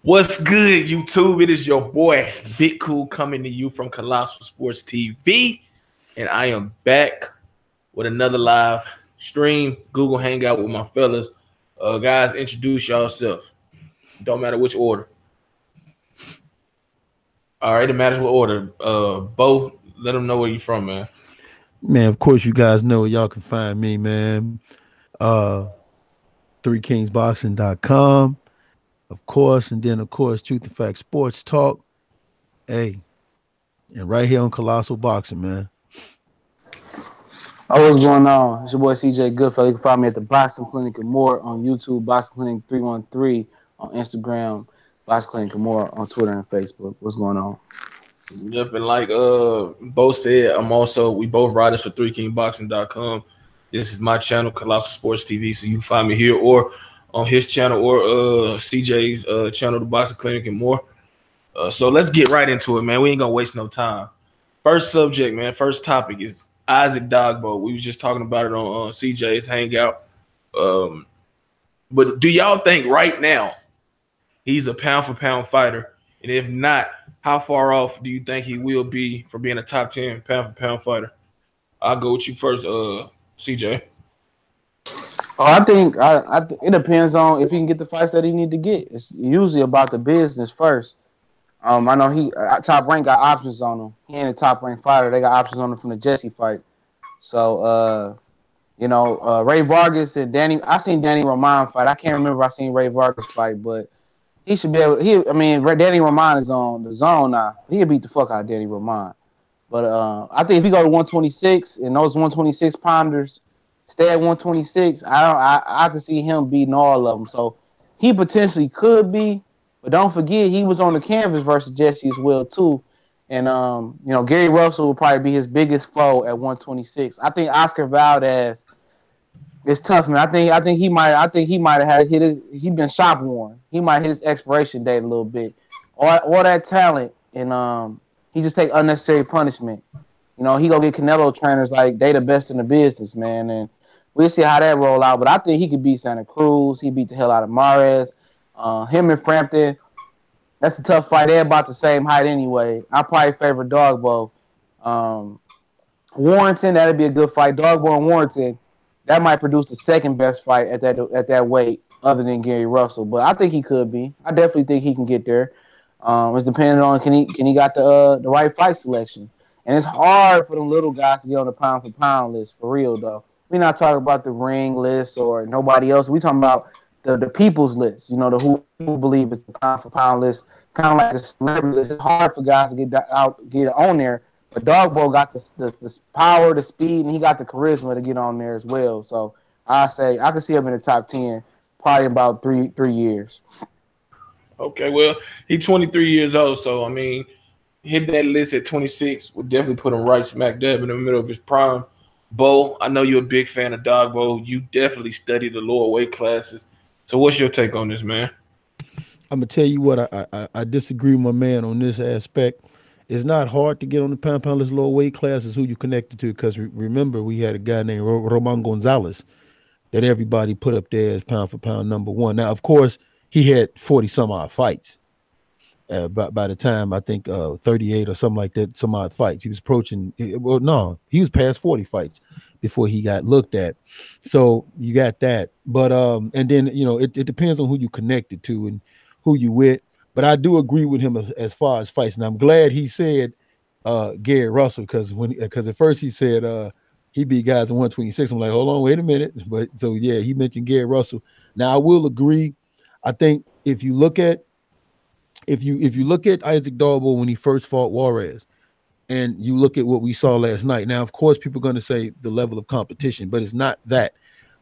What's good, YouTube? It is your boy, Big Cool, coming to you from Colossal Sports TV. And I am back with another live stream, Google Hangout with my fellas. Guys, introduce yourself. Don't matter which order. All right, it matters what order. Bo, let them know where you from, man. Man, of course you guys know where y'all can find me, man. Uh 3kingsboxing.com, of course, and then of course Truth and Fact Sports Talk. Hey, and right here on Colossal Boxing, man. Oh, what's going on? It's your boy CJ Goodfellow. You can find me at the Boxing Clinic and more on YouTube, Boxing Clinic 313 on Instagram, Boxing Clinic and more on Twitter and Facebook. What's going on? Yep, and like Bo said, we both riders for 3kingboxing.com. This is my channel, Colossal Sports TV, so you can find me here or on his channel or CJ's channel, the Boxing Clinic and more. So let's get right into it, man. We ain't gonna waste no time. First subject, man. First topic is Isaac Dogboe. We was just talking about it on CJ's Hangout. But do y'all think right now he's a pound-for-pound fighter? And if not, how far off do you think he will be for being a top 10 pound-for-pound fighter? I'll go with you first, CJ. Oh, I think it depends on if he can get the fights that he need to get. It's usually about the business first. I know he Top Rank got options on him. He ain't a top rank fighter. They got options on him from the Jesse fight. So Ray Vargas and Danny. I seen Danny Roman fight. I can't remember if I seen Ray Vargas fight, but he should be able. Danny Roman is on the zone now. He can beat the fuck out of Danny Roman. But I think if he go to 126 and those 126 pounders stay at 126, I can see him beating all of them. So he potentially could be. But don't forget, he was on the canvas versus Jesse as well too, and Gary Russell will probably be his biggest foe at 126. I think Oscar Valdez is tough, man. I think he might have had hit his. He been shop worn. He might hit his expiration date a little bit. All that talent, and he just take unnecessary punishment. He go get Canelo trainers like they the best in the business, man, and we'll see how that roll out. But I think he could beat Santa Cruz. He beat the hell out of Mares. Him and Frampton, that's a tough fight. They're about the same height anyway. I probably favor Dogboe. Warrington, that'd be a good fight. Dogboe and Warrington, that might produce the second best fight at that weight, other than Gary Russell. But I think he could be. I definitely think he can get there. It's depending on can he got the right fight selection. And it's hard for them little guys to get on the pound for pound list for real though. We're not talking about the ring list or nobody else. We're talking about the people's list, the who people believe is the pound for pound list, kind of like the celebrity list. It's hard for guys to get on there, but Dogboe got the power, the speed, and he got the charisma to get on there as well. So I say I can see him in the top 10, probably about three years. Okay, well, he's 23 years old, so I mean, hitting that list at 26 would definitely put him right smack dab in the middle of his prime. Bo, I know you're a big fan of Dogboe. You definitely studied the lower weight classes. So what's your take on this, man? I'm gonna tell you what, I disagree with my man on this aspect. It's not hard to get on the pound list lower weight classes who you connected to, because remember we had a guy named Roman Gonzalez that everybody put up there as pound for pound number one. Now, of course, he had 40 some odd fights. By the time I think 38 or something like that, some odd fights. He was approaching. Well, no, he was past 40 fights before he got looked at. So you got that, but and then it depends on who you connected to and who you with. But I do agree with him as far as fights, and I'm glad he said Gary Russell, because at first he said he beat guys in 126. I'm like, hold on, wait a minute. But so yeah, he mentioned Gary Russell. Now I will agree. I think if you look at Isaac Dogboe when he first fought Juarez, and you look at what we saw last night. Now, of course, people are going to say the level of competition, but it's not that.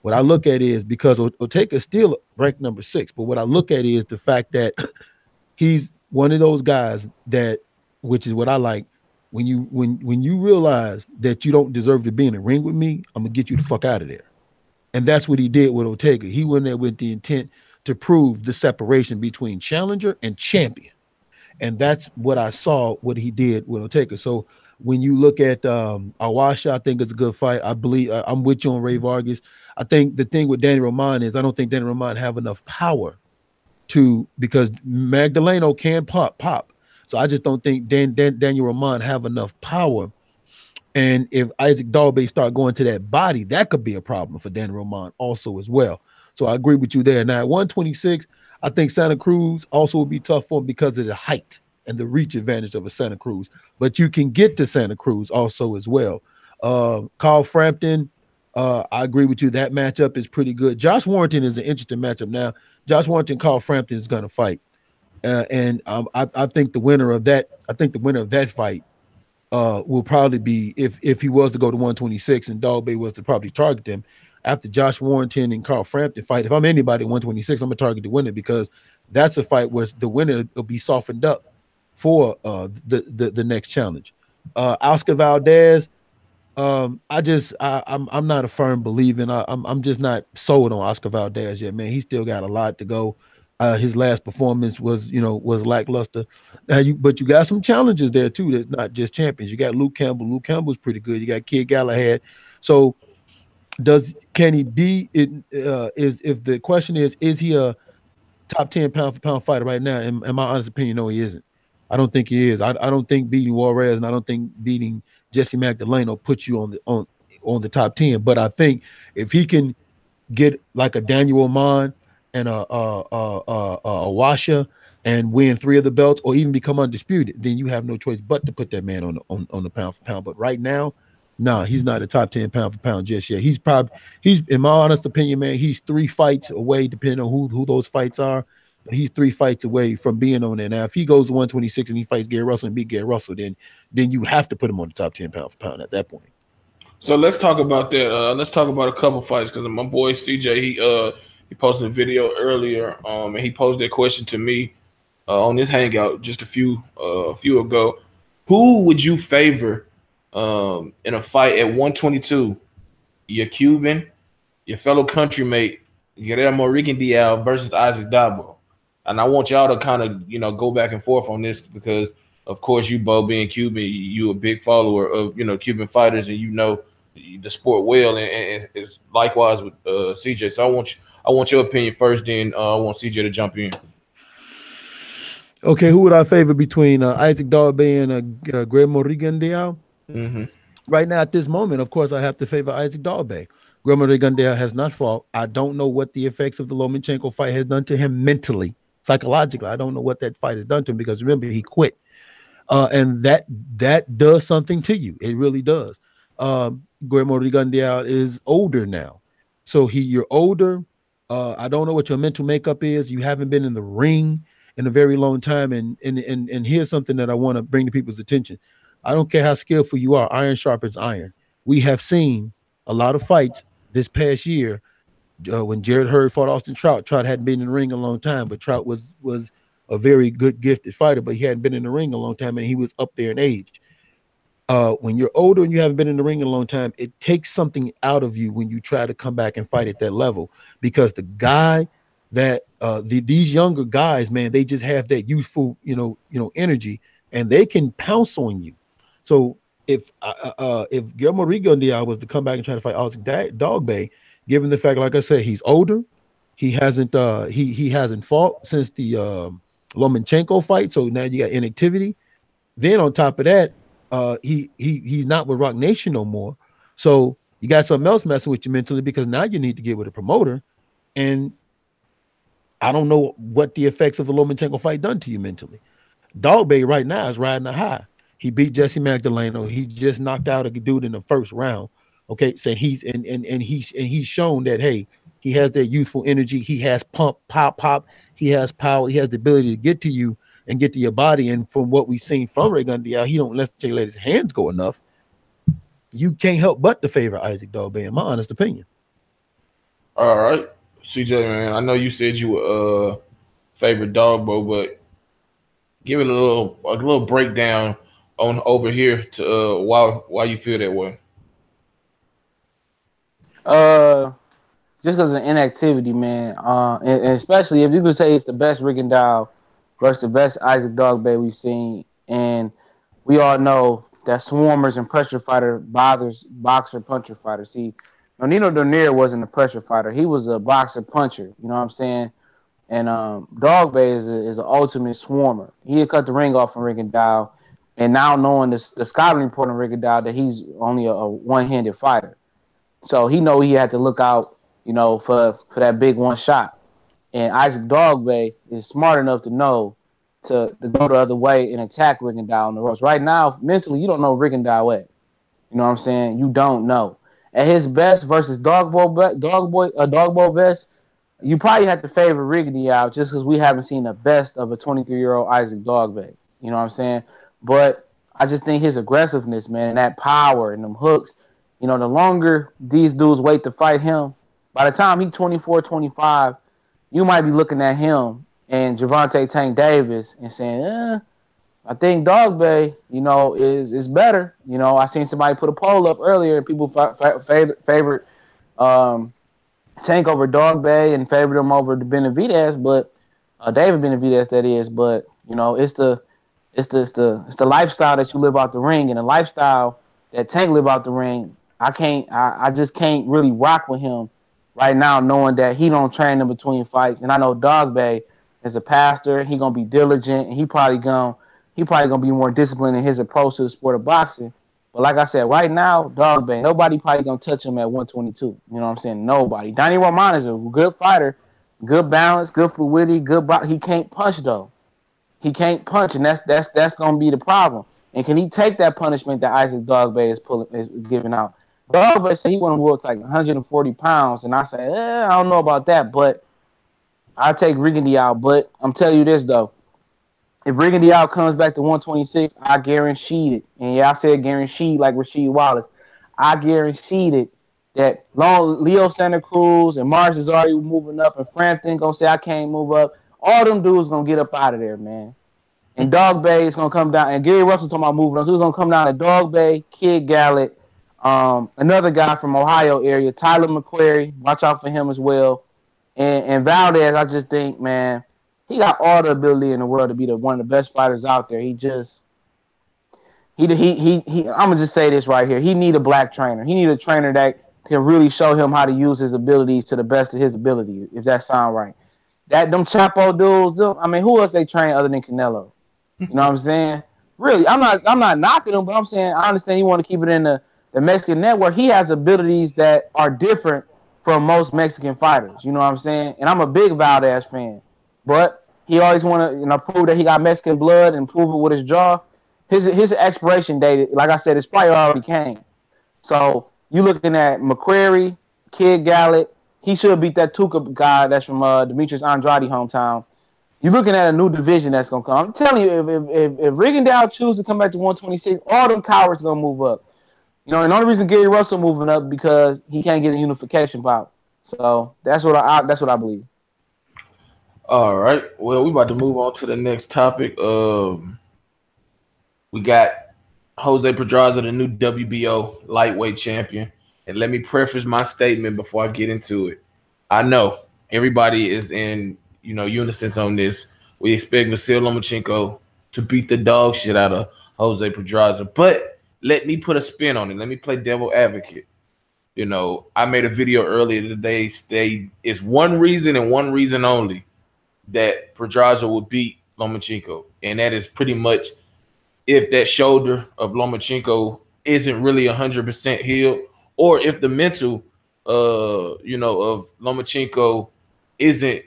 What I look at is, because Ortega's still ranked number 6, but what I look at is the fact that he's one of those guys that, which is what I like, when you realize that you don't deserve to be in a ring with me, I'm gonna get you the fuck out of there. And that's what he did with Ortega. He went there with the intent to prove the separation between challenger and champion. And that's what I saw, what he did with Ortega. So when you look at Awasha, I think it's a good fight. I believe I'm with you on Ray Vargas. I think the thing with Danny Roman is I don't think Danny Roman have enough power because Magdaleno can pop. So I just don't think Daniel Roman have enough power. And if Isaac Dogboe start going to that body, that could be a problem for Daniel Roman also as well. So I agree with you there. Now at 126, I think Santa Cruz also would be tough for him because of the height and the reach advantage of a Santa Cruz. But you can get to Santa Cruz also as well. Carl Frampton, I agree with you. That matchup is pretty good. Josh Warrington is an interesting matchup. Now, Josh Warrington, Carl Frampton is going to fight. And I think the winner of that, fight will probably be if he was to go to 126 and Dogboe was to probably target them after Josh Warrington and Carl Frampton fight. If I'm anybody at 126, I'm gonna target the winner because that's a fight where the winner will be softened up for the next challenge. Oscar Valdez, I'm not a firm believer. I'm just not sold on Oscar Valdez yet, man. He still got a lot to go. His last performance was lackluster. But you got some challenges there too. That's not just champions. You got Luke Campbell. Luke Campbell's pretty good. You got Kid Galahad. So can he be it? If the question is he a top 10 pound for pound fighter right now? In my honest opinion, no, he isn't. I don't think he is. I don't think beating Juarez and I don't think beating Jesse Magdaleno puts you on the top 10. But I think if he can get like a Daniel Oman and a Washa and win 3 of the belts or even become undisputed, then you have no choice but to put that man on the pound for pound. But right now, nah, he's not a top 10 pound for pound just yet. He's in my honest opinion, man, he's 3 fights away, depending on who those fights are. But he's 3 fights away from being on there. Now, if he goes to 126 and he fights Gary Russell and beat Gary Russell, then you have to put him on the top 10 pound for pound at that point. So let's talk about that. Let's talk about a couple fights because my boy CJ, he posted a video earlier, and he posed that question to me on this hangout just a few ago. Who would you favor in a fight at 122? Your Cuban, your fellow countrymate, Guillermo Rigondeaux versus Isaac Dogboe. And I want y'all to kind of go back and forth on this because, of course, you both being Cuban, you a big follower of Cuban fighters, and the sport well, and it's likewise with CJ. So I want your opinion first, then I want CJ to jump in. Okay, who would I favor between Isaac Dogboe and Guillermo Rigondeaux? Mm-hmm. Right now, at this moment, of course, I have to favor Isaac Dogboe. Guillermo Rigondeaux has not fought. I don't know what the effects of the Lomachenko fight has done to him mentally, psychologically. I don't know what that fight has done to him because remember, he quit. And that does something to you. It really does. Guillermo Rigondeaux is older now. So you're older. I don't know what your mental makeup is. You haven't been in the ring in a very long time. And here's something that I want to bring to people's attention. I don't care how skillful you are. Iron sharpens iron. We have seen a lot of fights this past year when Jared Hurd fought Austin Trout. Trout hadn't been in the ring a long time, but Trout was a very good, gifted fighter, but he hadn't been in the ring a long time, and he was up there in age. When you're older and you haven't been in the ring in a long time, it takes something out of you when you try to come back and fight at that level, because the guy that these younger guys, man, they just have that youthful, energy, and they can pounce on you. So if Guillermo Rigondeaux was to come back and try to fight Isaac Dogboe, given the fact, like I said, he's older, he hasn't fought since the Lomachenko fight, so now you got inactivity. Then on top of that, he's not with Rock Nation no more, so you got something else messing with you mentally, because now you need to get with a promoter, and I don't know what the effects of the Lomachenko fight done to you mentally. Dogboe right now is riding a high. He beat Jesse Magdaleno. He just knocked out a dude in the first round. Okay, so he's shown that, hey, he has that youthful energy. He has pop. He has power. He has the ability to get to you and get to your body. And from what we've seen from Rigondeaux, he don't necessarily let his hands go enough. You can't help but to favor Isaac Dogboe, in my honest opinion. All right, CJ, man, I know you said you would favor Dogboe, but give it a little breakdown on over here to why you feel that way. Just because of inactivity, man. And especially if you could say it's the best Rigondeaux versus the best Isaac Dogboe we've seen, and we all know that swarmers and pressure fighter bothers boxer puncher fighter. See, Nonito Donaire wasn't a pressure fighter; he was a boxer puncher. You know what I'm saying? And Dogboe is an ultimate swarmer. He had cut the ring off from Rigondeaux, and now knowing the scouting report on Rigondeaux that he's only a one-handed fighter, so he know he had to look out, for that big one shot. And Isaac Dogboe is smart enough to know to go the other way and attack Rigondeaux on the ropes. Right now, mentally, you don't know Rigondeaux at. You know what I'm saying? You don't know. At his best versus Dogboe best, you probably have to favor Rigondeaux just because we haven't seen the best of a 23-year-old Isaac Dogboe. You know what I'm saying? But I just think his aggressiveness, man, and that power and them hooks, the longer these dudes wait to fight him, by the time he's 24, 25, you might be looking at him and Gervonta Tank Davis and saying, I think Dogboe, is better. I seen somebody put a poll up earlier. People favored Tank over Dogboe and favored him over the Benavidez, but David Benavidez, that is. But it's the lifestyle that you live out the ring, and the lifestyle that Tank live out the ring. I just can't really rock with him right now, knowing that he don't train in between fights. And I know Dogboe is a pastor. He gonna be diligent, and he probably gonna be more disciplined in his approach to the sport of boxing. But like I said, right now, Dogboe, nobody probably gonna touch him at 122. You know what I'm saying? Nobody. Donnie Roman is a good fighter, good balance, good fluidity, good. He can't punch though. He can't punch, and that's gonna be the problem. And can he take that punishment that Isaac Dogboe is giving out? Dogboe said he want to work like 140 pounds, and I said, I don't know about that, but I take Rigondeaux. But I'm telling you this though. If Rigondeaux comes back to 126, I guarantee it. And yeah, I said guaranteed like Rasheed Wallace. I guaranteed it that Leo Santa Cruz and Mars is already moving up, and Frampton gonna say I can't move up. All them dudes gonna get up out of there, man. And Dogboe is gonna come down. And Gary Russell talking about moving up. So he's gonna come down to Dogboe, Kid Gallet, another guy from Ohio area, Tyler McQuarrie. Watch out for him as well. And Valdez, I just think, man, he got all the ability in the world to be one of the best fighters out there. I'm gonna just say this right here. He need a black trainer. He need a trainer that can really show him how to use his abilities to the best of his ability, if that sound right. Them Chapo dudes, who else they train other than Canelo? You know what I'm saying? Really, I'm not knocking him, but I'm saying I understand you want to keep it in the Mexican network. He has abilities that are different from most Mexican fighters. You know what I'm saying? And I'm a big Valdez fan. But he always want to, prove that he got Mexican blood and prove it with his jaw. His expiration date, like I said, it's probably already came. So you looking at McQuarrie, Kid Gallet. He should beat that Tuca guy that's from Demetrius Andrade hometown. You're looking at a new division that's gonna come. I'm telling you, if Rigondeaux chooses to come back to 126, all them cowards gonna move up. And the only reason Gary Russell moving up because he can't get a unification bout. So that's what I believe. All right. Well, we about to move on to the next topic. We got Jose Pedraza, the new WBO lightweight champion. And let me preface my statement before I get into it. I know everybody is in, unison on this. We expect VASYL Lomachenko to beat the dog shit out of Jose Pedraza. But let me put a spin on it. Let me play devil advocate. I made a video earlier today saying it's one reason and one reason only that Pedraza will beat Lomachenko, and that is pretty much if that shoulder of Lomachenko isn't really 100% healed, or if the mental, of Lomachenko isn't,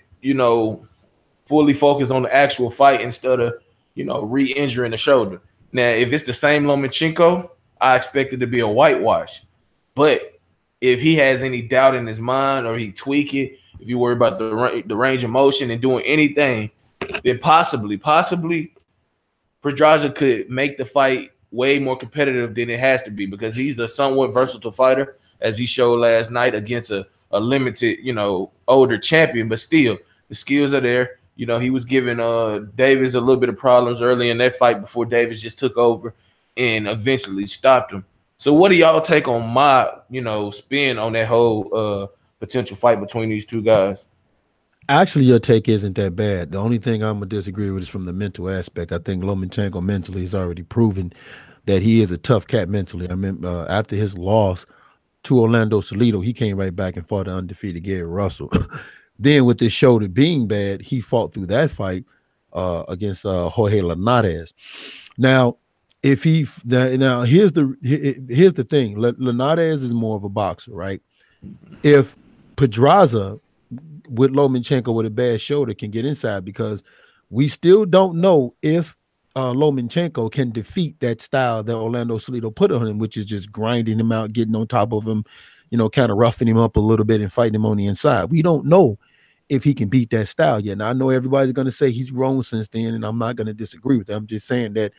fully focused on the actual fight instead of, re-injuring the shoulder. Now, if it's the same Lomachenko, I expect it to be a whitewash. But if he has any doubt in his mind or he tweak it, if you worry about the range of motion and doing anything, then possibly Pedraza could make the fight way more competitive than it has to be, because he's a somewhat versatile fighter, as he showed last night against a limited, older champion. But still, the skills are there. He was giving Davis a little bit of problems early in that fight before Davis just took over and eventually stopped him. So what do y'all take on my, spin on that whole potential fight between these two guys? Actually, your take isn't that bad. The only thing I'm going to disagree with is from the mental aspect. I think Lomachenko mentally has already proven that he is a tough cat mentally. I mean, after his loss to Orlando Salido, he came right back and fought the undefeated Gary Russell. Then with his shoulder being bad, he fought through that fight against Jorge Linares. Now, if he now here's the thing. Linares is more of a boxer, right? If Pedraza with Lomachenko with a bad shoulder can get inside, because we still don't know if Lomachenko can defeat that style that Orlando Salido put on him, which is just grinding him out, getting on top of him, kind of roughing him up a little bit and fighting him on the inside. We don't know if he can beat that style yet. Now, I know everybody's going to say he's grown since then, and I'm not going to disagree with that. I'm just saying that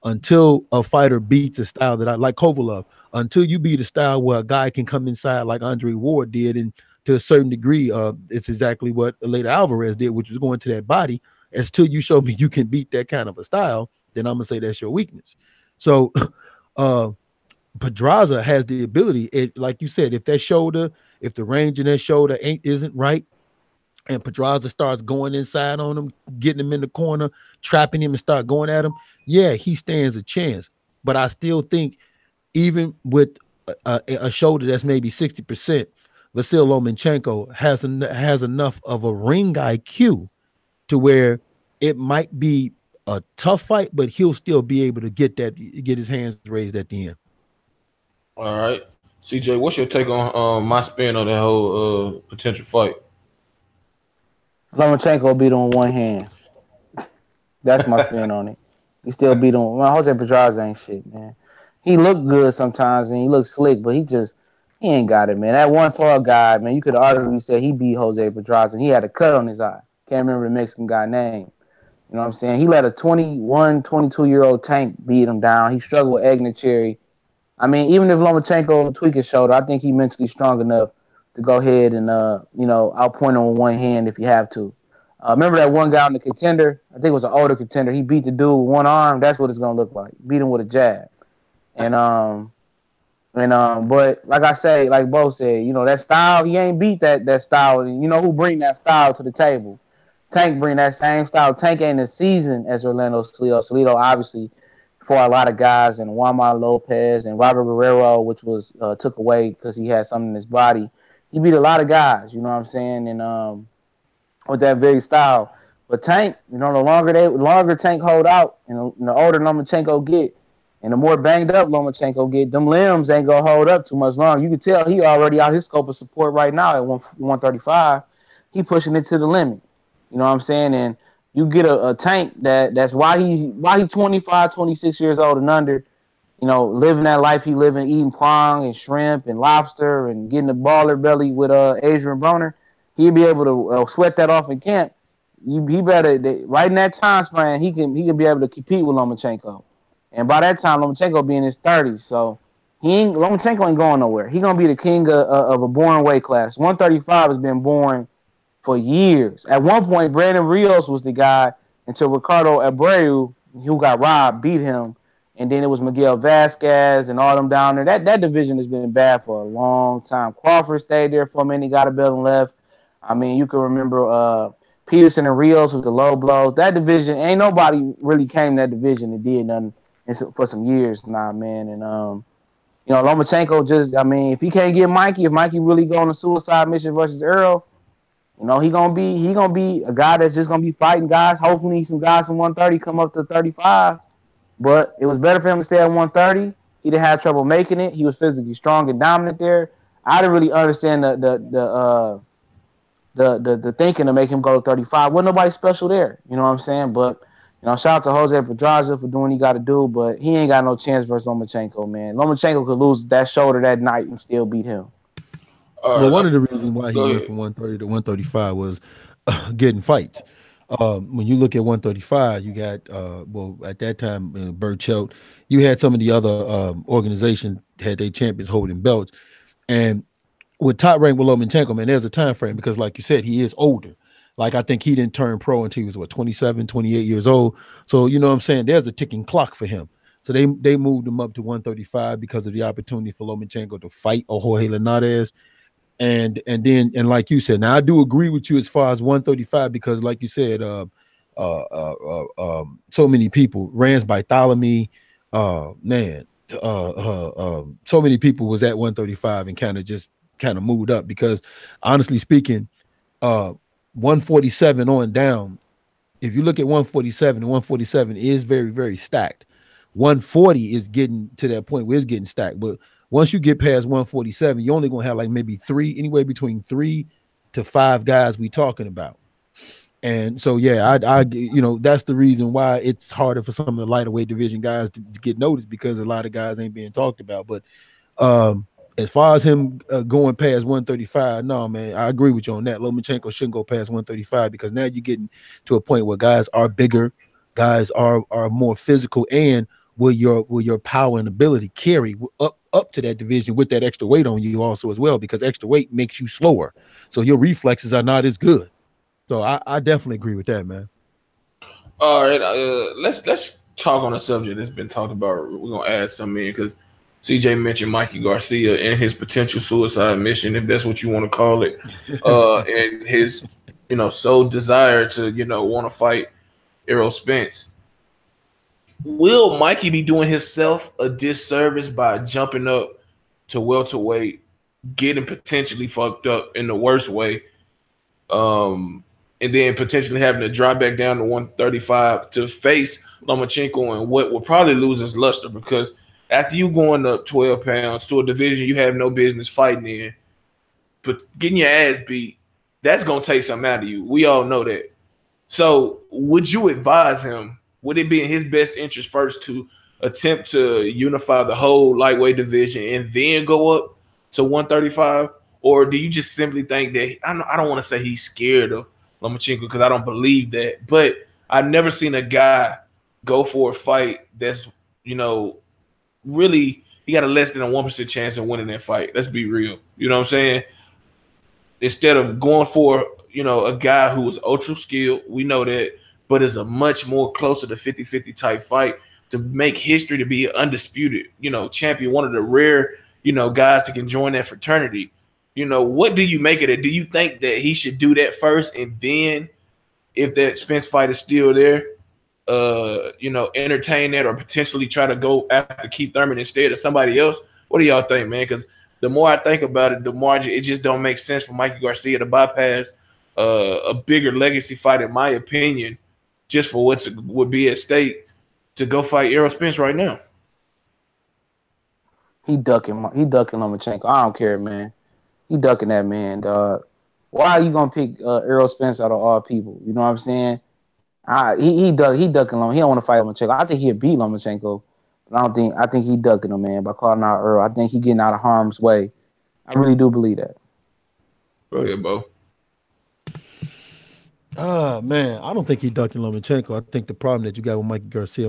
until a fighter beats a style that I like, Kovalov, until you beat a style where a guy can come inside like Andre Ward did, and to a certain degree, it's exactly what later Alvarez did, which was going to that body. Until you show me you can beat that kind of a style, then I'm gonna say that's your weakness. So Pedraza has the ability, like you said, if the range in that shoulder isn't right, and Pedraza starts going inside on him, getting him in the corner, trapping him, and start going at him, yeah, he stands a chance. But I still think, even with a shoulder that's maybe 60%, VASYL Lomachenko has enough of a ring IQ to where it might be a tough fight, but he'll still be able to get his hands raised at the end. All right, CJ, what's your take on my spin on that whole potential fight? Lomachenko beat on one hand. That's my spin on it. He still beat on. Well, Jose Pedraza ain't shit, man. He looked good sometimes and he looked slick, but he ain't got it, man. That one tall guy, man, you could arguably say he beat Jose Pedraza. He had a cut on his eye. Can't remember the Mexican guy name. You know what I'm saying? He let a 21, 22-year-old Tank beat him down. He struggled with Cherry. I mean, even if Lomachenko tweak his shoulder, I think he's mentally strong enough to go ahead and, outpoint on one hand if you have to. Remember that one guy on the Contender? I think it was an older Contender. He beat the dude with one arm. That's what it's going to look like. Beat him with a jab. But like I say, like Bo said, that style, he ain't beat that style. And you know who bring that style to the table? Tank bring that same style. Tank ain't as seasoned as Orlando Salido. Salido obviously fought a lot of guys, and Juan Lopez and Robert Guerrero, which was took away because he had something in his body. He beat a lot of guys, you know what I'm saying, and with that very style. But Tank, the longer Tank hold out, and the older Lomachenko get, and the more banged up Lomachenko get, them limbs ain't gonna hold up too much longer. You can tell he already out his scope of support right now at 135. He pushing it to the limit. You know what I'm saying? And you get a Tank that's why he 25, 26 years old and under, living that life he living, eating prawn and shrimp and lobster and getting the baller belly with Adrian Broner. He'll be able to sweat that off in camp. He better right in that time span he can be able to compete with Lomachenko. And by that time Lomachenko be in his 30s, so Lomachenko ain't going nowhere. He gonna be the king of a boring weight class. 135 has been boring for years. At one point, Brandon Rios was the guy until Ricardo Abreu, who got robbed, beat him. And then it was Miguel Vasquez and all them down there. That division has been bad for a long time. Crawford stayed there for a minute, got a belt and left. I mean, you can remember Peterson and Rios with the low blows. That division, ain't nobody really came that division and did nothing for some years now, man. And, Lomachenko if he can't get Mikey, if Mikey really go on a suicide mission versus Earl, he gonna be a guy that's just gonna be fighting guys. Hopefully, some guys from 130 come up to 35. But it was better for him to stay at 130. He didn't have trouble making it. He was physically strong and dominant there. I didn't really understand the thinking to make him go to 35. Wasn't nobody special there. You know what I'm saying? But shout out to Jose Pedraza for doing what he got to do. But he ain't got no chance versus Lomachenko, man. Lomachenko could lose that shoulder that night and still beat him. Well, one of the reasons why he went from 130 to 135 was getting fights. When you look at 135, you got at that time Burchelt, you had some of the other organizations had their champions holding belts, and with top rank with Lomachenko, man, there's a time frame because, like you said, he is older. Like I think he didn't turn pro until he was 27, 28 years old. So you know what I'm saying? There's a ticking clock for him. So they moved him up to 135 because of the opportunity for Lomachenko to fight Jorge Linares. And like you said, now I do agree with you as far as 135 because, like you said, so many people, Rance Bartholomew, so many people was at 135 and kind of moved up because, honestly speaking, 147 on down. If you look at 147, and 147 is very, very stacked. 140 is getting to that point where it's getting stacked. But once you get past 147, you're only gonna have like maybe anywhere between 3 to 5 guys we talking about. And so, yeah, that's the reason why it's harder for some of the lighter weight division guys to get noticed, because a lot of guys ain't being talked about. But as far as him going past 135, no, man, I agree with you on that. Lomachenko shouldn't go past 135, because now you're getting to a point where guys are bigger, guys are more physical, and will your power and ability carry up to that division with that extra weight on you also as well, because extra weight makes you slower, so your reflexes are not as good. So I definitely agree with that, man. All right, let's talk on a subject that's been talked about. We're gonna add some in because CJ mentioned Mikey Garcia and his potential suicide mission, if that's what you want to call it, and his sole desire to want to fight Errol Spence. Will Mikey be doing himself a disservice by jumping up to welterweight, getting potentially fucked up in the worst way, and then potentially having to drop back down to 135 to face Lomachenko and what will probably lose his luster? Because after you going up 12 pounds to a division you have no business fighting in, but getting your ass beat, that's going to take something out of you. We all know that. So would you advise him, would it be in his best interest first to attempt to unify the whole lightweight division and then go up to 135? Or do you just simply think that, I don't want to say he's scared of Lomachenko, because I don't believe that, but I've never seen a guy go for a fight that's, really, he got a less than a 1% chance of winning that fight. Let's be real. You know what I'm saying? Instead of going for, a guy who is ultra skilled, we know that, but is a much more closer to 50-50 type fight to make history, to be undisputed, champion, one of the rare, guys that can join that fraternity. What do you make of it? Do you think that he should do that first, and then if that Spence fight is still there, entertain that, or potentially try to go after Keith Thurman instead of somebody else? What do y'all think, man? Because the more I think about it, the more it just don't make sense for Mikey Garcia to bypass a bigger legacy fight, in my opinion, just for what would be at stake, to go fight Errol Spence right now. He ducking Lomachenko. I don't care, man. He ducking that man, dog. Why are you gonna pick Errol Spence out of all people? You know what I'm saying? He ducking Lomachenko. He don't want to fight Lomachenko. I think he'll beat Lomachenko, but I think he ducking him, man, by calling out Earl. I think he getting out of harm's way. I really do believe that. Go ahead, Bo. Man, I don't think he ducking Lomachenko. I think the problem that you got with Mikey Garcia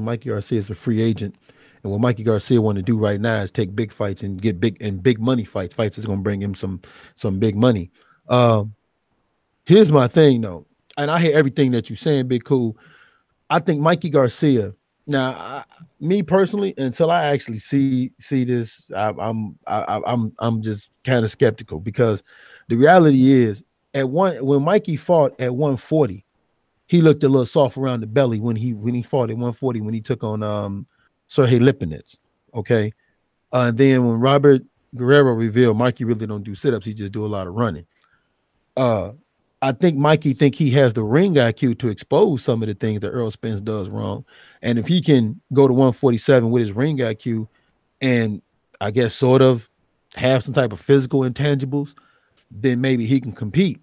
is a free agent. And what Mikey Garcia want to do right now is take big fights and get big money fights that's going to bring him some big money. Here's my thing though, and I hear everything that you're saying, Big Cool. I think Mikey Garcia. Now, me personally, until I actually see this, I'm just kind of skeptical, because the reality is, when Mikey fought at 140, he looked a little soft around the belly when he fought at 140, when he took on Sergey Lipinets, okay? And then when Robert Guerrero revealed Mikey really don't do sit-ups, he just do a lot of running. I think Mikey think he has the ring IQ to expose some of the things that Errol Spence does wrong. And if he can go to 147 with his ring IQ and I guess sort of have some type of physical intangibles, then maybe he can compete.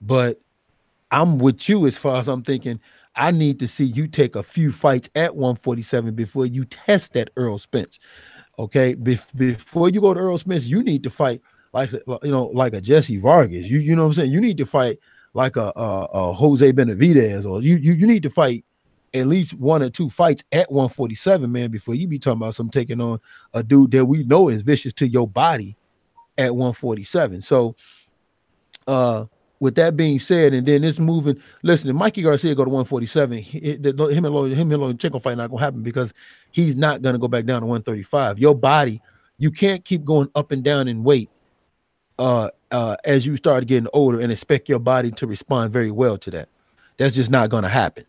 But I'm with you as far as I'm thinking, I need to see you take a few fights at 147 before you test that Errol Spence. Okay, before you go to Errol Spence, you need to fight like a Jesse Vargas. You know what I'm saying? You need to fight like a Jose Benavidez, or you need to fight at least 1 or 2 fights at 147, man, before you be talking about some taking on a dude that we know is vicious to your body at 147. So with that being said, and then this moving, listen, if Mikey Garcia go to 147, him and Lomachenko fight not gonna happen, because he's not gonna go back down to 135. Your body, you can't keep going up and down in weight as you start getting older and expect your body to respond very well to that. That's just not gonna happen.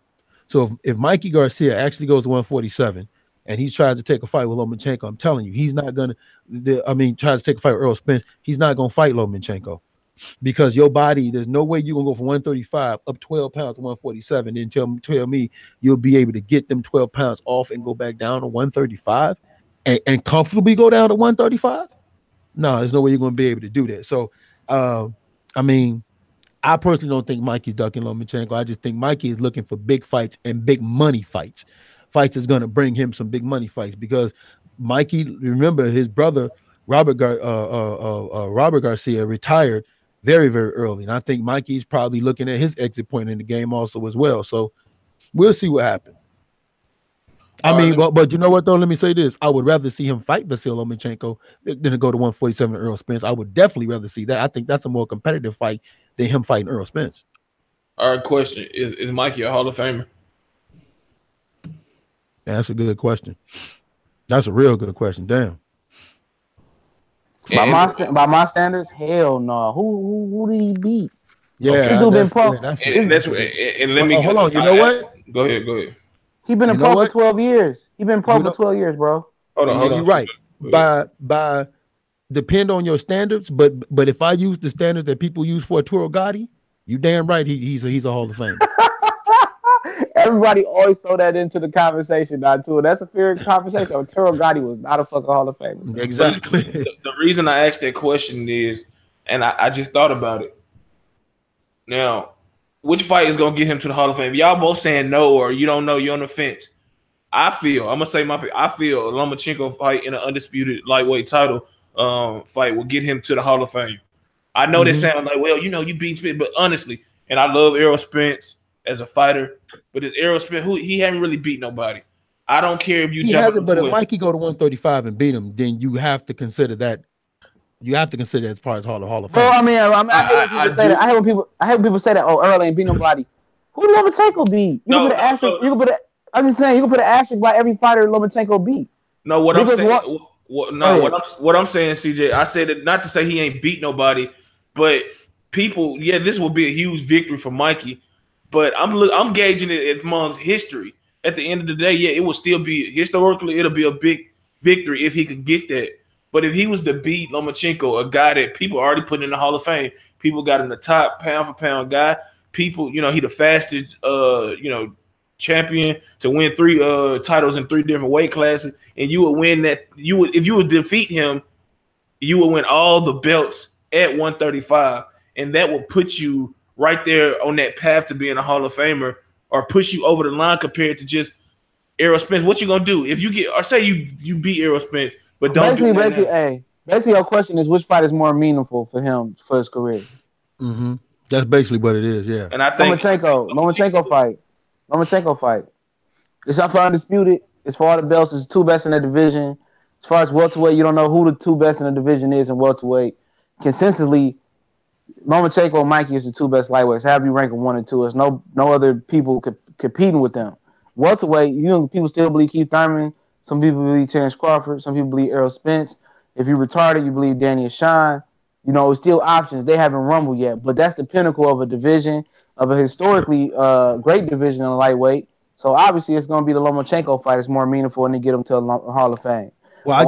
So if Mikey Garcia actually goes to 147 and he tries to take a fight with Lomachenko, I'm telling you, he's not gonna. Tries to take a fight with Errol Spence, he's not gonna fight Lomachenko. because your body, there's no way you're gonna go from 135 up 12 pounds to 147 and tell me you'll be able to get them 12 pounds off and go back down to 135 and comfortably go down to 135. No, there's no way you're gonna be able to do that. So I mean, I personally don't think Mikey's ducking Lomachenko. I just think Mikey is looking for big fights and big money fights. Fights is going to bring him some big money fights because Mikey, remember his brother Robert Garcia retired very, very early, and I think Mikey's probably looking at his exit point in the game also as well. So we'll see what happens. I mean, but you know what though? Let me say this: I would rather see him fight VASYL Lomachenko than to go to 147 Earl Spence. I would definitely rather see that. I think that's a more competitive fight than him fighting Earl Spence. All right, question: Is Mikey a Hall of Famer? That's a good question. That's a real good question. Damn. By my standards, hell no. Who did he beat? Yeah, okay. And let me hold on. You know what? Go ahead. He been a pro for 12 years. He been pro for 12 years, bro. Hold on. You're right. By depend on your standards, but if I use the standards that people use for Arturo Gatti, you damn right he's a Hall of Famer. Everybody always throw that into the conversation, not too. That's a fair conversation. Arturo Gatti was not a fucking Hall of Famer. Exactly. The reason I asked that question is, and I just thought about it. Now, which fight is gonna get him to the Hall of Fame? Y'all both saying no, or you don't know. You're on the fence. I'm gonna say I feel a Lomachenko fight in an undisputed lightweight title fight will get him to the Hall of Fame. I know that sounds like, well, you beat Spence, but honestly, and I love Errol Spence as a fighter, but it's Errol Spence he haven't really beat nobody. I don't care if you he hasn't, but if Mikey go to 135 and beat him, then you have to consider that. You have to consider that as part of Hall of Fame. Well, I hate people say that. Oh, Earl ain't beat nobody. Who did Lomachenko beat? You can put an asterisk by every fighter Lomachenko beat. No, what I'm saying, CJ, I said it not to say he ain't beat nobody, but people, this will be a huge victory for Mikey. But I'm gauging it amongst history. At the end of the day, it will still be historically, it'll be a big victory if he could get that. But if he was to beat Lomachenko, a guy that people already put in the Hall of Fame, people got in the top pound for pound guy. People, he the fastest, champion to win 3 titles in 3 different weight classes, and you would win that. If you would defeat him, you would win all the belts at 135, and that will put you right there on that path to being a Hall of Famer, or push you over the line compared to just Errol Spence. What you gonna do if you get, or say you beat Errol Spence? But basically, your question is which fight is more meaningful for him for his career. Mm-hmm. That's basically what it is, yeah. And I think Lomachenko fight. It's up for undisputed. As far as the belts, it's 2 best in the division. As far as welterweight, you don't know who the 2 best in the division is in welterweight. Consensusly, Lomachenko and Mikey is the 2 best lightweights. Have you rank them 1 and 2? There's no other people competing with them. Welterweight, people still believe Keith Thurman. Some people believe Terrence Crawford. Some people believe Errol Spence. If you're retarded, you believe Danny Ashawn. It's still options. They haven't rumbled yet, but that's the pinnacle of a division, of a historically great division in lightweight. So obviously, it's going to be the Lomachenko fight. It's more meaningful, and to get him to the Hall of Fame. Well,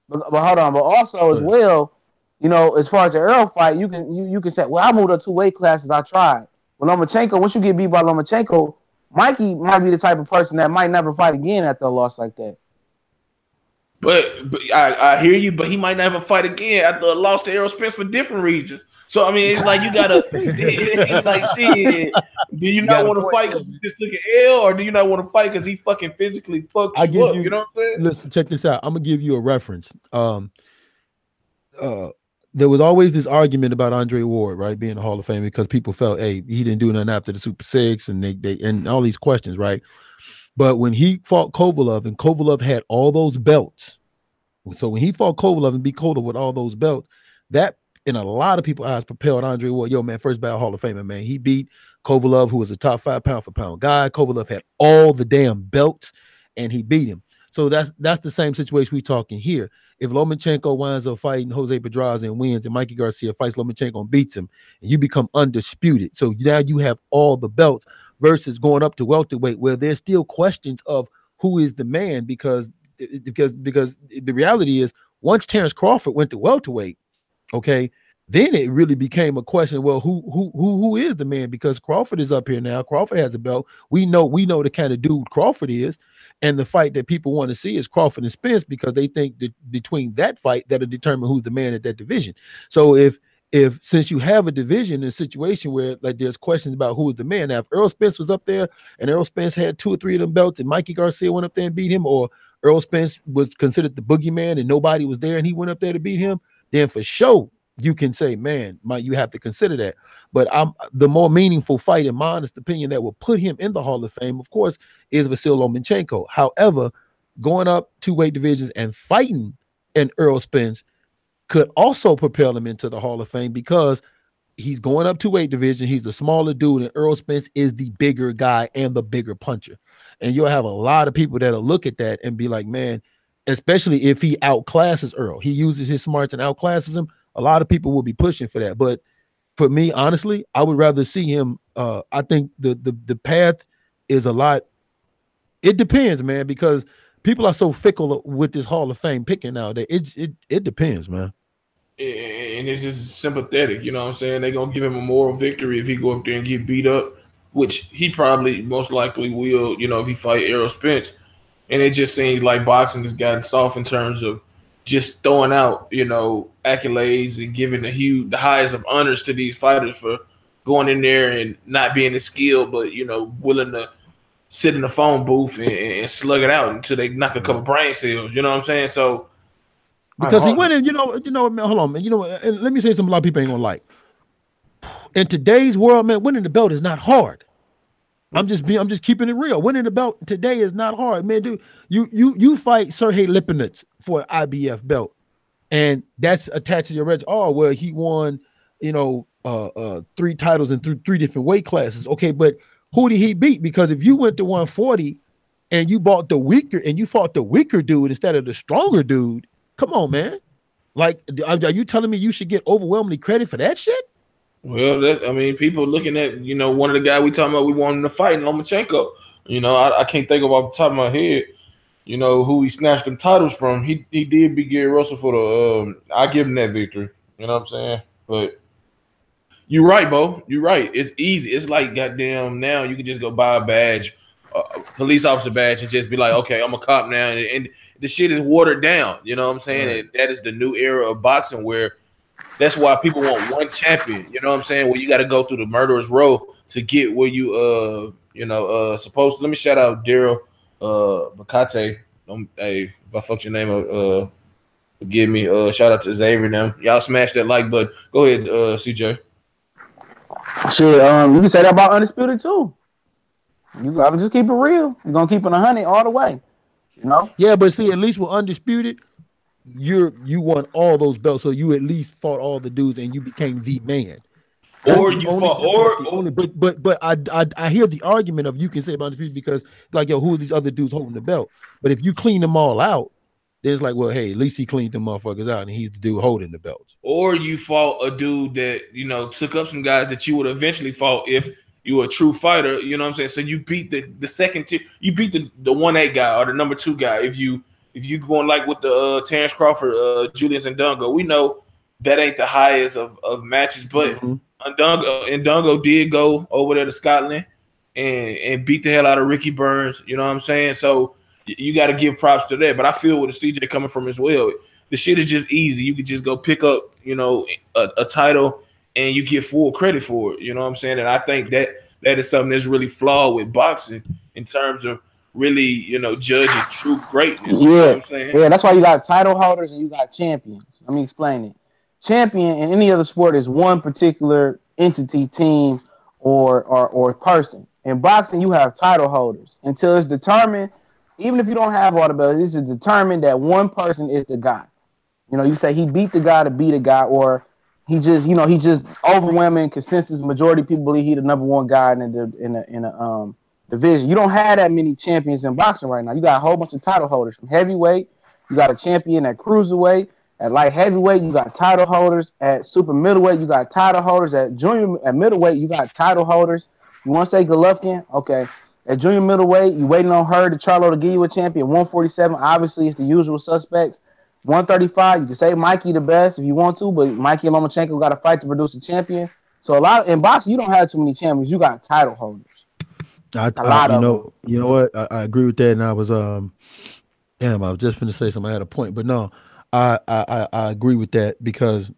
but hold on. But also as well, as far as the Earl fight, you can say, well, I moved up 2 weight classes. I tried. Well, Lomachenko, once you get beat by Lomachenko, Mikey might be the type of person that might never fight again after a loss like that. But I hear you, but he might never fight again after a loss to Errol Spence for different reasons. So, I mean, it's like you got to – it's like, shit, do you not want to fight because you just took an L, or do you not want to fight because he fucking physically fucked you up? You know what I'm saying? Listen, check this out. I'm going to give you a reference. There was always this argument about Andre Ward, right, being a Hall of Fame because people felt, hey, he didn't do nothing after the Super 6 and they and all these questions, right? But when he fought Kovalev and Kovalev had all those belts, so when he fought Kovalev and beat Kovalev with all those belts, that in a lot of people's eyes propelled Andre Ward, first ballot Hall of Famer, man. He beat Kovalev, who was a top 5 pound for pound guy. Kovalev had all the damn belts and he beat him. So that's the same situation we talking here. If Lomachenko winds up fighting Jose Pedraza and wins, and Mikey Garcia fights Lomachenko and beats him, and you become undisputed. So now you have all the belts versus going up to welterweight, where there's still questions of who is the man, because the reality is once Terrence Crawford went to welterweight, okay, then it really became a question. Well, who is the man? Because Crawford is up here now. Crawford has a belt. We know the kind of dude Crawford is, and the fight that people want to see is Crawford and Spence because they think that between that fight that'll determine who's the man at that division. So if since you have a division in a situation where like there's questions about who is the man. Now, if Errol Spence was up there and Errol Spence had 2 or 3 of them belts and Mikey Garcia went up there and beat him, or Errol Spence was considered the boogeyman and nobody was there and he went up there to beat him, then for sure you can say, man, you have to consider that. But the more meaningful fight, in my honest opinion, that will put him in the Hall of Fame, of course, is VASYL Lomachenko. However, going up 2 weight divisions and fighting an Errol Spence could also propel him into the Hall of Fame because he's going up 2 weight division. He's the smaller dude, and Errol Spence is the bigger guy and the bigger puncher. And you'll have a lot of people that'll look at that and be like, man, especially if he outclasses Earl, he uses his smarts and outclasses him. A lot of people will be pushing for that. But for me, honestly, I would rather see him. I think the path is a lot. It depends, man, because people are so fickle with this Hall of Fame picking now that it depends, man. And it's just sympathetic, you know what I'm saying? They're going to give him a moral victory if he go up there and get beat up, which he probably most likely will, you know, if he fight Errol Spence. And it just seems like boxing has gotten soft in terms of just throwing out, you know, accolades and giving the highest of honors to these fighters for going in there and not being as skilled, but, you know, willing to sit in the phone booth and slug it out until they knock a couple brain cells, you know what I'm saying? So because he went in, you know, hold on, man. You know, let me say something a lot of people ain't gonna like. In today's world, man, winning the belt is not hard. I'm just keeping it real. Winning the belt today is not hard, man. Dude, you fight Sergey Lipinets for an IBF belt, and that's attached to your register. Oh, well, he won, you know, 3 titles in 3 different weight classes. Okay, but who did he beat? Because if you went to 140 and you fought the weaker dude instead of the stronger dude, come on, man. Like, are you telling me you should get overwhelmingly credit for that shit? Well, I mean, people looking at, you know, one of the guys we talking about, we want him to fight, Lomachenko. You know, I can't think of off the top of my head, you know, who he snatched them titles from. He did beat Gary Russell for the I give him that victory. You know what I'm saying? But you're right, Bo. You're right. It's easy. It's like goddamn now you can just go buy a badge, a police officer badge, and just be like, okay, I'm a cop now, and the shit is watered down. You know what I'm saying? Right. And that is the new era of boxing where that's why people want one champion. You know what I'm saying? Where you got to go through the murderer's row to get where you supposed to. Let me shout out Daryl Bacate. Hey, if I fucked your name, forgive me. Shout out to Xavier now. Y'all smash that like button. Go ahead, CJ. Shit, you can say that about Undisputed too. You gotta just keep it real. You're gonna keep it 100 all the way. You know? Yeah, but see, at least with Undisputed, you won all those belts, so you at least fought all the dudes and you became the man. That's or you fought, but I hear the argument of you can say about Undisputed because like, yo, who are these other dudes holding the belt? But if you clean them all out, there's like, well, hey, at least he cleaned them motherfuckers out and he's the dude holding the belts. Or you fought a dude that, you know, took up some guys that you would eventually fought if you were a true fighter. You know what I'm saying? So you beat the second tier, you beat the 1A guy or the number 2 guy. If you going like with the Terrence Crawford, Julius Ndongo, we know that ain't the highest of matches, but Ndongo did go over there to Scotland and beat the hell out of Ricky Burns. You know what I'm saying? So you got to give props to that. But I feel with the CJ coming from as well, the shit is just easy. You could just go pick up, you know, a title and you get full credit for it. You know what I'm saying? And I think that is something that's really flawed with boxing in terms of really, you know, judging true greatness. You know what I'm saying? Yeah, that's why you got title holders and you got champions. Let me explain it. Champion in any other sport is one particular entity, team, or person. In boxing, you have title holders until it's determined. Even if you don't have all the belts, it's determined that one person is the guy. You know, you say he beat the guy to beat a guy, or he just overwhelming consensus majority of people believe he's the number 1 guy in the division. You don't have that many champions in boxing right now. You got a whole bunch of title holders from heavyweight. You got a champion at cruiserweight. At light heavyweight, you got title holders. At super middleweight, you got title holders. At middleweight, you got title holders. You want to say Golovkin? Okay. At junior middleweight, you waiting on her to Charlo to give you a champion. 147, obviously, it's the usual suspects. 135. You can say Mikey the best if you want to, but Mikey and Lomachenko got to fight to produce a champion. So a lot in boxing, you don't have too many champions. You got title holders. A lot of them. You know what? I agree with that, and I was damn, I was just finna say something. I had a point, but no, I agree with that because,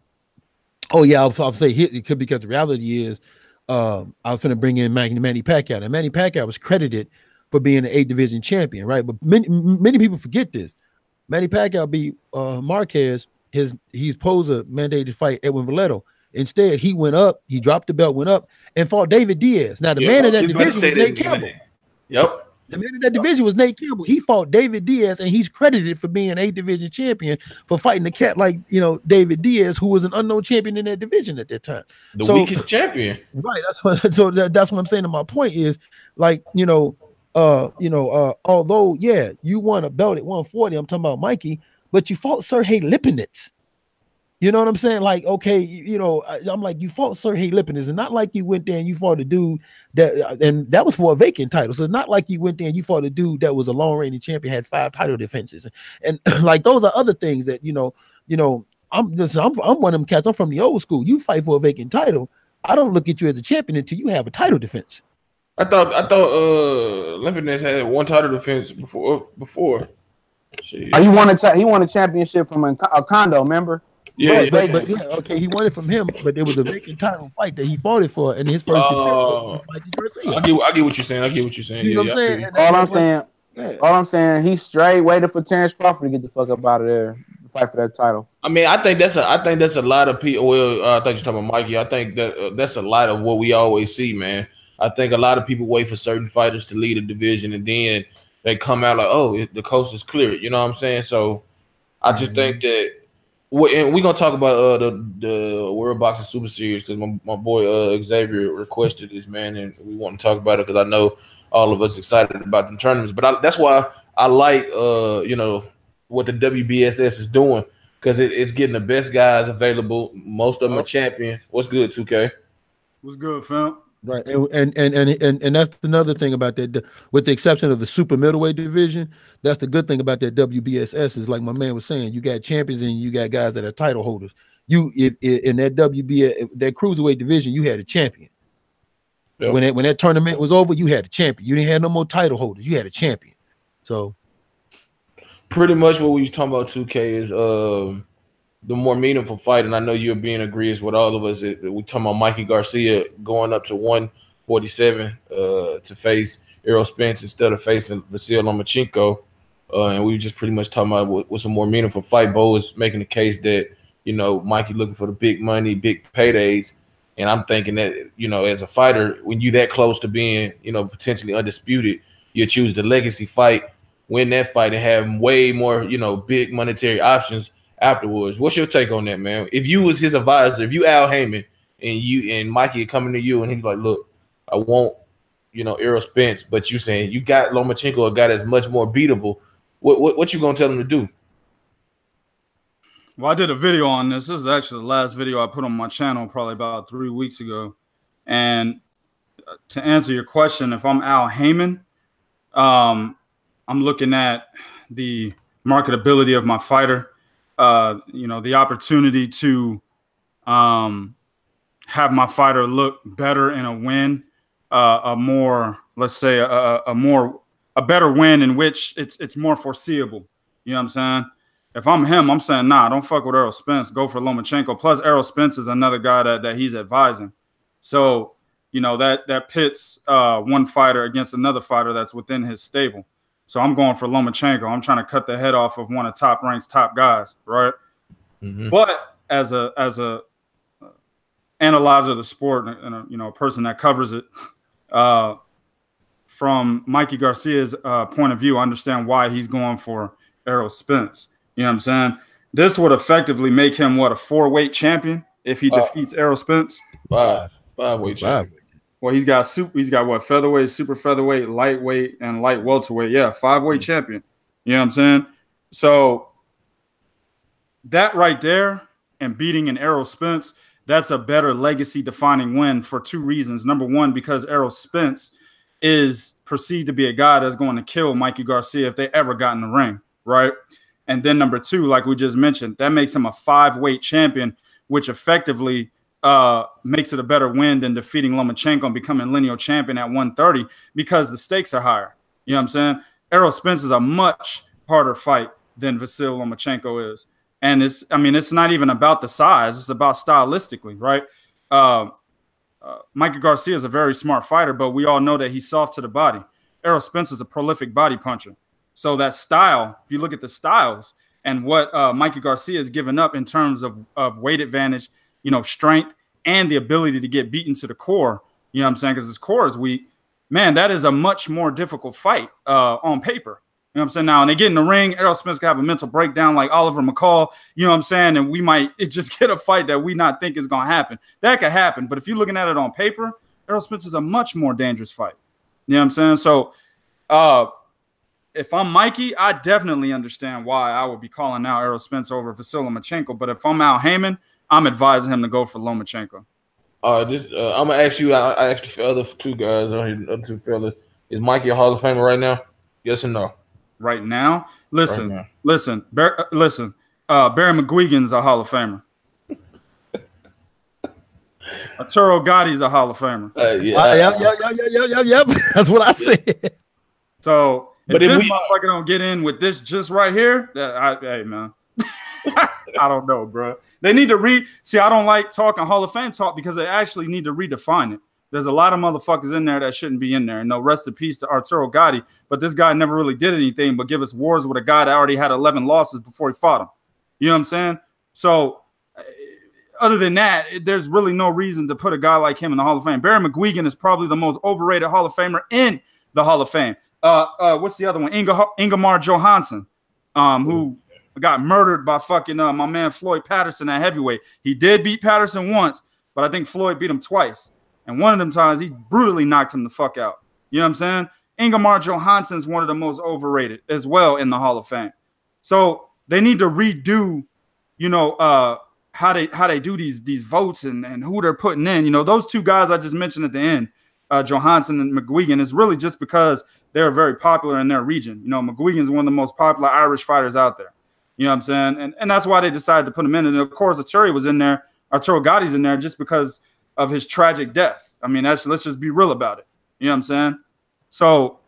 oh yeah, I'll say it could because the reality is, I was finna bring in Manny Pacquiao, and Manny Pacquiao was credited for being an 8 division champion, right? But many people forget this. Manny Pacquiao beat Marquez. He's posed a mandated to fight Edwin Valeto. Instead, he went up, he dropped the belt, went up, and fought David Diaz. Now, the man of that division was Nate Campbell. Yep. The man of that division was Nate Campbell. He fought David Diaz, and he's credited for being an 8 division champion for fighting a cat like, David Diaz, who was an unknown champion in that division at that time. The weakest champion. Right. That's what I'm saying. And my point is, like, although, yeah, you won a belt at 140, I'm talking about Mikey, but you fought Sergey Lipinets. You know what I'm saying? Like, okay, I'm like, you fought Sergey Lipinets. It's not like you went there and you fought a dude and that was for a vacant title. So it's not like you went there and you fought a dude that was a long-reigning champion, had 5 title defenses. And like, those are other things that, I'm one of them cats. I'm from the old school. You fight for a vacant title. I don't look at you as a champion until you have a title defense. I thought Lipinets had 1 title defense before. He won a championship from a condo, remember? Yeah, but okay, he won it from him, but there was a vacant title fight that he fought it for, and his first defense was Mikey Garcia. I get what you're saying. You know what I'm saying? All I'm saying, he straight waited for Terrence Crawford to get the fuck up out of there to fight for that title. I mean, I think that's a lot of people. Well, I thought you were talking about Mikey. I think that's a lot of what we always see, man. I think a lot of people wait for certain fighters to lead a division, and then they come out like, oh, the coast is clear. You know what I'm saying? So I just think that. And we're gonna talk about the World Boxing Super Series because my boy Xavier requested this, man, and we want to talk about it because I know all of us excited about the tournaments. But that's why I like what the WBSS is doing because it's getting the best guys available. Most of them are champions. What's good, 2K? What's good, fam? Right, and that's another thing about that. With the exception of the super middleweight division, that's the good thing about that WBSS is like my man was saying, you got champions and you got guys that are title holders. If in that that cruiserweight division, you had a champion. Yep. When that tournament was over, you had a champion. You didn't have no more title holders. You had a champion. So pretty much what we was talking about 2K is the more meaningful fight, and I know you're being agrees with all of us. We talking about Mikey Garcia going up to 147 to face Errol Spence instead of facing VASYL Lomachenko, and we just pretty much talking about what's a more meaningful fight. Bo is making the case that Mikey looking for the big money, big paydays, and I'm thinking that as a fighter, when you that close to being potentially undisputed, you choose the legacy fight, win that fight, and have way more big monetary options afterwards. What's your take on that, man? If you was his advisor, if you Al Heyman and Mikey coming to you and he's like, look, I want Errol Spence, but you saying you got Lomachenko, a guy that's much more beatable, what you gonna tell him to do? Well, I did a video on this. This is actually the last video I put on my channel probably about 3 weeks ago. And to answer your question, if I'm Al Heyman, I'm looking at the marketability of my fighter. The opportunity to have my fighter look better in a win, let's say a better win in which it's more foreseeable. You know what I'm saying? If I'm him, I'm saying, nah, don't fuck with Errol Spence. Go for Lomachenko. Plus, Errol Spence is another guy that he's advising. So, that pits one fighter against another fighter that's within his stable. So I'm going for Lomachenko. I'm trying to cut the head off of one of Top Rank's top guys, right? Mm-hmm. But as a analyzer of the sport and a person that covers it, from Mikey Garcia's point of view, I understand why he's going for Errol Spence. You know what I'm saying? This would effectively make him a 4-weight champion if he defeats Errol Spence. 5-weight champion. Well, he's got what, featherweight, super featherweight, lightweight, and light welterweight. Yeah, 5-weight champion. You know what I'm saying? So that right there and beating an Errol Spence, that's a better legacy defining win for 2 reasons. Number one, because Errol Spence is perceived to be a guy that's going to kill Mikey Garcia if they ever got in the ring, right? And then number 2, like we just mentioned, that makes him a 5-weight champion, which effectively makes it a better win than defeating Lomachenko and becoming lineal champion at 130 because the stakes are higher. You know what I'm saying? Errol Spence is a much harder fight than VASYL Lomachenko is. And it's not even about the size. It's about stylistically, right? Mikey Garcia is a very smart fighter, but we all know that he's soft to the body. Errol Spence is a prolific body puncher. So that style, if you look at the styles and what Mikey Garcia has given up in terms of weight advantage, strength and the ability to get beaten to the core, you know what I'm saying? Because his core is weak. Man, that is a much more difficult fight on paper. You know what I'm saying? Now, and they get in the ring, Errol Spence can have a mental breakdown like Oliver McCall, you know what I'm saying? And we might just get a fight that we not think is going to happen. That could happen. But if you're looking at it on paper, Errol Spence is a much more dangerous fight. You know what I'm saying? So if I'm Mikey, I definitely understand why I would be calling out Errol Spence over VASYL Lomachenko. But if I'm Al Heyman, I'm advising him to go for Lomachenko. I'm gonna ask you. I asked the other 2 guys on here, other 2 fellas. Is Mikey a Hall of Famer right now? Yes or no? Right now, listen. Barry McGuigan's a Hall of Famer. Arturo Gotti's a Hall of Famer. Yep. That's what I said. So, but if this motherfucker don't get in with this just right here, hey man, I don't know, bro. They need to see, I don't like talking Hall of Fame talk because they actually need to redefine it. There's a lot of motherfuckers in there that shouldn't be in there. And no, rest in peace to Arturo Gatti. But this guy never really did anything but give us wars with a guy that already had 11 losses before he fought him. You know what I'm saying? So other than that, there's really no reason to put a guy like him in the Hall of Fame. Barry McGuigan is probably the most overrated Hall of Famer in the Hall of Fame. What's the other one? Ingemar Johansson, who got murdered by fucking my man Floyd Patterson at heavyweight. He did beat Patterson once, but I think Floyd beat him twice. And one of them times, he brutally knocked him the fuck out. You know what I'm saying? Ingemar Johansson's one of the most overrated as well in the Hall of Fame. So they need to redo, how they do these votes and who they're putting in. Those 2 guys I just mentioned at the end, Johansson and McGuigan, is really just because they're very popular in their region. McGuigan's one of the most popular Irish fighters out there. You know what I'm saying? And that's why they decided to put him in. And of course, Arturo Gotti's in there just because of his tragic death. I mean, let's just be real about it. You know what I'm saying? So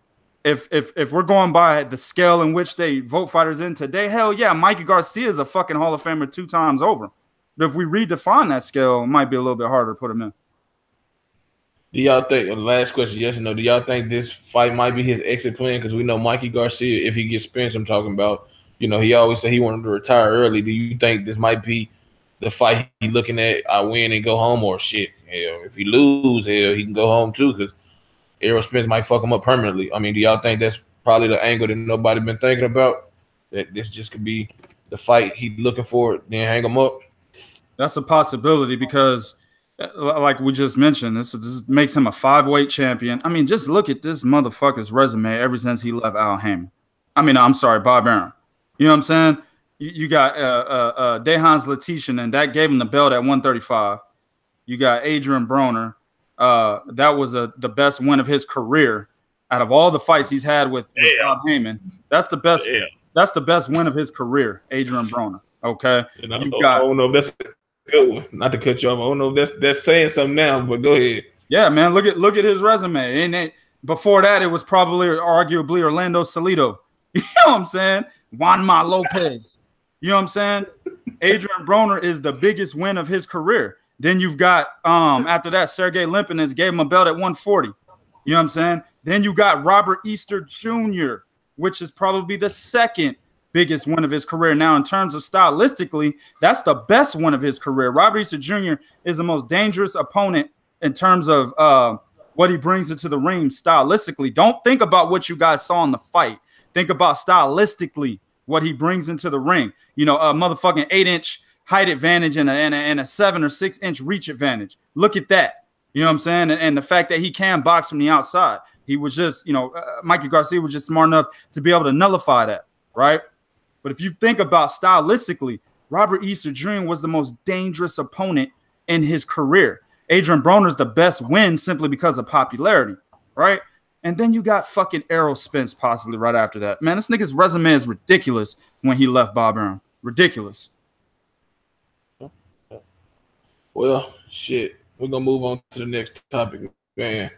if we're going by the scale in which they vote fighters in today, hell yeah, Mikey Garcia is a fucking Hall of Famer 2 times over. But if we redefine that scale, it might be a little bit harder to put him in. Do y'all think, last question, yes or no, do y'all think this fight might be his exit plan? Because we know Mikey Garcia, if he gets Spence, I'm talking about, he always said he wanted to retire early. Do you think this might be the fight he looking at? I win and go home, or shit? Hell, if he lose, he can go home too, because Errol Spence might fuck him up permanently. I mean, do y'all think that's probably the angle that nobody been thinking about? That this just could be the fight he looking for, then hang him up? That's a possibility because, like we just mentioned, this makes him a 5-weight champion. I mean, just look at this motherfucker's resume ever since he left Al Heyman. I'm sorry, Bob Arum. You know what I'm saying? You got Dehans Letition, and that gave him the belt at 135. You got Adrian Broner. That was the best win of his career out of all the fights he's had with Bob Heyman. That's the best. Yeah. That's the best win of his career, Adrian Broner. Okay. I don't know if that's a good one. Not to cut you off. I don't know if that's saying something now, but go ahead. Yeah, man. Look at his resume. And before that, it was probably arguably Orlando Salido. You know what I'm saying? Juanma Lopez. You know what I'm saying? Adrian Broner is the biggest win of his career. Then you've got after that, Sergey Limpinets gave him a belt at 140. You know what I'm saying? Then you got Robert Easter Jr., which is probably the second biggest win of his career. Now, in terms of stylistically, that's the best one of his career. Robert Easter Jr. is the most dangerous opponent in terms of what he brings into the ring stylistically. Don't think about what you guys saw in the fight. Think about stylistically what he brings into the ring. A motherfucking 8-inch height advantage and a 7 or 6 inch reach advantage. Look at that. You know what I'm saying? And the fact that he can box from the outside. He was just, Mikey Garcia was just smart enough to be able to nullify that, right? But if you think about stylistically, Robert Easter Jr. was the most dangerous opponent in his career. Adrian Broner's the best win simply because of popularity, right? And then you got fucking Errol Spence possibly right after that. Man, this nigga's resume is ridiculous when he left Bob Arum. Ridiculous. Well, shit. We're going to move on to the next topic, man.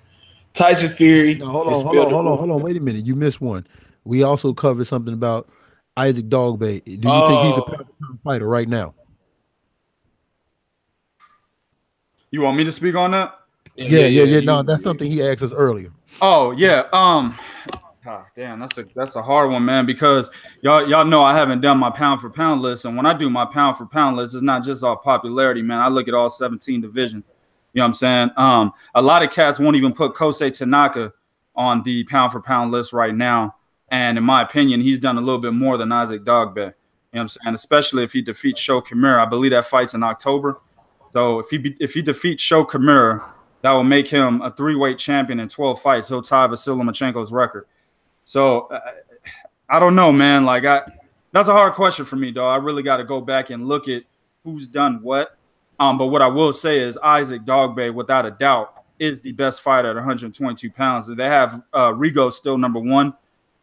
Tyson Fury. No, hold on. Wait a minute. You missed one. We also covered something about Isaac Dogboe. Do you think he's a pound fighter right now? You want me to speak on that? Yeah. No, that's something he asked us earlier. Oh, yeah. Damn, that's a hard one, man, because y'all know I haven't done my pound for pound list. And when I do my pound for pound list, it's not just all popularity, man. I look at all 17 divisions. You know what I'm saying? A lot of cats won't even put Kosei Tanaka on the pound for pound list right now. And in my opinion, he's done a little bit more than Isaac Dogboe. You know what I'm saying? Especially if he defeats Sho Kimura. I believe that fight's in October. So if he defeats Sho Kimura, that will make him a 3-weight champion in 12 fights. He'll tie VASYL Lomachenko's record. So I don't know, man. Like that's a hard question for me, dog. I really got to go back and look at who's done what. But what I will say is Isaac Dogboe, without a doubt, is the best fighter at 122 pounds. They have Rigo still #1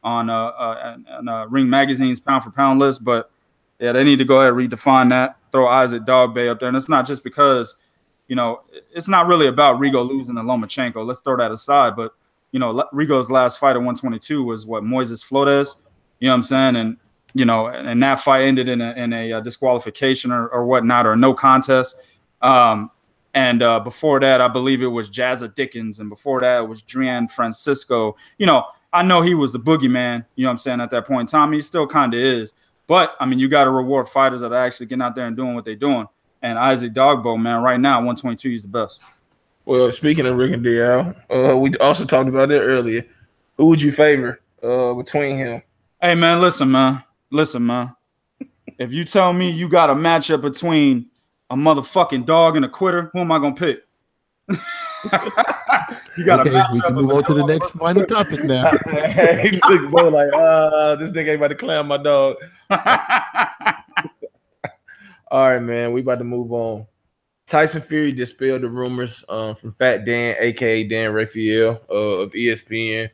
on Ring Magazine's pound for pound list, but yeah, they need to go ahead and redefine that. Throw Isaac Dogboe up there, and it's not just because, you know, it's not really about Rigo losing to Lomachenko. Let's throw that aside, but you know, Rigo's last fight at 122 was what, Moises Flores. You know what I'm saying? And you know, and that fight ended in a disqualification or whatnot, or a no contest. Before that, I believe it was Jazza Dickens, and before that it was Drian Francisco. You know, I know he was the boogeyman, you know what I'm saying, at that point in time. He still kind of is. But, I mean, you got to reward fighters that are actually getting out there and doing what they're doing. And Isaac Dogboe, man, right now, 122, he's the best. Well, speaking of Rick and DL, we also talked about it earlier. Who would you favor between him? Hey, man, listen, man. If you tell me you got a matchup between a motherfucking dog and a quitter, who am I going to pick? You got okay, we can move on to the next final topic now. He look both like, this nigga ain't about to clown my dog. All right, man, we about to move on. Tyson Fury dispelled the rumors from Fat Dan, aka Dan Raphael of ESPN,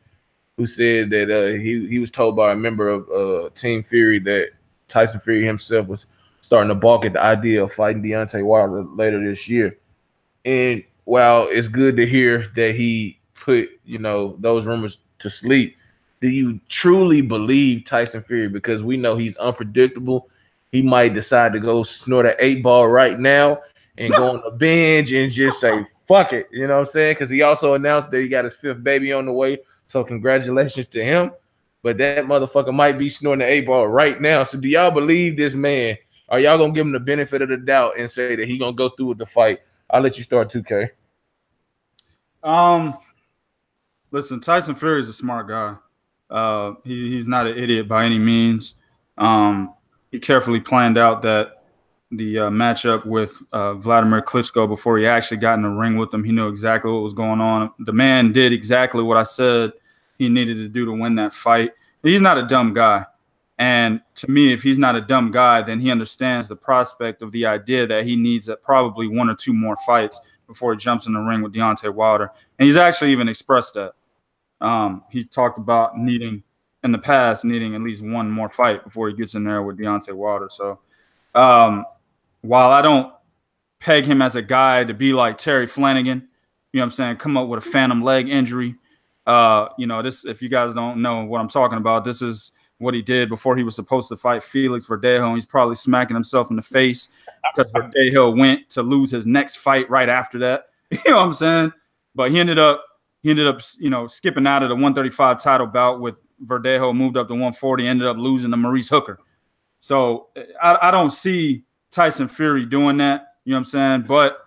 who said that he was told by a member of Team Fury that Tyson Fury himself was starting to balk at the idea of fighting Deontay Wilder later this year. And while it's good to hear that he put, you know, those rumors to sleep, do you truly believe Tyson Fury? Because we know he's unpredictable. He might decide to go snort an 8-ball right now and go on the bench and just say, fuck it. You know what I'm saying? Because he also announced that he got his 5th baby on the way. So congratulations to him. But that motherfucker might be snorting the 8-ball right now. So do y'all believe this man? Are y'all going to give him the benefit of the doubt and say that he going to go through with the fight? I'll let you start, 2K. Listen, Tyson Fury is a smart guy. He's not an idiot by any means. He carefully planned out that the matchup with Vladimir Klitschko before he actually got in the ring with him. He knew exactly what was going on. The man did exactly what I said he needed to do to win that fight. He's not a dumb guy. And to me, if he's not a dumb guy, then he understands the prospect of the idea that he needs probably 1 or 2 more fights before he jumps in the ring with Deontay Wilder. And he's actually even expressed that. He's talked about in the past needing at least 1 more fight before he gets in there with Deontay Wilder. So while I don't peg him as a guy to be like Terry Flanagan, you know what I'm saying, come up with a phantom leg injury. You know, this, if you guys don't know what I'm talking about, this is what he did before he was supposed to fight Felix Verdejo, and he's probably smacking himself in the face because Verdejo went to lose his next fight right after that. You know what I'm saying? But he ended up, you know, skipping out of the 135 title bout with Verdejo, moved up to 140, ended up losing to Maurice Hooker. So I don't see Tyson Fury doing that. You know what I'm saying? But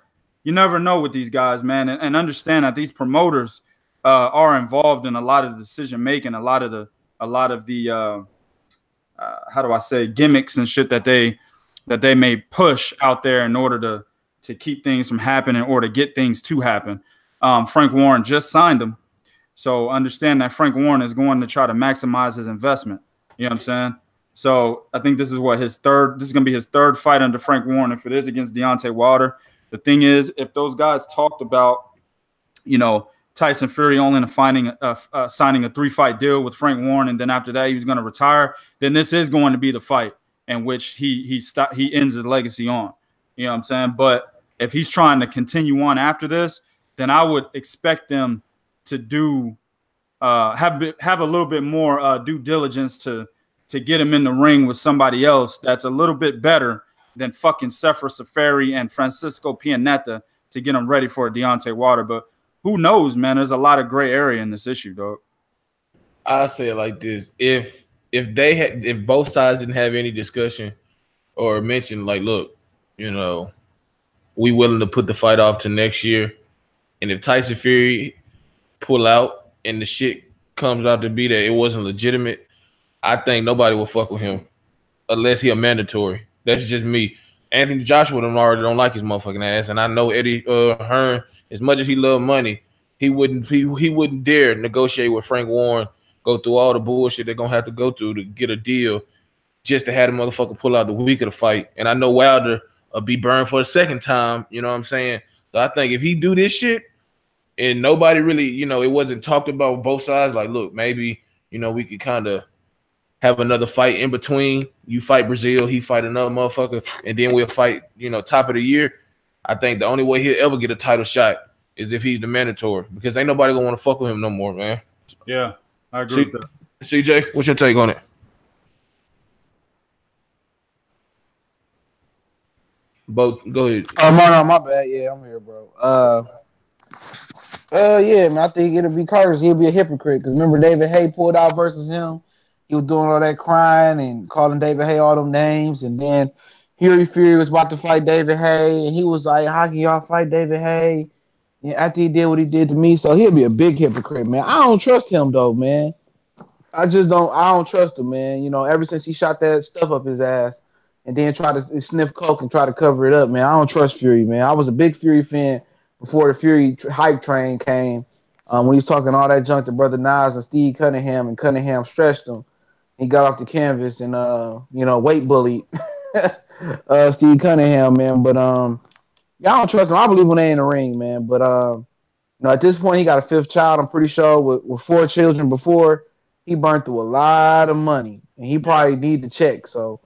you never know with these guys, man, and understand that these promoters are involved in a lot of the decision making, a lot of the how do I say, gimmicks and shit that they may push out there in order to keep things from happening or to get things to happen. Frank Warren just signed him, so understand that Frank Warren is going to try to maximize his investment. You know what I'm saying? So I think this is what this is going to be his 3rd fight under Frank Warren. If it is against Deontay Wilder, the thing is, if those guys talked about, you know, Tyson Fury only signing a 3-fight deal with Frank Warren, and then after that he was going to retire, then this is going to be the fight in which he ends his legacy on. You know what I'm saying? But if he's trying to continue on after this, then I would expect them to do have a little bit more due diligence to get him in the ring with somebody else that's a little bit better than fucking Sefer Safari and Francisco Pianeta to get him ready for a Deontay Wilder. But who knows, man? There's a lot of gray area in this issue, dog. I say it like this: if both sides didn't have any discussion or mention, like, look, you know, we willing to put the fight off to next year, and if Tyson Fury pull out and the shit comes out to be that it wasn't legitimate, I think nobody will fuck with him unless he a mandatory. That's just me. Anthony Joshua already don't like his motherfucking ass, and I know Eddie Hearn, as much as he loved money, he wouldn't dare negotiate with Frank Warren, go through all the bullshit they're gonna have to go through to get a deal just to have the motherfucker pull out the week of the fight. And I know Wilder will be burned for a second time, you know what I'm saying? So I think if he do this shit and nobody really, you know, it wasn't talked about both sides, like, look, maybe, you know, we could kind of have another fight in between. You fight Brazil, he fight another motherfucker, and then we'll fight, you know, top of the year. I think the only way he'll ever get a title shot is if he's the mandatory, because ain't nobody gonna want to fuck with him no more, man. Yeah, I agree with that. CJ, what's your take on it? Both, go ahead. Oh, no, my bad. Yeah, I'm here, bro. Yeah, man, I think it'll be Curtis. He'll be a hypocrite, because remember David Haye pulled out versus him. He was doing all that crying and calling David Haye all them names, and then Fury was about to fight David Haye, and he was like, "How can y'all fight David Haye?" And after he did what he did to me, so he'll be a big hypocrite, man. I don't trust him though, man. I don't trust him, man. You know, ever since he shot that stuff up his ass and then try to sniff coke and try to cover it up, man, I don't trust Fury, man. I was a big Fury fan before the Fury hype train came. When he was talking all that junk to Brother Nas and Steve Cunningham, and Cunningham stretched him. He got off the canvas and weight bullied Steve Cunningham, man. But y'all don't trust him. I believe when they in the ring, man. But at this point he got a 5th child, I'm pretty sure, with 4 children before. He burned through a lot of money, and he probably need to check. So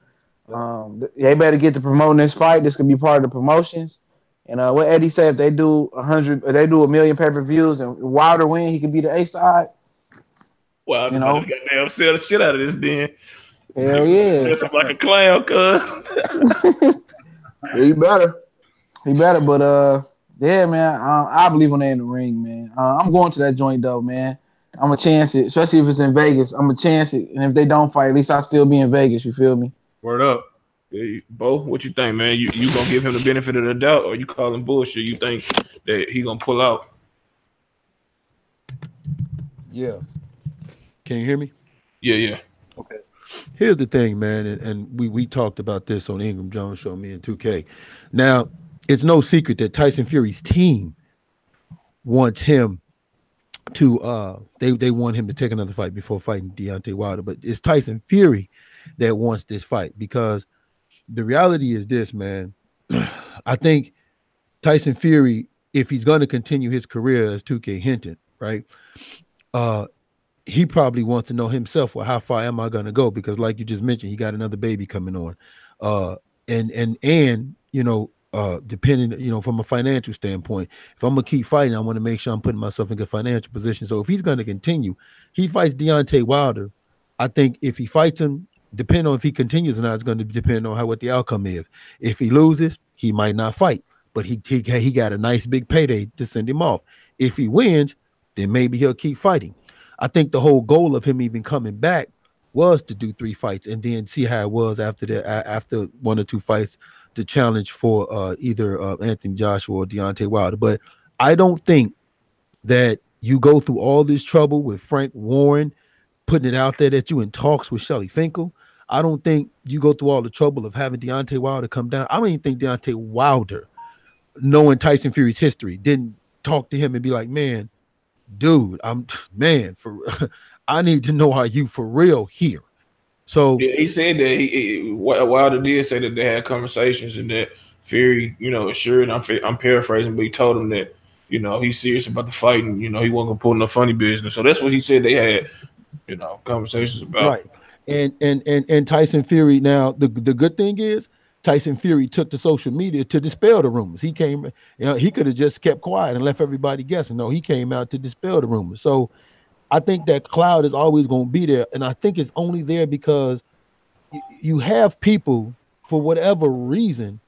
they better get to promoting this fight. This could be part of the promotions. And what Eddie said, if they do 100, or they do 1 million pay-per-views and Wilder win, he could be the A side. Well, goddamn sell the shit out of this then. Hell yeah. Dress up like a clown, cuz. Yeah, he better. But yeah, man, I believe when they in the ring, man. I'm going to that joint though, man. I'm gonna chance it, especially if it's in Vegas. I'm gonna chance it, and if they don't fight, at least I'll still be in Vegas. You feel me? Word up. Hey, Bo, what you think, man? You gonna give him the benefit of the doubt, or you calling bullshit? You think that he gonna pull out? Yeah. Can you hear me? Yeah. Okay. Here's the thing, man, and we talked about this on Ingram Jones Show, me and 2K. Now, it's no secret that Tyson Fury's team wants him to they want him to take another fight before fighting Deontay Wilder, but it's Tyson Fury that wants this fight, because the reality is this, man. I think Tyson Fury, if he's going to continue his career, as 2K hinted, right, he probably wants to know himself, well, how far am I going to go? Because like you just mentioned, he got another baby coming on, and depending, from a financial standpoint, if I'm gonna keep fighting, I want to make sure I'm putting myself in a good financial position. So if he's going to continue, he fights Deontay Wilder. I think if he fights him, depending on if he continues or not, it's going to depend on what the outcome is. If he loses, he might not fight, but he got a nice big payday to send him off. If he wins, then maybe he'll keep fighting. I think the whole goal of him even coming back was to do 3 fights and then see how it was after 1 or 2 fights to challenge for either Anthony Joshua or Deontay Wilder. But I don't think that you go through all this trouble with Frank Warren putting it out there that you in talks with Shelly Finkel. I don't think you go through all the trouble of having Deontay Wilder come down. I don't even think Deontay Wilder, knowing Tyson Fury's history, didn't talk to him and be like, man, dude, I need to know how you for real here. So yeah, he said that Wilder did say that they had conversations and that Fury, assured. I'm paraphrasing, but he told him that you know, he's serious about the fight, and you know, he wasn't gonna pull no funny business. So that's what he said they had, you know, conversations about. Right. And Tyson Fury. Now the good thing is Tyson Fury took to social media to dispel the rumors. He came, you know, he could have just kept quiet and left everybody guessing. No, he came out to dispel the rumors. So I think that cloud is always going to be there, and I think it's only there because you have people, for whatever reason,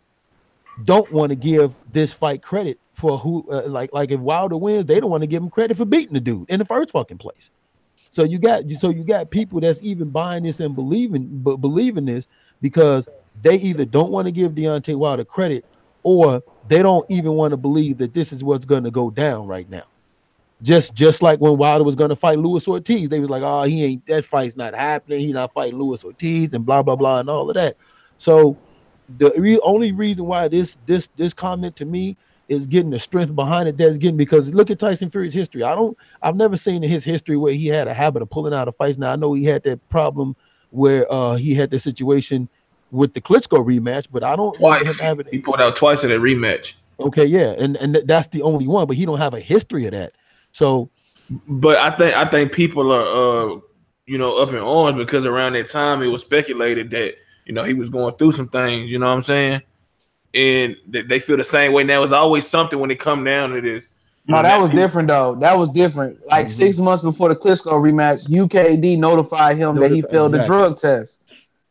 don't want to give this fight credit for who, like if Wilder wins, they don't want to give him credit for beating the dude in the first fucking place. So you got people that's even buying this and believing this because they either don't want to give Deontay Wilder credit, or they don't even want to believe that this is what's going to go down right now. Just like when Wilder was going to fight Luis Ortiz, they was like, oh, that fight's not happening. He's not fighting Luis Ortiz and blah, blah, blah, and all of that. So the only reason why this comment to me is getting the strength behind it that's getting, because look at Tyson Fury's history. I've never seen in his history where he had a habit of pulling out of fights. Now I know he had that problem where he had the situation with the Klitschko rematch, but I don't remember him having it. He pulled out twice in that rematch. Okay, yeah, and that's the only one, but he don't have a history of that. So, but I think people are you know, up in arms because around that time it was speculated that, you know, he was going through some things, you know what I'm saying? And they feel the same way now. It's always something when it come down to this. No, that was different though. That was different. Like 6 months before the Klitschko rematch, UKD notified him that he failed the drug test.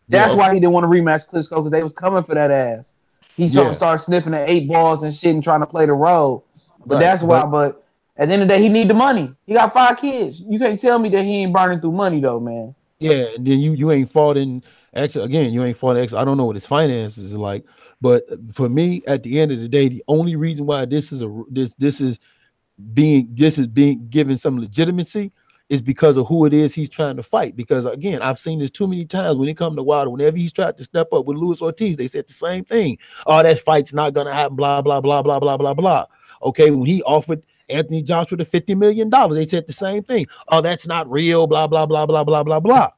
That's why he didn't want to rematch Klitschko, because they was coming for that ass. He started sniffing the 8 balls and shit and trying to play the role. But that's why. But at the end of the day, he need the money. He got 5 kids. You can't tell me that he ain't burning through money though, man. Yeah, and then you ain't fought in. Actually, again, you ain't fought. I don't know what his finances is like, but for me, at the end of the day, the only reason why this is being given some legitimacy is because of who it is he's trying to fight. Because again, I've seen this too many times when it comes to Wilder. Whenever he's tried to step up with Luis Ortiz, they said the same thing. Oh, that fight's not gonna happen. Blah blah blah blah blah blah blah. Okay, when he offered Anthony Joshua the $50 million, they said the same thing. Oh, that's not real. Blah blah blah blah blah blah blah.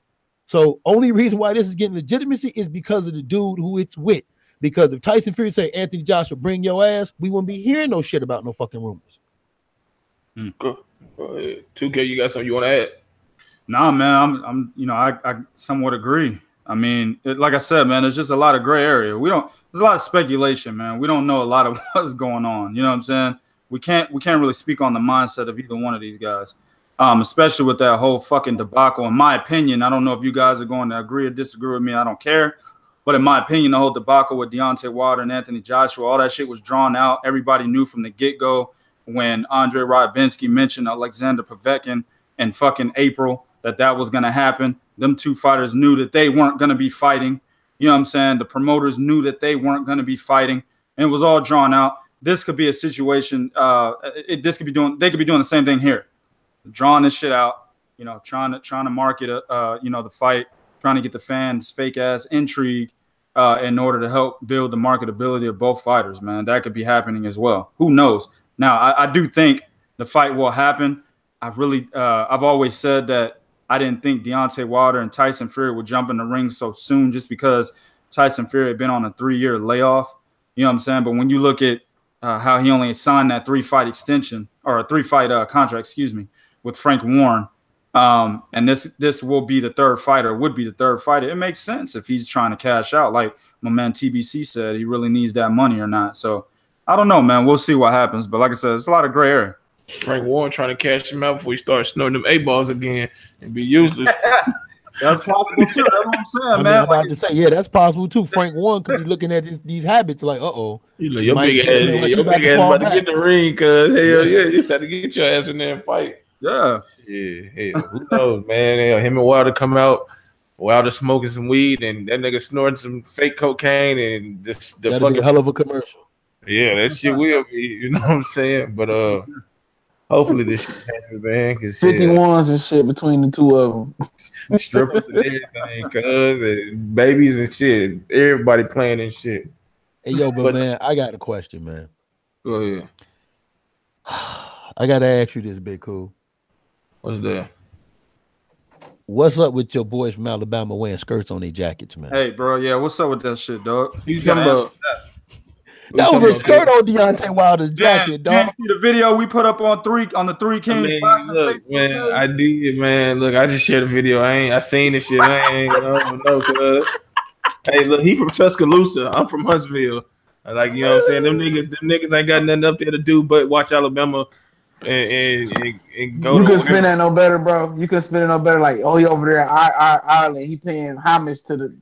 So only reason why this is getting legitimacy is because of the dude who it's with. Because if Tyson Fury say Anthony Joshua bring your ass, we wouldn't be hearing no shit about no fucking rumors. Go ahead. 2K, you got something you want to add? Nah, man, I'm you know, I somewhat agree. I mean, like I said, man, there's just a lot of gray area. There's a lot of speculation, man. We don't know a lot of what's going on. You know what I'm saying? We can't really speak on the mindset of either one of these guys. Especially with that whole fucking debacle. In my opinion, I don't know if you guys are going to agree or disagree with me. I don't care. But in my opinion, the whole debacle with Deontay Wilder and Anthony Joshua, all that shit was drawn out. Everybody knew from the get-go when Andre Rybinsky mentioned Alexander Povetkin in fucking April that was going to happen. Them two fighters knew that they weren't going to be fighting. You know what I'm saying? The promoters knew that they weren't going to be fighting. And it was all drawn out. This could be a situation. They could be doing the same thing here. Drawing this shit out, you know, trying to market you know, the fight, trying to get the fans fake ass intrigue in order to help build the marketability of both fighters, man. That could be happening as well. Who knows? Now, I do think the fight will happen. I've always said that I didn't think Deontay Wilder and Tyson Fury would jump in the ring so soon, just because Tyson Fury had been on a 3-year layoff. You know what I'm saying? But when you look at how he only signed that 3-fight extension, or a 3-fight contract, excuse me, with Frank Warren, and this will be the third fight, or would be the third fight. It makes sense if he's trying to cash out, like my man TBC said, he really needs that money or not. So I don't know, man. We'll see what happens. But like I said, there's a lot of gray area. Frank Warren trying to cash him out before he starts snorting them 8 balls again and be useless. That's possible too. That's what I'm saying, man. I'm about to say, yeah, that's possible too. Frank Warren could be looking at these habits like, your big ass about to get in the ring, cuz hell yeah, you got to get your ass in there and fight. Yeah. Who knows, man? Him and Wilder come out, Wilder smoking some weed, and that nigga snorting some fake cocaine, and the fucking be a hell of a commercial. Yeah, that shit will be. You know what I'm saying? But hopefully this shit happens, man. 51s and shit between the two of them. Strippers and everything, cuz, and babies and shit. Everybody playing and shit. Hey, yo, but man, I got a question, man. Go ahead. I gotta ask you this, Big Cool. What's that? What's up with your boys from Alabama wearing skirts on their jackets, man? Hey, bro, yeah, what's up with that shit, dog? You talking about? That was a skirt on Deontay Wilder's jacket, Man, dog. you see the video we put up on the Three Kings boxing look, Facebook man, page? I did, man. Look, I just shared a video. I seen this shit. I don't know, cuz. Hey, look, he from Tuscaloosa. I'm from Huntsville. Like, you know what I'm saying? Them niggas ain't got nothing up there to do but watch Alabama and go. You couldn't spin that no better, bro. You couldn't spin it no better. Like, oh, he over there, Ireland. He paying homage to the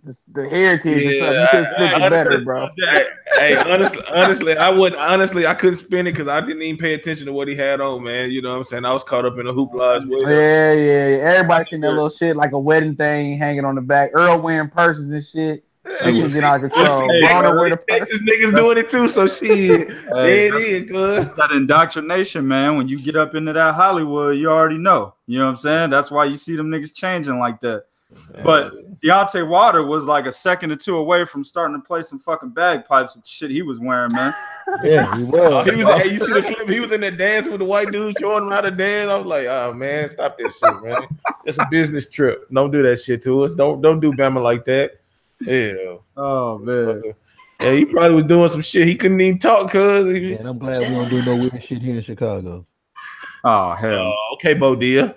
heritage and stuff. You couldn't spin it better, bro. Hey, honestly, I couldn't spin it because I didn't even pay attention to what he had on, man. You know what I'm saying? I was caught up in the hoopla as well. Yeah. Everybody seen that little shit like a wedding thing hanging on the back. Earl wearing purses and shit. That shit get out of control. Texas niggas doing it too, so shit. That indoctrination, man. When you get up into that Hollywood, you already know. You know what I'm saying? That's why you see them niggas changing like that. But Deontay Wilder was like a second or two away from starting to play some fucking bagpipes with shit he was wearing, man. Yeah, he was. Hey, you see the clip? He was in there dancing with the white dude, showing him how to dance. I was like, oh man, stop that shit, man. It's a business trip. Don't do that shit to us. Don't do Bama like that. Yeah. Oh man. Yeah, he probably was doing some shit. He couldn't even talk, cuz. And I'm glad we don't do no weird shit here in Chicago. Oh hell. Okay, Bodia.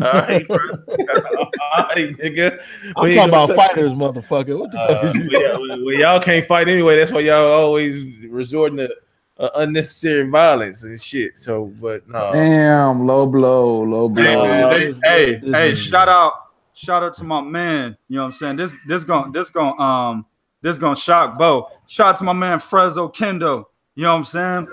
All right, bro. All right, nigga. I'm talking about fighters, motherfucker. What the fuck is you? Well, y'all can't fight anyway. That's why y'all always resorting to unnecessary violence and shit. So, but no. Damn, low blow. Hey, shout out to my man. You know what I'm saying? This gonna shock Bo. Shout out to my man Frezzo Kendo. You know what I'm saying?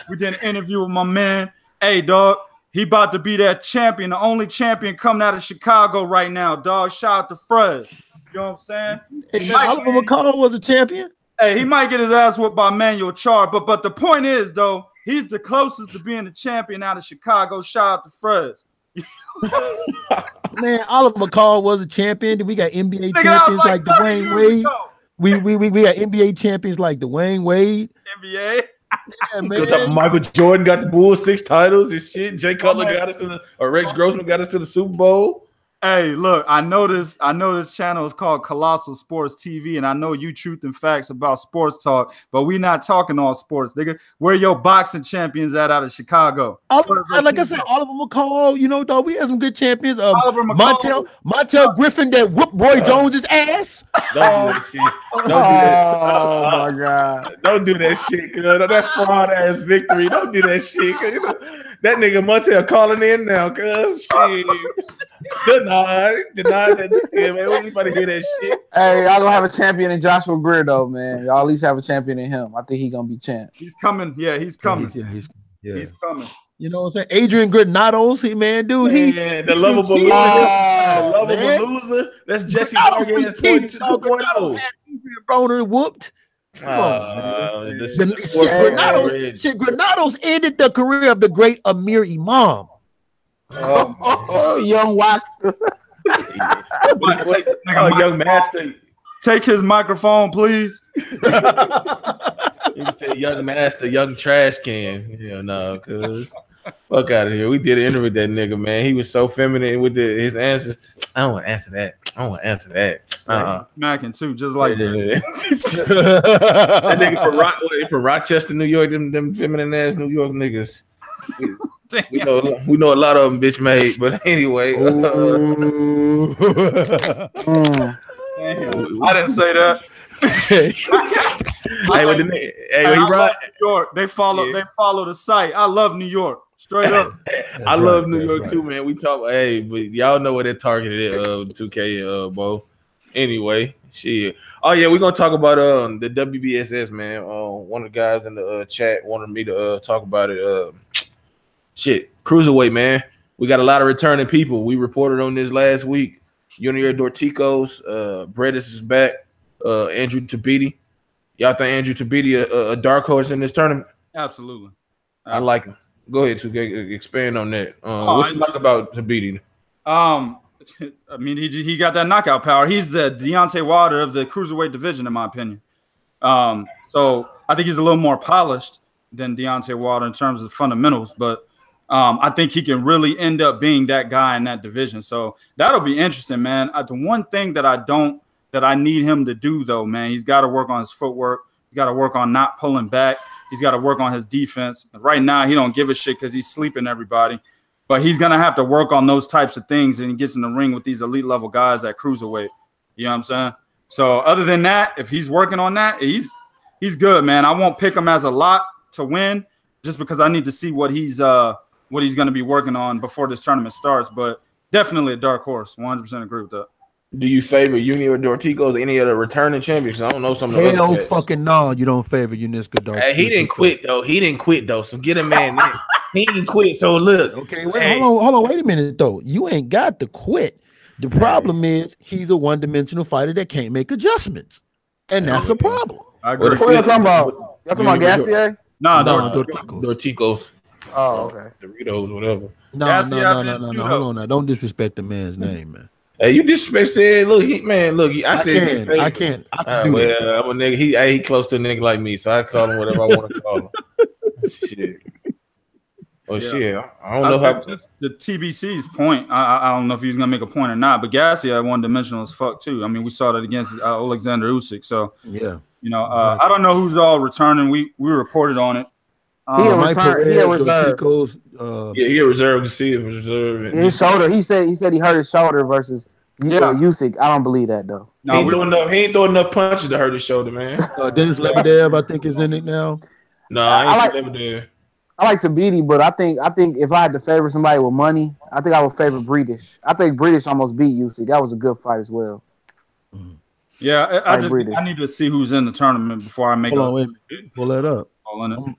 We did an interview with my man. Hey, dog. He about to be that champion, the only champion coming out of Chicago right now, dog. Shout out to Frez. You know what I'm saying? Hey, Oliver McCall was a champion. Hey, he might get his ass whooped by Manuel Char, but the point is, though, he's the closest to being the champion out of Chicago. Shout out to Frez. Man, Oliver McCall was a champion. We got NBA champions like Dwayne Wade. We got NBA champions like Dwayne Wade. NBA. Yeah, man. Michael Jordan got the Bulls 6 titles and shit. Jay Cutler got us to Rex Grossman got us to the Super Bowl. Hey, look, I know this channel is called Colossal Sports TV, and I know you truth and facts about sports talk, but we not talking all sports, nigga. Where your boxing champions at out of Chicago? Like I said, Oliver McCall, you know, dog, we had some good champions. Montel Griffin that whooped Roy Jones's ass. Don't do that shit. Don't do that. Oh my God. Don't do that shit, cuz. That fraud ass victory. Don't do that shit. That nigga Montel calling in now, cuz. Shit. Deny that nigga, man. Anybody hear that shit? Hey, y'all gonna have a champion in Joshua Greer, though, man. Y'all at least have a champion in him. I think he gonna be champ. He's coming. Yeah, he's coming. He's coming. You know what I'm saying? Adrian Granados, the lovable loser. That's Jesse Vargas 2.0. Broner whooped. Granados ended the career of the great Amir Imam. Young Watson. Young Master. Take his microphone, please. You say young Master, young trash can. Yeah, no, cuz. Fuck out of here. We did an interview with that nigga, man. He was so feminine with his answers. I don't want to answer that. Smacking too, just like that. That nigga from Rochester, New York, them feminine ass New York niggas. We know a lot of them bitch made, but anyway. I didn't say that. New York. They follow the site. I love New York. Straight up. I love New York too, man. We talk, but y'all know where they're targeted at 2K Bo. Anyway, shit. Oh yeah, we're gonna talk about the WBSS, man. One of the guys in the chat wanted me to talk about it. Cruiserweight, man. We got a lot of returning people. We reported on this last week. Junior Dorticos, Bredis is back. Andrew Tabiti. Y'all think Andrew Tabiti a dark horse in this tournament? Absolutely. I like him. Go ahead, 2K. Expand on that. What you like about Tabiti? I mean, he got that knockout power. He's the Deontay Wilder of the cruiserweight division, in my opinion. So I think he's a little more polished than Deontay Wilder in terms of fundamentals, but I think he can really end up being that guy in that division. So that'll be interesting, man. The one thing that I need him to do, though, man, he's got to work on his footwork. got to work on not pulling back. He's got to work on his defense. Right now, he don't give a shit because he's sleeping everybody. But he's going to have to work on those types of things, and he gets in the ring with these elite level guys at cruiserweight. You know what I'm saying? So other than that, if he's working on that, he's good, man. I won't pick him as a lot to win just because I need to see what he's going to be working on before this tournament starts. But definitely a dark horse. 100% agree with that. Do you favor Junior Dorticos or any of the returning champions? I don't know some of the Hell fucking no, you don't favor Uniska Dorticos. Hey, he didn't quit though. He didn't quit though. So get a man there. He didn't quit. So look. Okay, wait, hold on, wait a minute though. You ain't got to quit. The problem is he's a one-dimensional fighter that can't make adjustments, and that's a problem. I agree. What y'all talking about? Y'all talking about Gassier? No, Dorticos. Oh, okay. Doritos, whatever. No. Hold on now. Don't disrespect the man's name, man. Hey, you disrespect said, look, I said I can't. I'm a nigga. He close to a nigga like me, so I call him whatever I want to call him. Shit. Oh shit. I don't know how the TBC's point. I don't know if he's gonna make a point or not, but Gassier one-dimensional as fuck too. I mean, we saw that against Alexander Usyk. So yeah, you know, I don't know who's all returning. We reported on it. He a reserve. He a reserve to see if it's reserve. His shoulder. He said he hurt his shoulder versus Usyk. I don't believe that though. No, he ain't throwing enough punches to hurt his shoulder, man. Dennis Lebedev, I think, is in it now. No, I ain't Lebedev. I like Tabiti, but I think if I had to favor somebody with money, I think I would favor British. I think British almost beat Usyk. That was a good fight as well. Yeah, I need to see who's in the tournament before I make pull that up. I'm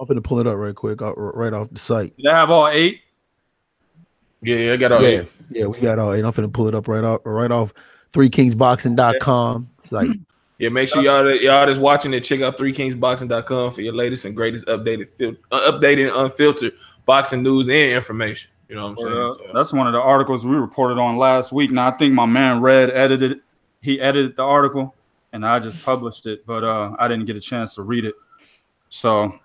going to pull it up right quick, right off the site. Did I have all 8? Yeah, I got all 8. Yeah, we got all 8. I'm going to pull it up right off 3kingsboxing.com site. Yeah, make sure y'all that's watching it, check out 3kingsboxing.com for your latest and greatest updated and unfiltered boxing news and information. You know what I'm saying? So. That's one of the articles we reported on last week. Now, I think my man Red edited it. He edited the article, and I just published it, but I didn't get a chance to read it. So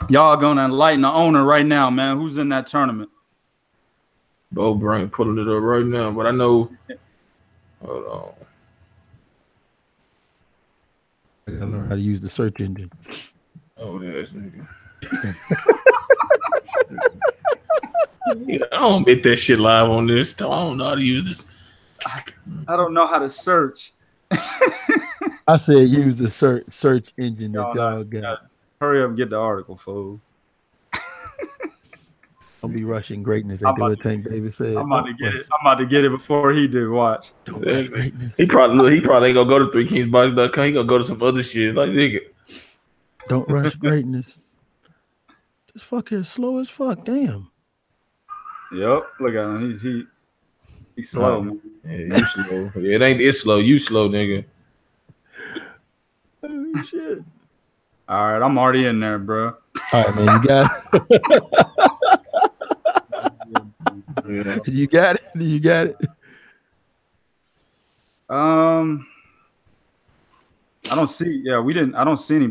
y'all going to enlighten the owner right now, man. Who's in that tournament? Bo Brain pulling it up right now, but I know. Hold on. I gotta learn how to use the search engine. Oh, that's nigga. Yeah, I don't bet that shit live on this. I don't know how to use this. I don't know how to search. I said use the search engine that y'all got. Hurry up and get the article, fool. Don't be rushing greatness. Ain't what Tank Davis said. I'm about to get it before he do. Watch. Don't rush greatness. He probably ain't gonna go to 3kingsboxing.com. He gonna go to some other shit. Like nigga. Don't rush greatness. This fucker is slow as fuck. Damn. Yep. Look at him. He's slow, man. Yeah, you slow. Yeah, it's slow. You slow, nigga. Oh shit. All right, I'm already in there, bro. All right, man. You got it. Yeah. You got it. You got it. I don't see. Yeah, we didn't. I don't see any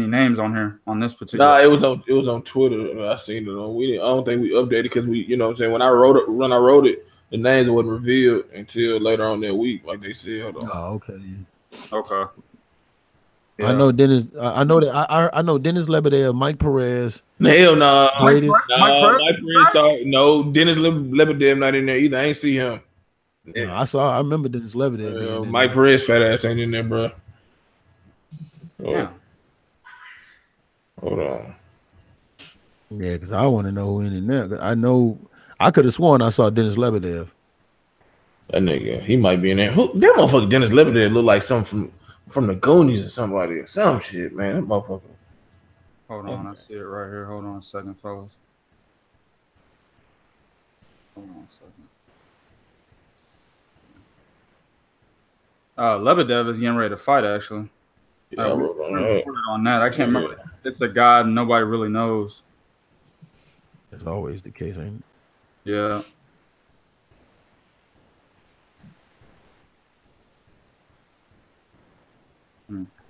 names on here on this particular. Nah, it was on Twitter. I seen it on. I don't think we updated because we, you know what I'm saying. When I wrote it, the names wasn't revealed until later on that week, like they said. Hold on. Oh, okay. Okay. Yeah. I know Dennis. I know that. I know Dennis Lebedev, Mike Perez. Hell no. Mike Perez. Sorry. No, Dennis Lebedev not in there either. I ain't see him. No, I remember Dennis Lebedev. Mike Perez fat ass ain't in there, bro. Yeah. Hold on. Yeah, because I want to know who in there. I know. I could have sworn I saw Dennis Lebedev. That nigga, he might be in there. That motherfucker Dennis Lebedev look like something from the Goonies or something like that. Some shit, man. That motherfucker. Hold on, I see it right here. Hold on a second, fellas. Hold on a second. Lebedev is getting ready to fight, actually. Yeah, I wrote on that. I can't remember. It's a guy nobody really knows. That's always the case, ain't it? Yeah.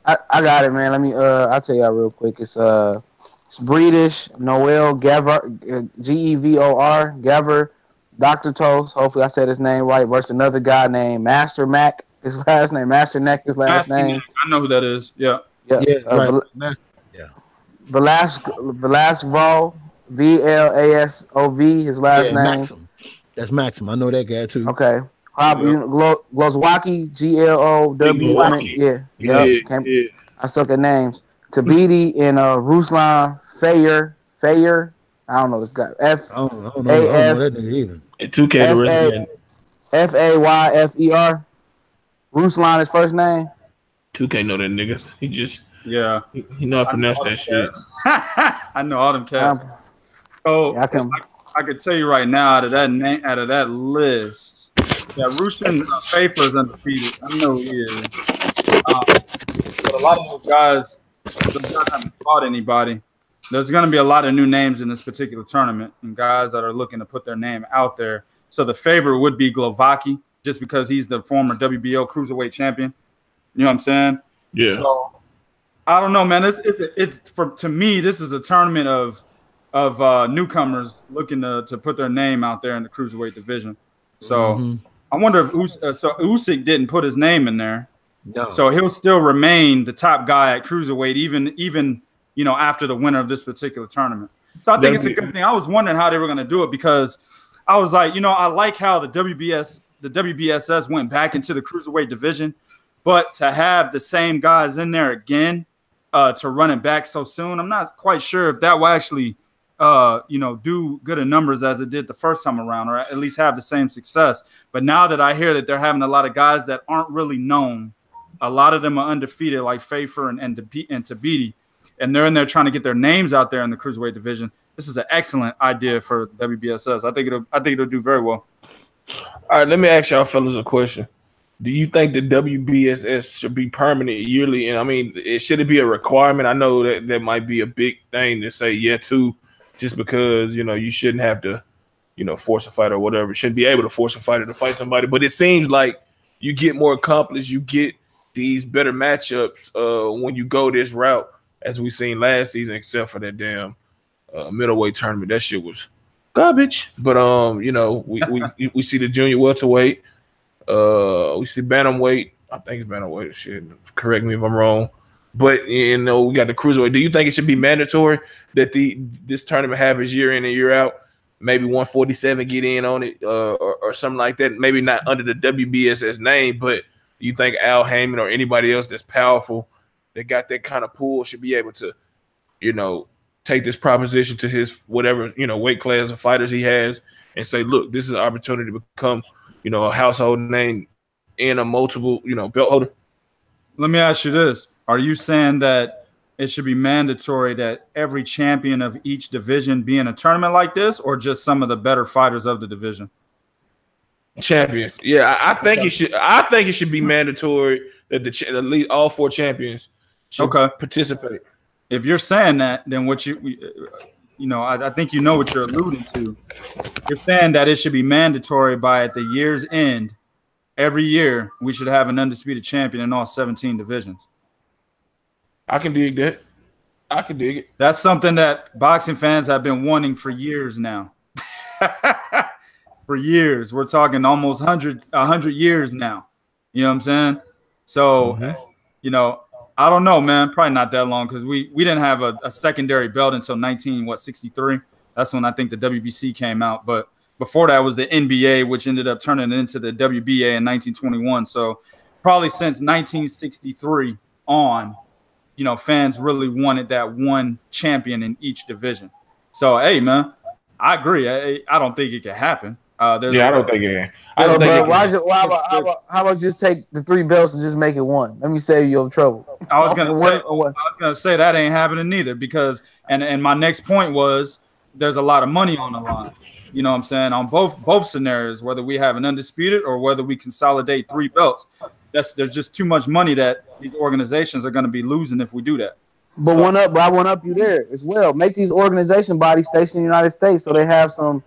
I got it, man. Let me I'll tell y'all real quick. It's British, Noel Gevor, Gevor, Gevor, Dr. Toast. Hopefully I said his name right. Versus another guy named Master Mac. His last name, Master Neck. His last name. I know who that is. Yeah. Yeah. Yeah, right. Yeah. Velasco, Vlasov, his last Yeah, name. Maxim. That's Maxim. I know that guy too. Okay. Yep. Glozwacki, Milwaukee. Yeah. Yeah. Yep. Yeah. I suck at names. Tabidi and Ruslan Fayer. I don't know this guy. I don't know that nigga either. And 2K the rest of the Fayfer. Ruslan his first name. 2K know that niggas. He just he know how to pronounce that shit. I know all them cats. So Yeah, I could tell you right now, out of that list, Ruslan Fafer is undefeated. I know he is. But a lot of those guys haven't fought anybody. There's going to be a lot of new names in this particular tournament and guys that are looking to put their name out there. So the favorite would be Glowacki, just because he's the former WBO cruiserweight champion. You know what I'm saying? Yeah. So I don't know, man. To me, this is a tournament of newcomers looking to put their name out there in the cruiserweight division. So I wonder if Usyk didn't put his name in there. No. So he'll still remain the top guy at cruiserweight, even after the winner of this particular tournament. So I think it's a good thing. I was wondering how they were going to do it, because I was like, I like how the WBSS went back into the cruiserweight division, but to have the same guys in there again to run it back so soon, I'm not quite sure if that will actually do good in numbers as it did the first time around, or at least have the same success. But now that I hear that they're having a lot of guys that aren't really known, a lot of them are undefeated, like Fafer and Tabidi, and they're in there trying to get their names out there in the cruiserweight division. This is an excellent idea for WBSS. I think it'll do very well. All right, let me ask y'all fellas a question. Do you think the WBSS should be permanent yearly? And I mean, should it be a requirement? I know that might be a big thing to say yeah to, just because you shouldn't have to force a fighter or whatever. You shouldn't be able to force a fighter to fight somebody. But it seems like you get more accomplished, you get these better matchups when you go this route, as we seen last season, except for that damn middleweight tournament. That shit was garbage. But we see the junior welterweight, we see bantamweight. I think it's bantamweight. Shit, correct me if I'm wrong. But we got the cruiserweight. Do you think it should be mandatory that this tournament happens year in and year out? Maybe 147 get in on it, or something like that. Maybe not under the WBSS name, but you think Al Heyman or anybody else that's powerful, that got that kind of pull, should be able to, take this proposition to his whatever, weight class of fighters he has, and say, look, this is an opportunity to become, a household name and a multiple, belt holder? Let me ask you this. Are you saying that it should be mandatory that every champion of each division be in a tournament like this, or just some of the better fighters of the division? Champions. Yeah, I think it should. I think it should be mandatory that at least all 4 champions should participate. If you're saying that, then what I think you know what you're alluding to. You're saying that it should be mandatory by at the year's end, every year we should have an undisputed champion in all 17 divisions. I can dig that. I can dig it. That's something that boxing fans have been wanting for years now. For years. We're talking almost 100 years now. You know what I'm saying? So, I don't know, man. Probably not that long, because we didn't have a secondary belt until 1963. That's when I think the WBC came out. But before that was the NBA, which ended up turning into the WBA in 1921. So probably since 1963 on, fans really wanted that one champion in each division. So, hey, man, I agree. I don't think it can happen. I don't think it can. How about just take the 3 belts and just make it one? Let me save you trouble. I was gonna say that ain't happening neither, because and my next point was there's a lot of money on the line. You know what I'm saying? On both scenarios, whether we have an undisputed or whether we consolidate 3 belts, there's just too much money that these organizations are going to be losing if we do that. But I want up you there as well. Make these organization bodies stationed in the United States, so they have some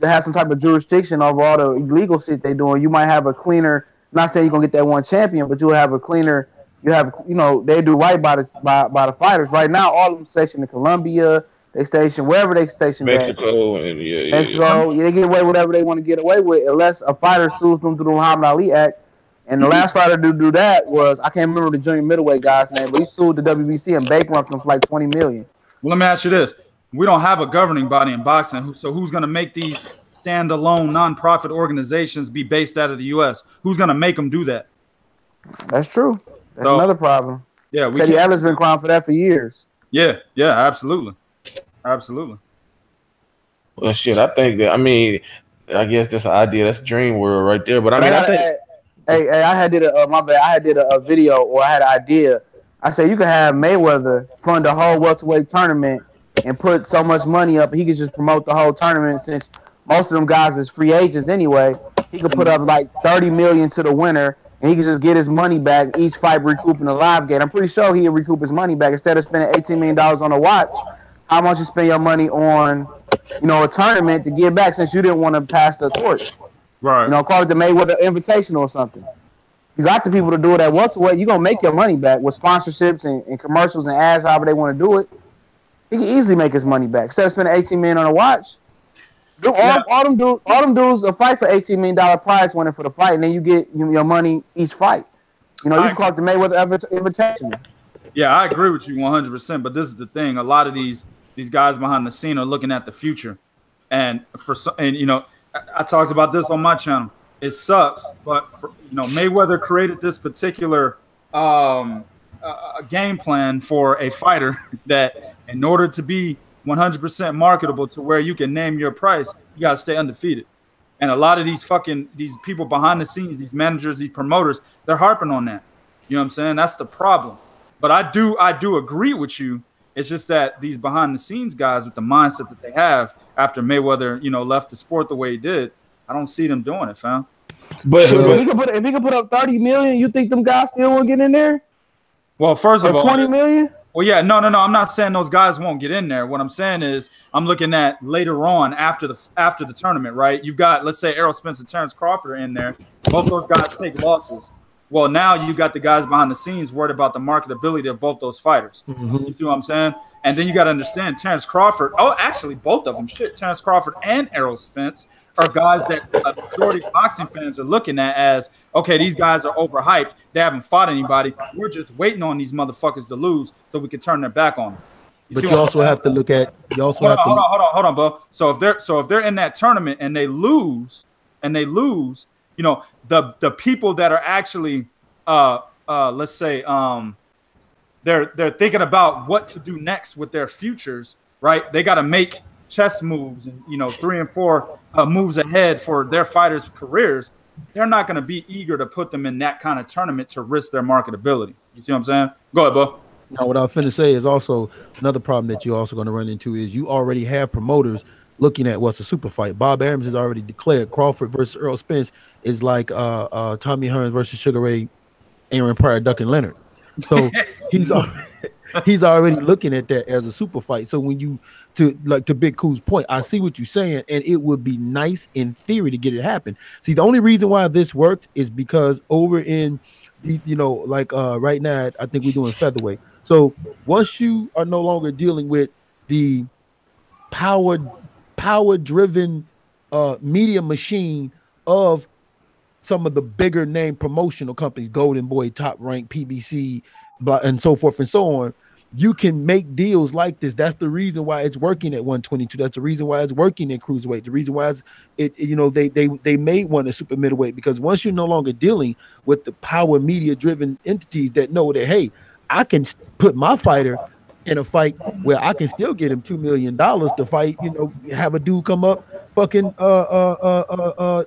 type of jurisdiction over all the illegal shit they doing. You might have a cleaner. Not saying you're gonna get that one champion, but you'll have a cleaner. They do right by the fighters. Right now, all of them stationed in Colombia. They station wherever they station. Mexico at. Mexico. Yeah, they get away with whatever they want to get away with, unless a fighter sues them through the Muhammad Ali Act, And the last fighter to do that was, I can't remember the junior middleweight guy's name, but he sued the WBC and bankrupted him for like $20 million. Well, let me ask you this: we don't have a governing body in boxing, so who's going to make these standalone nonprofit organizations be based out of the U.S.? Who's going to make them do that? That's true. That's another problem. Yeah, Teddy Atlas been crying for that for years. Yeah, absolutely, absolutely. Well, shit, I think that, I mean, I guess that's an idea. That's dream world right there. But I mean, I think. Hey, I had did a my bad. I had did a video, or I had an idea. I said you could have Mayweather fund the whole welterweight tournament and put so much money up. He could just promote the whole tournament, since most of them guys is free agents anyway. He could put up like $30 million to the winner, and he could just get his money back each fight, recouping the live gate. I'm pretty sure he'll recoup his money back instead of spending $18 million on a watch. How much you spend your money on, a tournament to give back, since you didn't want to pass the torch? Right. Call it the Mayweather Invitational or something. You got the people to do it at welterweight. You're going to make your money back with sponsorships and commercials and ads, however they want to do it. He can easily make his money back. Instead of spending $18 million on a watch. All them dudes a fight for $18 million prize winning for the fight, and then you get your money each fight. You can call it the Mayweather Invitational. Yeah, I agree with you 100%. But this is the thing: a lot of these guys behind the scene are looking at the future, and I talked about this on my channel. It sucks, but Mayweather created this particular game plan for a fighter that, in order to be 100% marketable to where you can name your price, you gotta stay undefeated. And a lot of these people behind the scenes, these managers, these promoters, they're harping on that. You know what I'm saying? That's the problem. But I do agree with you. It's just that these behind the scenes guys, with the mindset that they have after Mayweather, left the sport the way he did, I don't see them doing it, fam. But if he could put up $30 million, you think them guys still won't get in there? Well, first of all, $20 million. Well, yeah, no. I'm not saying those guys won't get in there. What I'm saying is, I'm looking at later on after the tournament, right? You've got, let's say, Errol Spence and Terrence Crawford are in there. Both those guys take losses. Well, now you got the guys behind the scenes worried about the marketability of both those fighters. Mm-hmm. You see what I'm saying? And then you got to understand Terrence Crawford. Oh, actually, both of them. Terrence Crawford and Errol Spence are guys that a majority of boxing fans are looking at as, okay, these guys are overhyped. They haven't fought anybody. We're just waiting on these motherfuckers to lose so we can turn their back on them. But you also have to look at. You also have to. Hold on, Bo. So if they're in that tournament and they lose, the people that are actually, let's say, they're thinking about what to do next with their futures, right? They got to make chess moves and 3 and 4 moves ahead for their fighters' careers. They're not going to be eager to put them in that kind of tournament to risk their marketability. You see what I'm saying? Go ahead, Bo. Now, what I was finna say is also another problem that you're also going to run into is you already have promoters looking at what's a super fight. Bob Arum has already declared Crawford versus Errol Spence is like Tommy Hearns versus Sugar Ray, Aaron Pryor, Duck and Leonard. So he's already looking at that as a super fight. So when to Big Cool's point, I see what you're saying, and it would be nice in theory to get it happen. See, the only reason why this worked is because over in right now, I think we're doing featherweight. So once you are no longer dealing with the power-driven media machine of some of the bigger name promotional companies, Golden Boy, Top Rank, PBC, and so forth and so on, you can make deals like this. That's the reason why it's working at 122. That's the reason why it's working at cruiserweight. The reason why they made one at super middleweight, because once you're no longer dealing with the power media driven entities that know that, hey, I can put my fighter in a fight where I can still get him $2 million to fight, have a dude come up fucking a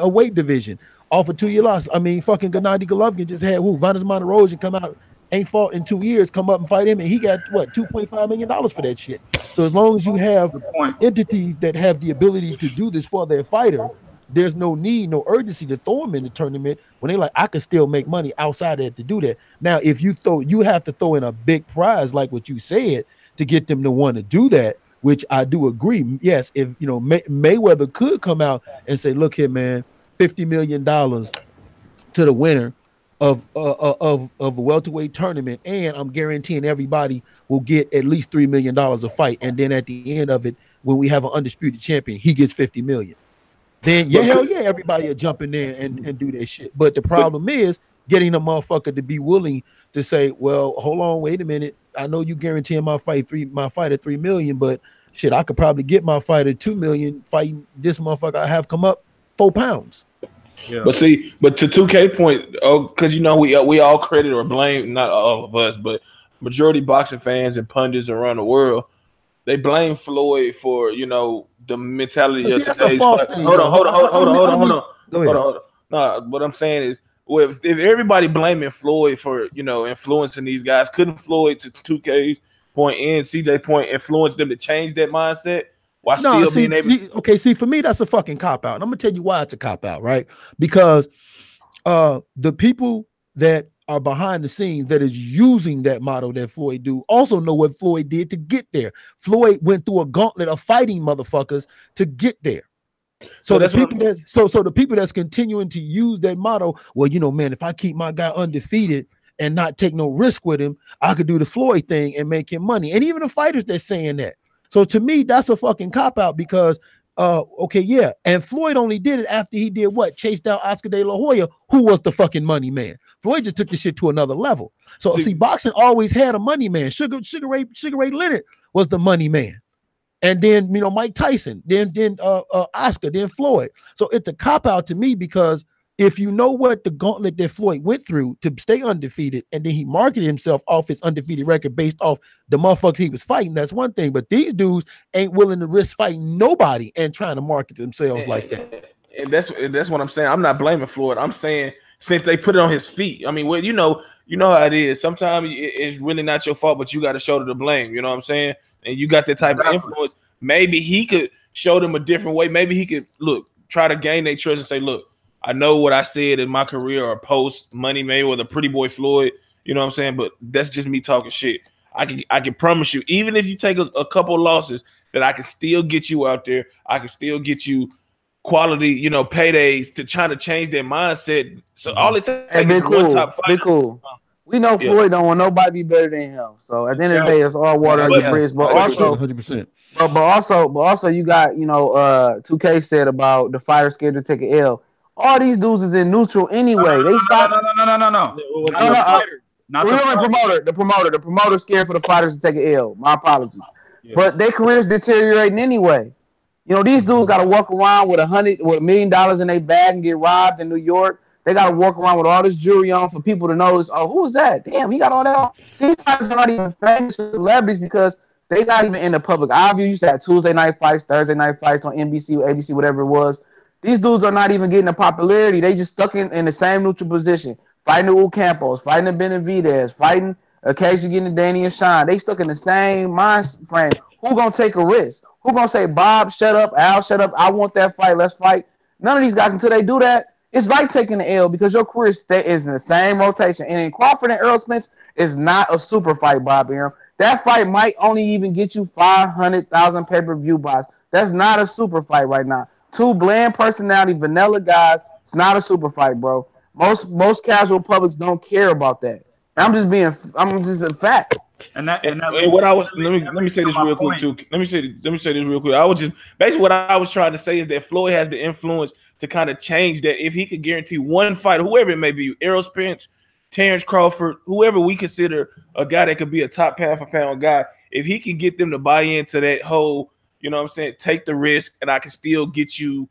weight division off a 2-year loss. I mean, fucking Gennady Golovkin just had Vanes Monterosian come out, ain't fought in 2 years, come up and fight him, and he got what, $2.5 million for that shit. So as long as you have entities that have the ability to do this for their fighter, there's no need, no urgency to throw them in the tournament when they like, I can still make money outside of it to do that. Now, if you have to throw in a big prize like what you said to get them to want to do that, which I do agree. Yes, if Mayweather could come out and say, look here, man, $50 million to the winner of a welterweight tournament, and I'm guaranteeing everybody will get at least $3 million a fight, and then at the end of it, when we have an undisputed champion, he gets $50 million. then yeah, hell yeah, everybody will jump in there and do their shit. But the problem is getting a motherfucker to be willing to say, well, hold on, wait a minute. I know you guaranteeing my fight at $3 million, but shit, I could probably get my fight at $2 million fighting this motherfucker I have come up 4 pounds. Yeah. But see, but to 2K point, because you know we all credit or blame, not all of us, but majority boxing fans and pundits around the world, they blame Floyd for, you know, the mentality of today's fight. Hold on. No, what I'm saying is, well, if everybody blaming Floyd for, you know, influencing these guys, couldn't Floyd, to 2K's point and CJ point, influence them to change that mindset? Why still being able? See, for me, that's a fucking cop out. And I'm gonna tell you why it's a cop out, right? Because the people that are behind the scenes that is using that model that Floyd do also know what Floyd did to get there. Floyd went through a gauntlet of fighting motherfuckers to get there. So the people that's continuing to use that model, well, you know, man, if I keep my guy undefeated and not take no risk with him, I could do the Floyd thing and make him money. And even the fighters that's saying that. So to me, that's a fucking cop out because okay, yeah. And Floyd only did it after he did what? Chased down Oscar De La Hoya, who was the fucking money man. Floyd just took the shit to another level. So see, boxing always had a money man. Sugar Ray Leonard was the money man. And then, you know, Mike Tyson, then Oscar, then Floyd. So it's a cop out to me because if you know what the gauntlet that Floyd went through to stay undefeated, and then he marketed himself off his undefeated record based off the motherfuckers he was fighting, that's one thing. But these dudes ain't willing to risk fighting nobody and trying to market themselves like that. And that's what I'm saying. I'm not blaming Floyd. I'm saying since they put it on his feet. I mean, well, you know how it is. Sometimes it's really not your fault, but you got a shoulder to blame. You know what I'm saying? And you got that type of influence. Maybe he could show them a different way. Maybe he could try to gain their trust and say, look, I know what I said in my career or post Money Mayweather, Pretty Boy Floyd, you know what I'm saying? But that's just me talking shit. I can promise you, even if you take a couple of losses, that I can still get you out there. I can still get you quality, you know, paydays to try to change their mindset. So all it takes is one top fight. Be cool. We know Floyd don't want nobody be better than him. So at the end of the day, it's all water under the bridge. But also, 100%. But also, you got, you know, 2K said about the fighter scared to take an L. All these dudes is in neutral anyway. They stop. No. The promoter scared for the fighters to take an L. My apologies. Yeah. But their careers deteriorating anyway. You know, these dudes got to walk around with $1 million in their bag and get robbed in New York. They got to walk around with all this jewelry on for people to notice. Oh, who is that? Damn, he got all that on. These fighters are not even famous celebrities because they're not even in the public eye view. You used to have Tuesday night fights, Thursday night fights on NBC or ABC, whatever it was. These dudes are not even getting the popularity. They just stuck in the same neutral position, fighting the Campos, fighting the Benavidez, fighting occasionally getting the Danny and Sean. They stuck in the same mind frame. Who gonna take a risk? Who gonna say, Bob, shut up, Al, shut up, I want that fight, let's fight? None of these guys, until they do that, it's like taking the L because your career is in the same rotation. And in Crawford and Errol Spence is not a super fight, Bob Arum. That fight might only even get you 500,000 pay-per-view buys. That's not a super fight right now. Two bland personality, vanilla guys. It's not a super fight, bro. Most casual publics don't care about that. I'm just a fact. Let me say this real quick too. Let me say this real quick. I was just basically what I was trying to say is that Floyd has the influence to kind of change that. If he could guarantee one fight, whoever it may be, Errol Spence, Terrence Crawford, whoever we consider a guy that could be a top pound for pound guy, if he can get them to buy into that whole, you know what I'm saying, take the risk and I can still get you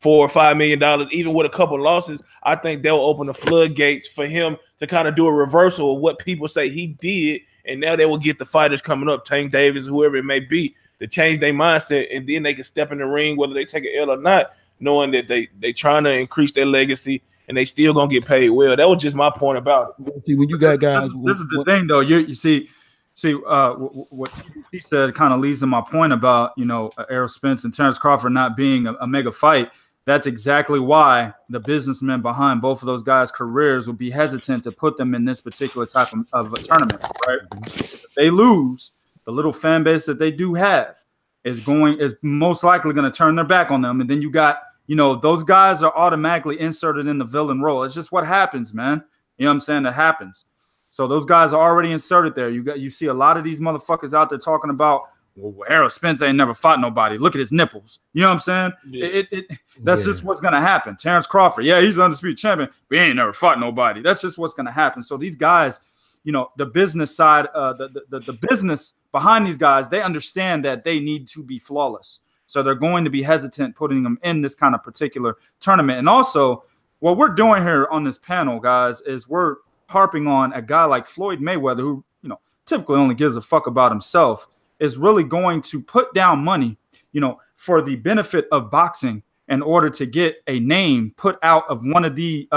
$4 or $5 million, even with a couple of losses, I think they'll open the floodgates for him to kind of do a reversal of what people say he did. And now they will get the fighters coming up, Tank Davis, whoever it may be, to change their mindset. And then they can step in the ring, whether they take an L or not, knowing that they trying to increase their legacy and they still going to get paid well. That was just my point about it. See, when you got guys. This is the thing, though. You see, what he said kind of leads to my point about, you know, Errol Spence and Terrence Crawford not being a mega fight. That's exactly why the businessmen behind both of those guys' careers would be hesitant to put them in this particular type of a tournament, right? If they lose, the little fan base that they do have is most likely going to turn their back on them. And then you got, you know, those guys are automatically inserted in the villain role. It's just what happens, man. You know what I'm saying? That happens. So those guys are already inserted there. You see a lot of these motherfuckers out there talking about well, Errol Spence ain't never fought nobody. Look at his nipples. You know what I'm saying? Yeah. That's just what's gonna happen. Terrence Crawford, yeah, he's an undisputed champion, but he ain't never fought nobody. That's just what's gonna happen. So these guys, you know, the business side, the business behind these guys, they understand that they need to be flawless. So they're going to be hesitant putting them in this kind of particular tournament. And also, what we're doing here on this panel, guys, is we're harping on a guy like Floyd Mayweather, who, you know, typically only gives a fuck about himself, is really going to put down money, you know, for the benefit of boxing in order to get a name put out of one of the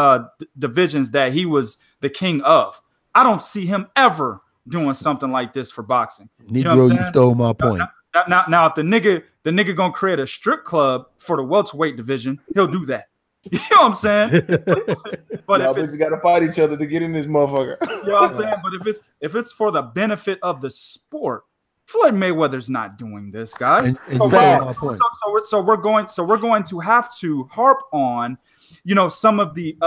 divisions that he was the king of. I don't see him ever doing something like this for boxing. You know what I'm saying? You stole my point. Now, if the nigga gonna create a strip club for the welterweight division, he'll do that. You know what I'm saying? But y'all bitches gotta fight each other to get in this motherfucker. You know what I'm saying? But if it's for the benefit of the sport, Floyd Mayweather's not doing this, guys. So we're going to have to harp on, you know, some of the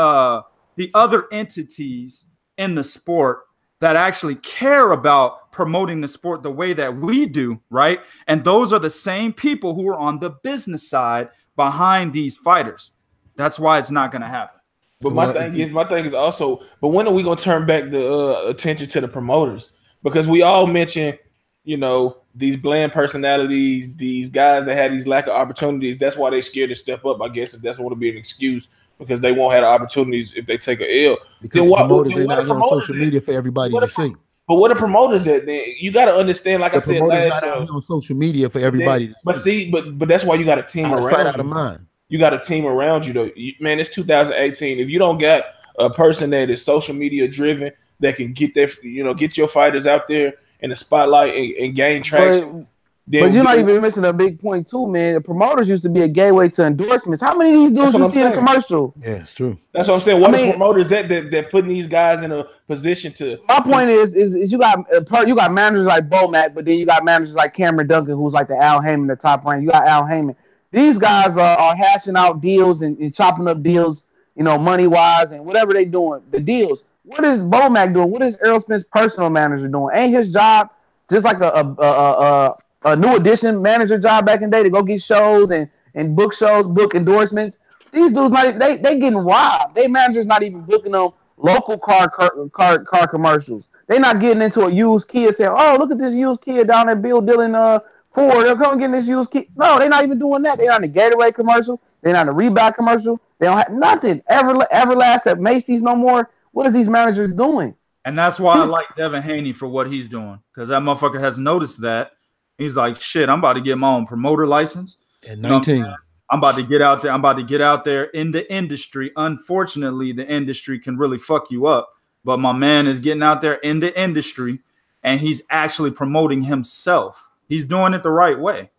other entities in the sport that actually care about promoting the sport the way that we do, right? And those are the same people who are on the business side behind these fighters. That's why it's not going to happen. But my thing is also, but when are we going to turn back the attention to the promoters? Because we all mention, you know, these bland personalities, these guys that had these lack of opportunities. That's why they scared to step up, I guess, if that's what would be an excuse, because they won't have the opportunities if they take an L. Because the promoters ain't out here on social media for everybody to see. But what are promoters at then? You got to understand, like I said last time, on social media for everybody. But see, but that's why you got a team around sight, out of mind. You got a team around you, though. Man, it's 2018. If you don't got a person that is social media driven that can get their, you know, get your fighters out there in the spotlight and gain traction. But you're not even missing a big point too, man. The promoters used to be a gateway to endorsements. How many of these dudes you see in a commercial? Yeah, it's true. That's what I'm saying. What are promoters that putting these guys in a position to? My point is you got managers like Bomac, but then you got managers like Cameron Duncan, who's like the Al Heyman, the top rank. You got Al Heyman. These guys are hashing out deals and chopping up deals, you know, money wise and whatever they doing. The deals. What is Bomac doing? What is Errol Spence personal manager doing? Ain't his job just like a new edition manager job back in the day to go get shows and book shows, book endorsements? These dudes they getting robbed. They managers not even booking them local car commercials. They not getting into a used Kia saying, "Oh, look at this used Kia down at Bill Dillon Ford. They'll come and get this used Kia." No, they're not even doing that. They're not in the Gatorade commercial. They're not in the Reebok commercial. They don't have nothing. Everlast at Macy's no more. What is these managers doing? And that's why I like Devin Haney for what he's doing, because that motherfucker has noticed that. He's like, shit, I'm about to get my own promoter license. At 19. You know, I'm about to get out there. I'm about to get out there in the industry. Unfortunately, the industry can really fuck you up. But my man is getting out there in the industry, and he's actually promoting himself. He's doing it the right way.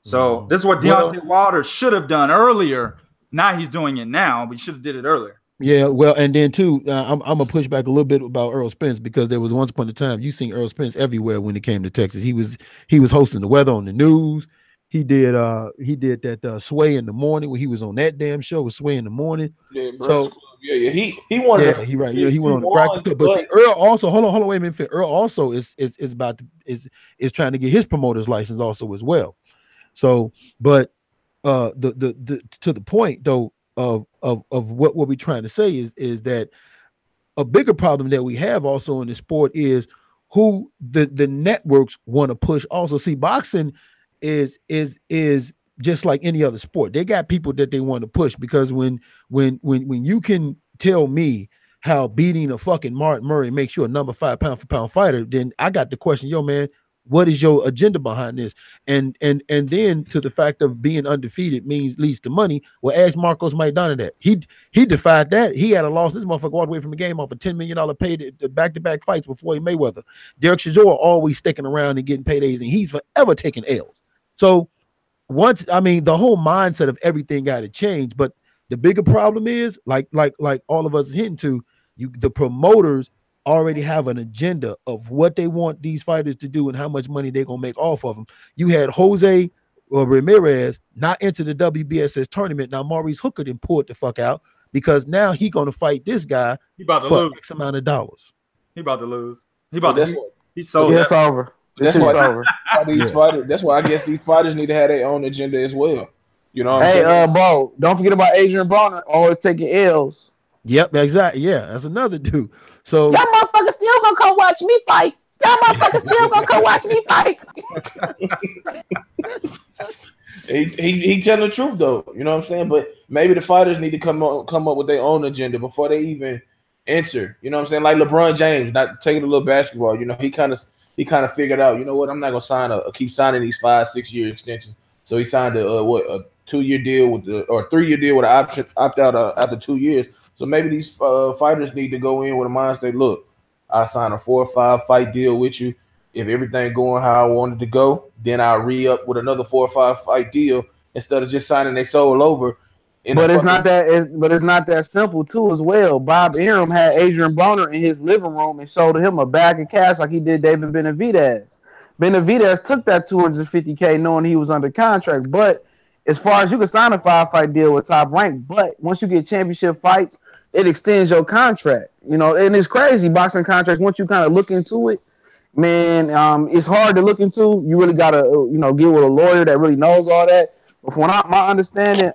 So this is what Deontay Wilder should have done earlier. Now he's doing it now, but he should have did it earlier. Yeah, well, and then too, I'm gonna push back a little bit about Errol Spence, because there was once upon a time you seen Errol Spence everywhere when it came to Texas. He was hosting the weather on the news. He did that Sway in the morning when he was on that damn show with Sway in the morning. Yeah, so he wanted. Yeah, he right. Yeah, he went on the practice club. But see, Earl also hold on, wait a minute. Earl also is trying to get his promoter's license also as well. So, but the to the point though of what we're trying to say is that a bigger problem that we have also in the sport is who the networks want to push. Also, see, boxing is just like any other sport. They got people that they want to push, because when you can tell me how beating a fucking Martin Murray makes you a number 5 pound for pound fighter, then I got the question, yo man, what is your agenda behind this? And then to the fact of being undefeated leads to money. Well, ask Marcos Maidana that. He defied that. He had a loss. This motherfucker walked away from the game off a $10 million pay to back-to-back fights with Floyd Mayweather. Derek Chisora always sticking around and getting paydays, and he's forever taking L's. So the whole mindset of everything got to change. But the bigger problem is, like all of us is hitting to, the promoters already have an agenda of what they want these fighters to do and how much money they're gonna make off of them. You had Jose Ramirez not enter the WBSS tournament. Now Maurice Hooker then pulled the fuck out, because now he gonna fight this guy he about to for lose X amount of dollars. He about to lose. He sold it. It's over. This shit's over. That's why I guess these fighters need to have their own agenda as well. You know what I'm saying? Hey, Bo, don't forget about Adrian Broner always taking L's. Yep, exactly. Yeah, that's another dude. So y'all motherfuckers still gonna come watch me fight. Y'all motherfuckers still gonna come watch me fight. He telling the truth though, you know what I'm saying? But maybe the fighters need to come up with their own agenda before they even enter. You know what I'm saying? Like LeBron James, not taking a little basketball. You know, he kind of figured out. You know what? I'm not gonna keep signing these 5-6 year extensions. So he signed a 2-year deal or 3-year deal with an option opt out after 2 years. So maybe these fighters need to go in with a mindset. Look, I signed a 4 or 5 fight deal with you. If everything going how I wanted to go, then I'll re-up with another 4 or 5 fight deal instead of just signing their soul over. But it's not that simple too as well. Bob Arum had Adrian Broner in his living room and showed him a bag of cash like he did David Benavidez. Benavidez took that $250K knowing he was under contract. But as far as you can sign a 5-fight deal with Top Rank, but once you get championship fights, it extends your contract. You know, and it's crazy boxing contracts. Once you kind of look into it, man, it's hard to look into. You really gotta, get with a lawyer that really knows all that. But from my understanding,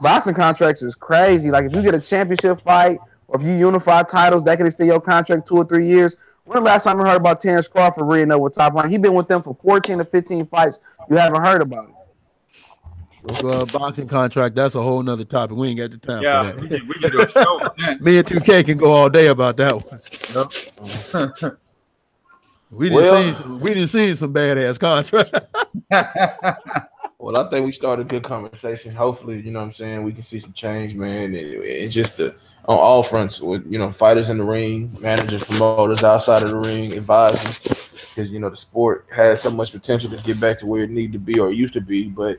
boxing contracts is crazy. Like if you get a championship fight or if you unify titles, that can extend your contract 2 or 3 years. When the last time you heard about Terrence Crawford reading up with Top Rank? He's been with them for 14 to 15 fights. You haven't heard about it. Boxing contract, that's a whole nother topic. We ain't got the time for that. We can do a show on that. Me and 2K can go all day about that one. Yep. We didn't see some badass contract. Well, I think we started a good conversation. Hopefully, you know what I'm saying, we can see some change, man. It's just on all fronts with, fighters in the ring, managers, promoters outside of the ring, advisors, because, the sport has so much potential to get back to where it needs to be or it used to be, but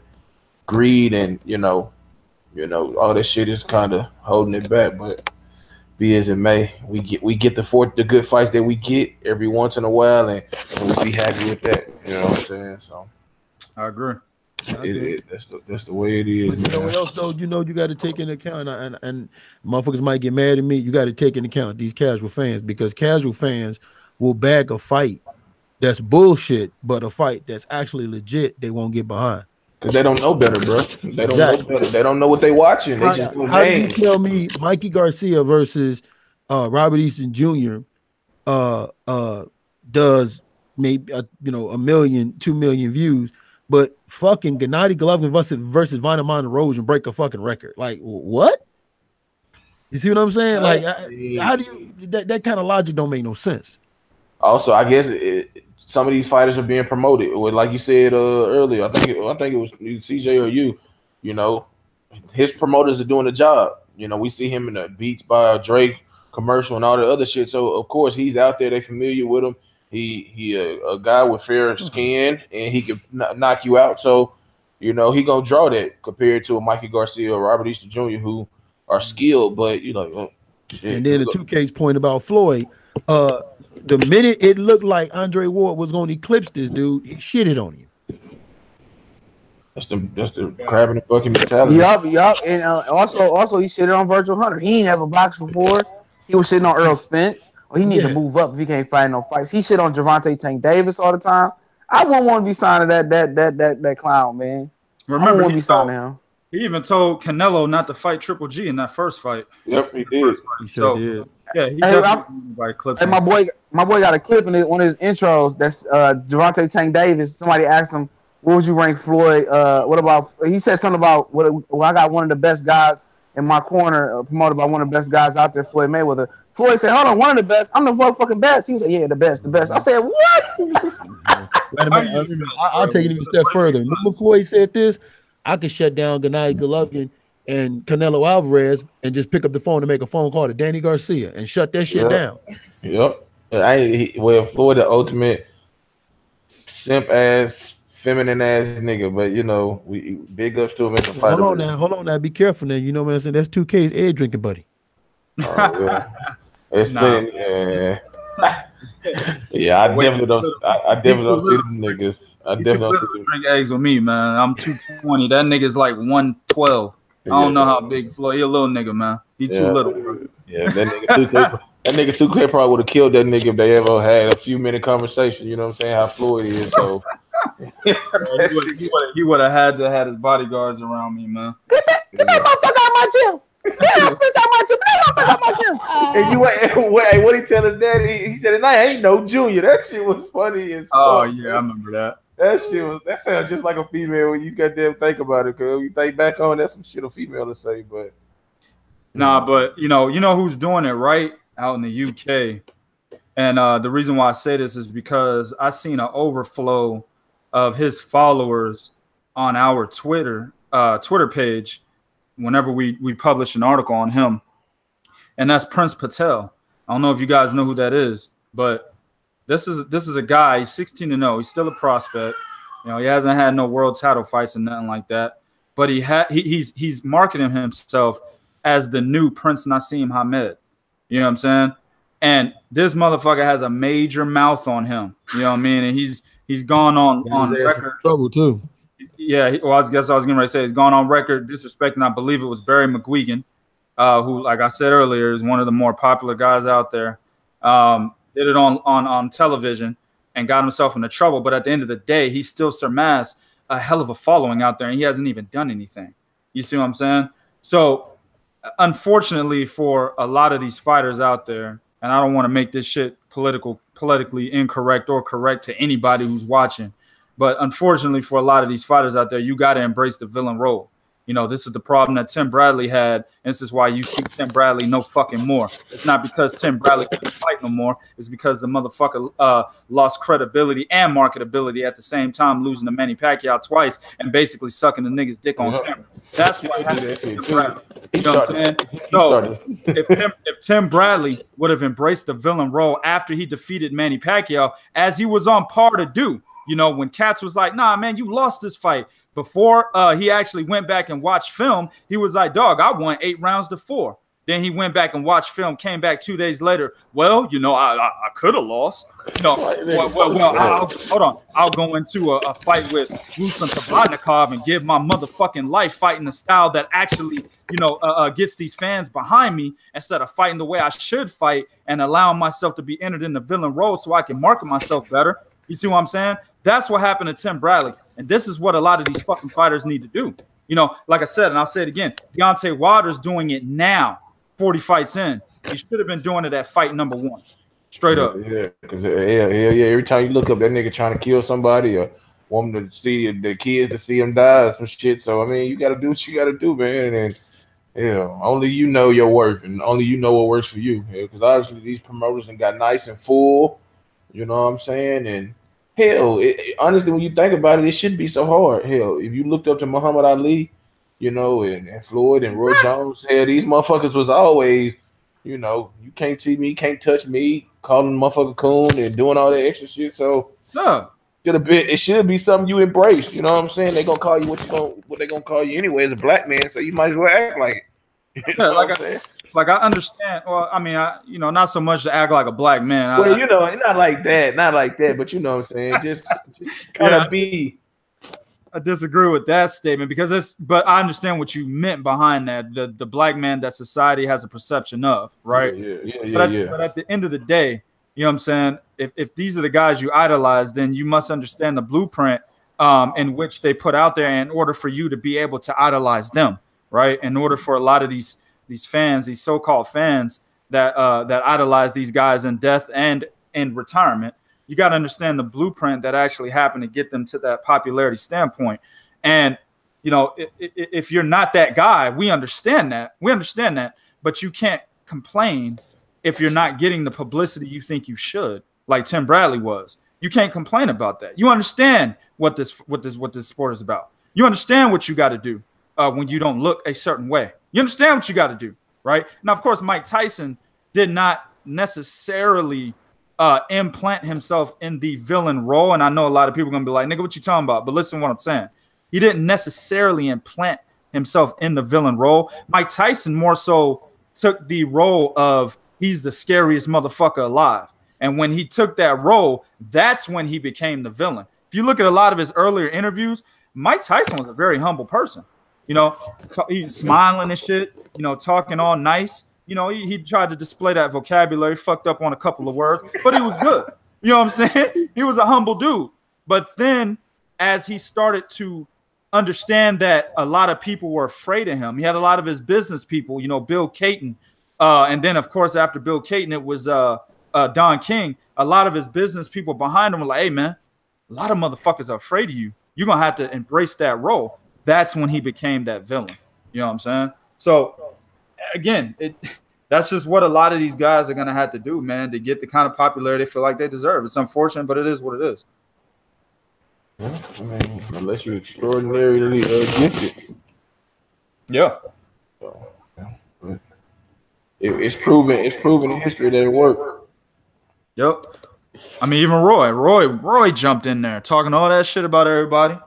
greed and, all that shit is kind of holding it back. But be as it may, we get the good fights that we get every once in a while, and we'll be happy with that. You know what I'm saying? So I agree. That's the way it is. But you know what else though? You got to take into account, and motherfuckers might get mad at me. You got to take into account these casual fans, because casual fans will bag a fight that's bullshit, but a fight that's actually legit, they won't get behind. Because they don't know better, bro. They don't know better. They don't know what they watching. They just how do you tell me Mikey Garcia versus Robert Easton Jr. Does maybe 1 million, 2 million views, but fucking Gennady Golovkin versus Vladimir Erosion break a fucking record? Like what? You see what I'm saying? Like how do you that kind of logic don't make no sense. Also, I guess some of these fighters are being promoted. Like you said earlier, I think it was CJ or you. His promoters are doing the job. We see him in the Beats by Drake commercial and all the other shit. So of course he's out there. They familiar with him. He a guy with fair skin and he can knock you out. So he gonna draw that compared to a Mikey Garcia or Robert Easter Jr. who are skilled, but shit. And then the 2K's point about Floyd. The minute it looked like Andre Ward was going to eclipse this dude, he shitted on you. That's the crab in the bucket mentality. Yup. And also he shitted on Virgil Hunter. He ain't ever boxed before. He was shitting on Earl Spence. He needs to move up if he can't fight no fights. He shit on Gervonta Tank Davis all the time. I wouldn't want to be signing that clown, man. Remember, I be signing him. He even told Canelo not to fight Triple G in that first fight. Yep, he did. He sure did. Yeah, he definitely clips. Hey, my boy got a clip in one of his intros. That's Gervonta Tank Davis. Somebody asked him, "What would you rank Floyd?" What about? He said something about, I got one of the best guys in my corner, promoted by one of the best guys out there, Floyd Mayweather. Floyd said, "Hold on, one of the best. I'm the motherfucking best." He was like, "Yeah, the best." I said, "What?" Wait a minute. I'll take it even a step further. Remember Floyd said this? I could shut down Gennady Golovkin and Canelo Alvarez and just pick up the phone and make a phone call to Danny Garcia and shut that shit down. Yep. Floyd the ultimate simp ass, feminine ass nigga, but we big ups to him as a fighter. Hold on now. Be careful now. You know what I'm saying? That's 2K's air drinking buddy. It's yeah, I definitely don't see them niggas. I definitely don't see them. Drink eggs with me, man. I'm 220. That nigga's like 112. I don't know how big Floyd. He a little nigga, man. He too little. Bro. Yeah, that nigga That nigga 2K probably would have killed that nigga if they ever had a few minute conversation. You know what I'm saying? How Floyd is. So he would have had to have his bodyguards around me, man. Get that motherfucker out my gym. Get that bitch out my gym. Get that motherfucker out my gym. And you what he tell his daddy? He said, "I ain't no junior." That shit was funny as Oh fuck, yeah, man. I remember that. That sounds just like a female when you goddamn think about it. Cause you think back on that's some shit a female to say, but nah, but you know who's doing it right out in the UK, and the reason why I say this is because I seen an overflow of his followers on our Twitter page whenever we publish an article on him, and that's Prince Patel. I don't know if you guys know who that is, but this is a guy. He's 16-0. He's still a prospect. You know, he hasn't had no world title fights and nothing like that. But he's marketing himself as the new Prince Nassim Hamed. You know what I'm saying? And this motherfucker has a major mouth on him. You know what I mean? And he's gone on record. Trouble too. Yeah, I guess I was getting ready to say he's gone on record disrespecting. I believe it was Barry McGuigan, who, like I said earlier, is one of the more popular guys out there. Did it on television and got himself into trouble. But at the end of the day, he still surmassed a hell of a following out there, and he hasn't even done anything. You see what I'm saying? So, unfortunately for a lot of these fighters out there, and I don't want to make this shit politically incorrect or correct to anybody who's watching, but unfortunately for a lot of these fighters out there, you got to embrace the villain role. You know, this is the problem that Tim Bradley had, and this is why you see Tim Bradley no fucking more. It's not because Tim Bradley couldn't fight no more. It's because the motherfucker lost credibility and marketability at the same time, losing to Manny Pacquiao twice and basically sucking the nigga's dick on camera. That's what happened to Tim Bradley. You know what I'm saying? So if Tim Bradley would have embraced the villain role after he defeated Manny Pacquiao, as he was on par to do, you know, when Katz was like, nah, man, you lost this fight. Before he actually went back and watched film, he was like, dog, I won 8 rounds to 4. Then he went back and watched film, came back 2 days later. Well, you know, I could have lost. No, hold on. I'll go into a fight with Ruslan Tablatnikov and give my motherfucking life fighting a style that actually, you know, gets these fans behind me instead of fighting the way I should fight and allowing myself to be entered in the villain role so I can market myself better. You see what I'm saying? That's what happened to Tim Bradley. And this is what a lot of these fucking fighters need to do. You know, like I said, and I'll say it again, Deontay Wilder's doing it now, 40 fights in. He should have been doing it at fight number 1. Straight up. Yeah, because every time you look up that nigga trying to kill somebody or want them to see the kids to see him die or some shit. So, I mean, you got to do what you got to do, man. And, yeah, only you know your work and only you know what works for you. Because obviously these promoters and got nice and full, you know what I'm saying? And, hell, honestly, when you think about it, it shouldn't be so hard. Hell, if you looked up to Muhammad Ali, you know, and Floyd and Roy Jones, hell, these motherfuckers was always, you know, you can't see me, can't touch me, calling motherfucker coon and doing all that extra shit. So it should be something you embrace. You know what I'm saying? They gonna call you what they gonna call you anyway as a black man. So you might as well act like it. You know what I'm saying? Like I understand. Well, I mean, you know, not so much to act like a black man. Well, you know, not like that, but you know what I'm saying. Just kind of be. I disagree with that statement because but I understand what you meant behind that. The black man that society has a perception of, right? Yeah. But at the end of the day, you know what I'm saying? If these are the guys you idolize, then you must understand the blueprint in which they put out there in order for you to be able to idolize them, right? In order for a lot of these fans, these so-called fans that idolize these guys in death and in retirement, you got to understand the blueprint that actually happened to get them to that popularity standpoint. And, you know, if you're not that guy, we understand that. But you can't complain if you're not getting the publicity you think you should, like Tim Bradley was. You can't complain about that. You understand what this sport is about. You understand what you got to do when you don't look a certain way. You understand what you got to do, right? Now, of course, Mike Tyson did not necessarily implant himself in the villain role. And I know a lot of people are going to be like, nigga, what you talking about? But listen to what I'm saying. He didn't necessarily implant himself in the villain role. Mike Tyson more so took the role of he's the scariest motherfucker alive. And when he took that role, that's when he became the villain. If you look at a lot of his earlier interviews, Mike Tyson was a very humble person. You know, he's smiling and shit, you know, talking all nice. You know, he tried to display that vocabulary, fucked up on a couple of words, but he was good. You know what I'm saying? He was a humble dude. But then as he started to understand that a lot of people were afraid of him, he had a lot of his business people, you know, Bill Caton. And then, of course, after Bill Caton, it was Don King. A lot of his business people behind him were like, hey, man, a lot of motherfuckers are afraid of you. You're going to have to embrace that role. That's when he became that villain. You know what I'm saying? So, again, that's just what a lot of these guys are going to have to do, man, to get the kind of popularity they feel like they deserve. It's unfortunate, but it is what it is. Yeah, I mean, unless you're extraordinarily against it. Yeah. So, yeah. It's proven in history that it worked. Yep. I mean, even Roy jumped in there talking all that shit about everybody.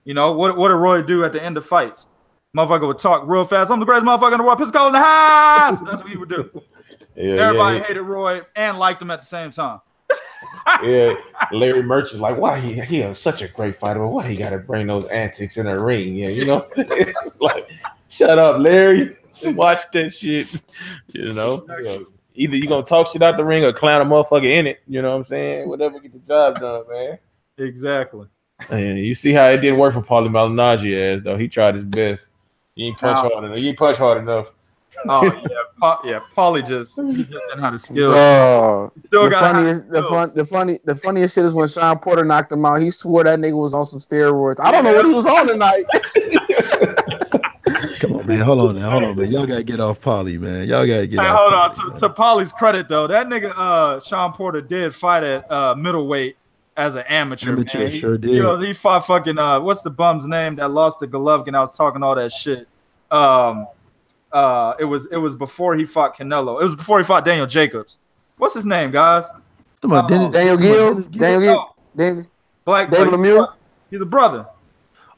You know, what did Roy do at the end of fights? Motherfucker would talk real fast. I'm the greatest motherfucker in the world. Piscola in the house. That's what he would do. Everybody hated Roy and liked him at the same time. Yeah, Larry Merchant's like, why he is such a great fighter, but why he got to bring those antics in the ring? Yeah, you know, like, shut up, Larry. Watch that shit. You know, either you gonna talk shit out the ring or clown a motherfucker in it. You know what I'm saying? Whatever, get the job done, man. Exactly. And you see how it didn't work for Paulie Malignaggi, though he tried his best. He ain't punch hard enough. He ain't punch hard enough. Oh yeah, Paulie just didn't have the skills. The funniest shit is when Sean Porter knocked him out. He swore that nigga was on some steroids. I don't know what he was on tonight. Come on, man. Hold on, man. Y'all gotta get off Paulie, man. Y'all gotta get off. Hold on. To Paulie's credit, though, that nigga Sean Porter did fight at middleweight as an amateur. Man. Sure did. You know, he fought fucking what's the bum's name that lost to Golovkin? I was talking all that shit. It was before he fought Canelo. It was before he fought Daniel Jacobs. What's his name, guys? Daniel Gill. David Lemieux. He's a brother.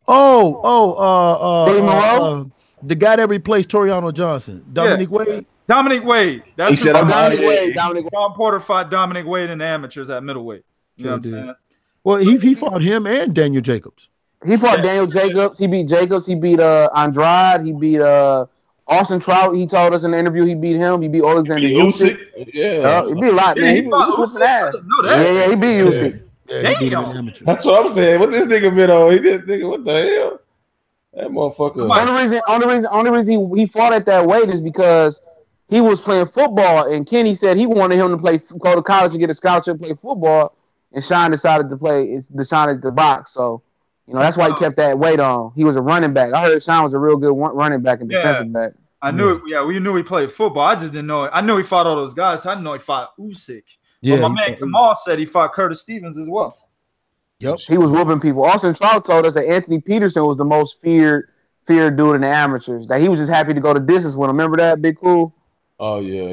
Dave Moreau? The guy that replaced Toriano Johnson. Dominic Wade. Dominic Wade. That's Dominic Wade. Sean Porter fought Dominic Wade in the amateurs at middleweight. You know what I'm saying? Well, he fought him and Daniel Jacobs. He fought Daniel Jacobs. He beat Jacobs. He beat Andrade. He beat Austin Trout. He told us in the interview he beat him. He beat Alexander Usyk. Yeah. He beat a lot, man. He beat Usyk. Yeah, he beat Usyk. Damn. That's what I'm saying. What this nigga been on? He did nigga. What the hell? That motherfucker. Only reason he fought at that weight is because he was playing football, and Kenny said he wanted him to go to college and get a scholarship, play football, and Sean decided to box. So, you know, that's why he kept that weight on. He was a running back. I heard Sean was a real good running back and defensive back. I knew it. Yeah, we knew he played football. I just didn't know it. I knew he fought all those guys. So I didn't know he fought Usyk. Yeah, but my man Kamal said he fought Curtis Stevens as well. Yep. He was whooping people. Austin Trout told us that Anthony Peterson was the most feared dude in the amateurs. That he was just happy to go to distance with him. Remember that, Big Cool? Oh, yeah.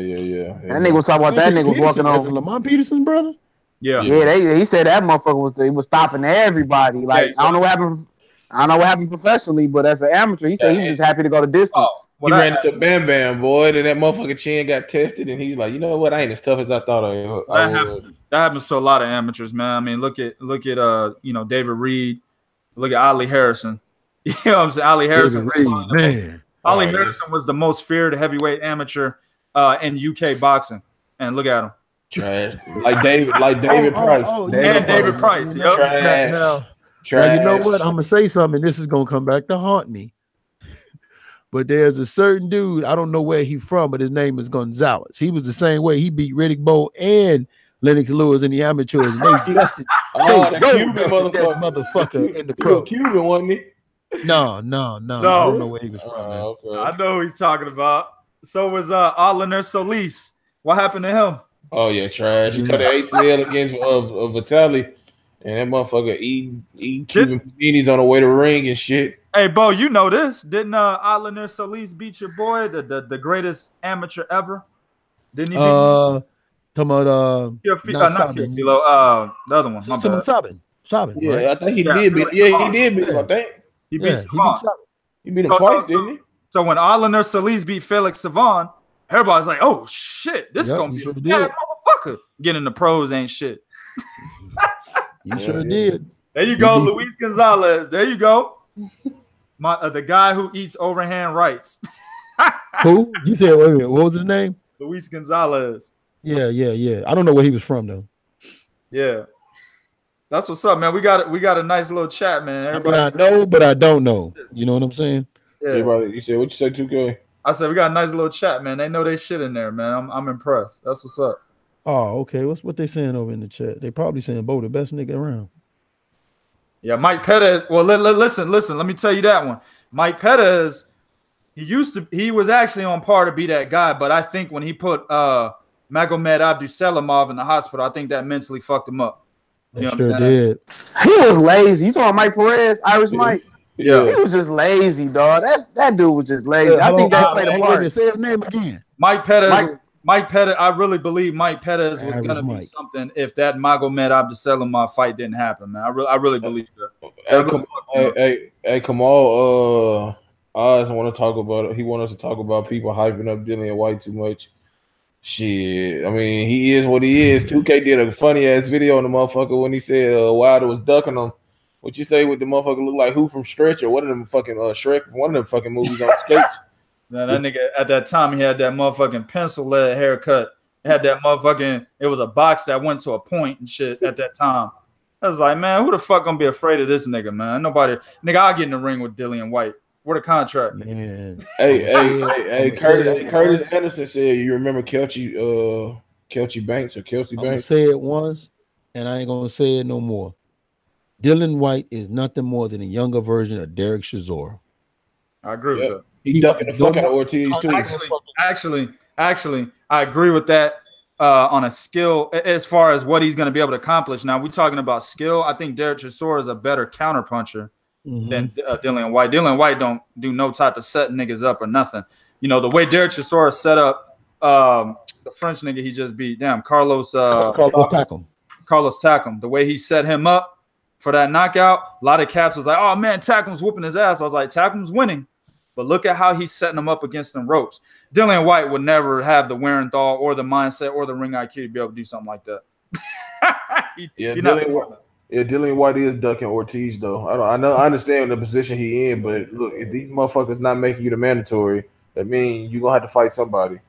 That nigga was talking about that nigga was walking on. Lamont Peterson's brother? Yeah. He said that motherfucker was stopping everybody. Like, I don't know what happened professionally, but as an amateur, he said he was just happy to go to distance. He ran into Bam Bam, boy, and that motherfucker chin got tested, and he was like, you know what, I ain't as tough as I thought I was. That happens to a lot of amateurs, man. I mean, look at David Reed, look at Ali Harrison. You know what I'm saying? Ali Harrison, Harrison was the most feared heavyweight amateur in UK boxing, and look at him. Trash. Like David Price. David Price. Yep. Now, you know what? I'm gonna say something. This is gonna come back to haunt me. But there's a certain dude, I don't know where he's from, but his name is Gonzalez. He was the same way. He beat Riddick Bowe and Lennox Lewis in the amateurs. And they dusted the Cuban motherfucker in the pro. Cuban, wasn't he? No. I don't know where he was from. Okay. I know who he's talking about. So was Aliner Solis. What happened to him? Oh, yeah, trash. He cut an ACL against Vitaly. And that motherfucker eating Cuban paninis on the way to ring and shit. Hey, Bo, you know this. Didn't Aliner Solis beat your boy, the greatest amateur ever? Didn't he beat him? Talking about not Teofilo, the other one. Sabin. Yeah, right? I think he did beat him. I think. He beat Savon. He beat him twice, didn't he? So when Aliner Solis beat Felix Savon, everybody's like, oh, shit, this is going to be a bad motherfucker. Getting in the pros ain't shit. You sure did. There you go, Luis Gonzalez. There you go. The guy who eats overhand rights. Who? You said, wait a minute, what was his name? Luis Gonzalez. Yeah. I don't know where he was from though. Yeah. That's what's up, man. We got a nice little chat, man. Everybody, I know, but I don't know. You know what I'm saying? Yeah. Everybody, you said what you say, 2K? I said we got a nice little chat, man. They know they shit in there, man. I'm impressed. That's what's up. Oh, okay. What they saying over in the chat? They probably saying Bo the best nigga around. Yeah, Mike Pettis. Well, listen. Let me tell you that one. Mike Pettis, he was actually on par to be that guy, but I think when he put Magomed Abdusalamov in the hospital, I think that mentally fucked him up. They sure did. He was lazy. You talking about Mike Perez, Irish Mike? Yeah. He was just lazy, dog. That dude was just lazy. I think they played a part. Say his name again. Mike Pettis. I really believe Mike Pettis was going to be something if that Magomed Abdusalamov fight didn't happen, man. I really believe that. Hey, Kamal, I just want to talk about it. He wants us to talk about people hyping up Dillian White too much. Shit, I mean, he is what he is. 2K did a funny ass video on the motherfucker when he said Wilder was ducking him. What you say with the motherfucker look like who from Stretch or one of them fucking Shrek, one of them fucking movies on skates. Man, that nigga at that time he had that motherfucking pencil lead haircut. He had that motherfucking, it was a box that went to a point and shit at that time. I was like, man, who the fuck gonna be afraid of this nigga, man? Nobody, nigga, I'll get in the ring with Dillian White. What a contract. Man. Hey, Curtis Anderson said, you remember Kelsey Banks or Kelsey Banks? I'm gonna say it once, and I ain't gonna say it no more. Dillian White is nothing more than a younger version of Derek Chisora. I agree with that. He ducking the fuck out of Ortiz too. Actually, I agree with that on a skill as far as what he's going to be able to accomplish. Now, we're talking about skill. I think Derek Chisora is a better counterpuncher than Dillian White. Dillian White don't do no type of setting niggas up or nothing. You know, the way Derek Chisora set up the French nigga he just beat, Carlos Takam. Carlos Takam. The way he set him up for that knockout, a lot of caps was like, oh, man, Takam's whooping his ass. I was like, Takam's winning. But look at how he's setting them up against them ropes. Dillian White would never have the Werenthal or the mindset or the ring IQ to be able to do something like that. Dillian White is ducking Ortiz, though. I understand the position he in, but look, if these motherfuckers not making you the mandatory, that means you're going to have to fight somebody.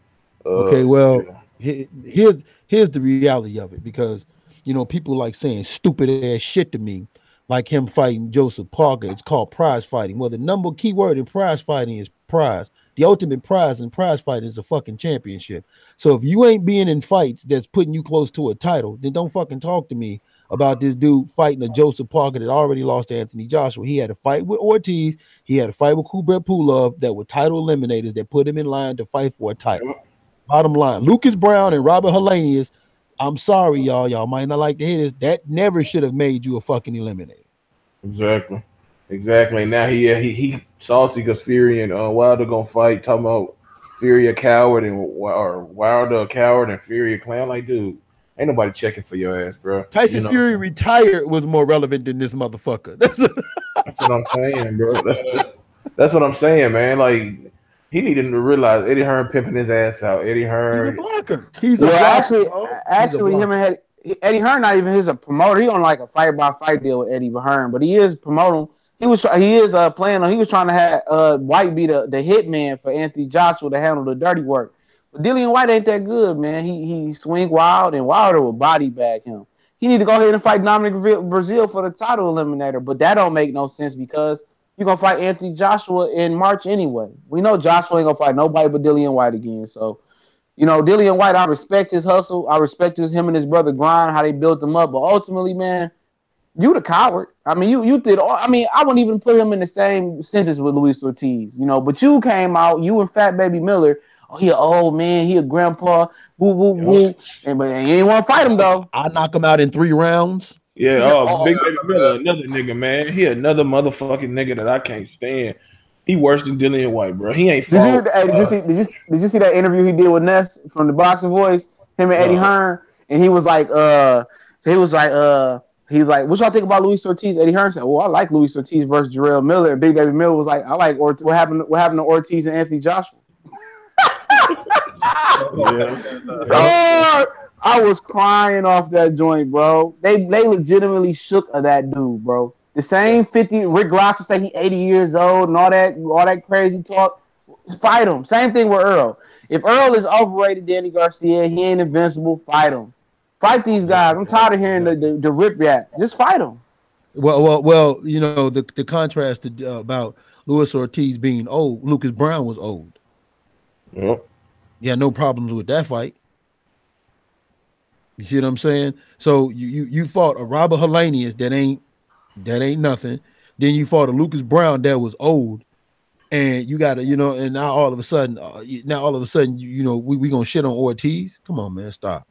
Okay, well, here's the reality of it, because, you know, people like saying stupid ass shit to me, like him fighting Joseph Parker. It's called prize fighting. Well, the key word in prize fighting is prize. The ultimate prize in prize fighting is a fucking championship. So if you ain't being in fights that's putting you close to a title, then don't fucking talk to me about this dude fighting a Joseph Parker that already lost to Anthony Joshua. He had a fight with Ortiz. He had a fight with Kubrat Pulev that were title eliminators that put him in line to fight for a title. Bottom line, Lucas Brown and Robert Helenius, I'm sorry, y'all might not like to hear this. That never should have made you a fucking eliminator. Exactly. Now he salty because Fury and Wilder gonna fight. Talking about Fury a coward or Wilder a coward and Fury a clown. Like, dude, ain't nobody checking for your ass, bro. Tyson Fury retired was more relevant than this motherfucker. That's what I'm saying, bro. That's what I'm saying, man. Like, he needed to realize Eddie Hearn pimping his ass out. Eddie Hearn. He's a blocker. He's a blocker. Actually, him and Eddie Hearn not even his a promoter. He on like a fight-by-fight deal with Eddie Hearn, but he is promoting. He was trying to have White be the hitman for Anthony Joshua to handle the dirty work. But Dillian White ain't that good, man. He swing wild, and Wilder will body bag him. He need to go ahead and fight Dominic Brazil for the title eliminator, but that don't make no sense because you're going to fight Anthony Joshua in March anyway. We know Joshua ain't going to fight nobody but Dillian White again. So, you know, Dillian White, I respect his hustle. I respect him and his brother grind, how they built him up. But ultimately, man, you the coward. I mean, you did all. I mean, I wouldn't even put him in the same sentence with Luis Ortiz, you know. But you came out, you and Fat Baby Miller. Oh, he an old man. He a grandpa. Woo, woo, woo. But you ain't want to fight him, though. I knock him out in 3 rounds. Yeah, Big Baby Miller, another nigga, man. He another motherfucking nigga that I can't stand. He worse than Dillian White, bro. He ain't. Did you see that interview he did with Ness from the Boxing Voice? Him and Eddie Hearn, and he was like, what y'all think about Luis Ortiz? Eddie Hearn said, well, I like Luis Ortiz versus Jarrell Miller, and Big Baby Miller was like, I like what happened to Ortiz and Anthony Joshua. God, I was crying off that joint, bro. They legitimately shook of that dude, bro. The same 50. Rick Glosser say he 80 years old and all that crazy talk. Fight him. Same thing with Earl. If Earl is overrated, Danny Garcia, he ain't invincible. Fight him. Fight these guys. I'm tired of hearing the rip rap. Just fight them. Well. You know the contrast about Luis Ortiz being old. Lucas Brown was old. Yep. Yeah, no problems with that fight. You see what I'm saying? So you fought a Robert Helenius that ain't nothing. Then you fought a Lucas Brown that was old, and you got to and now all of a sudden, we gonna shit on Ortiz. Come on, man, stop.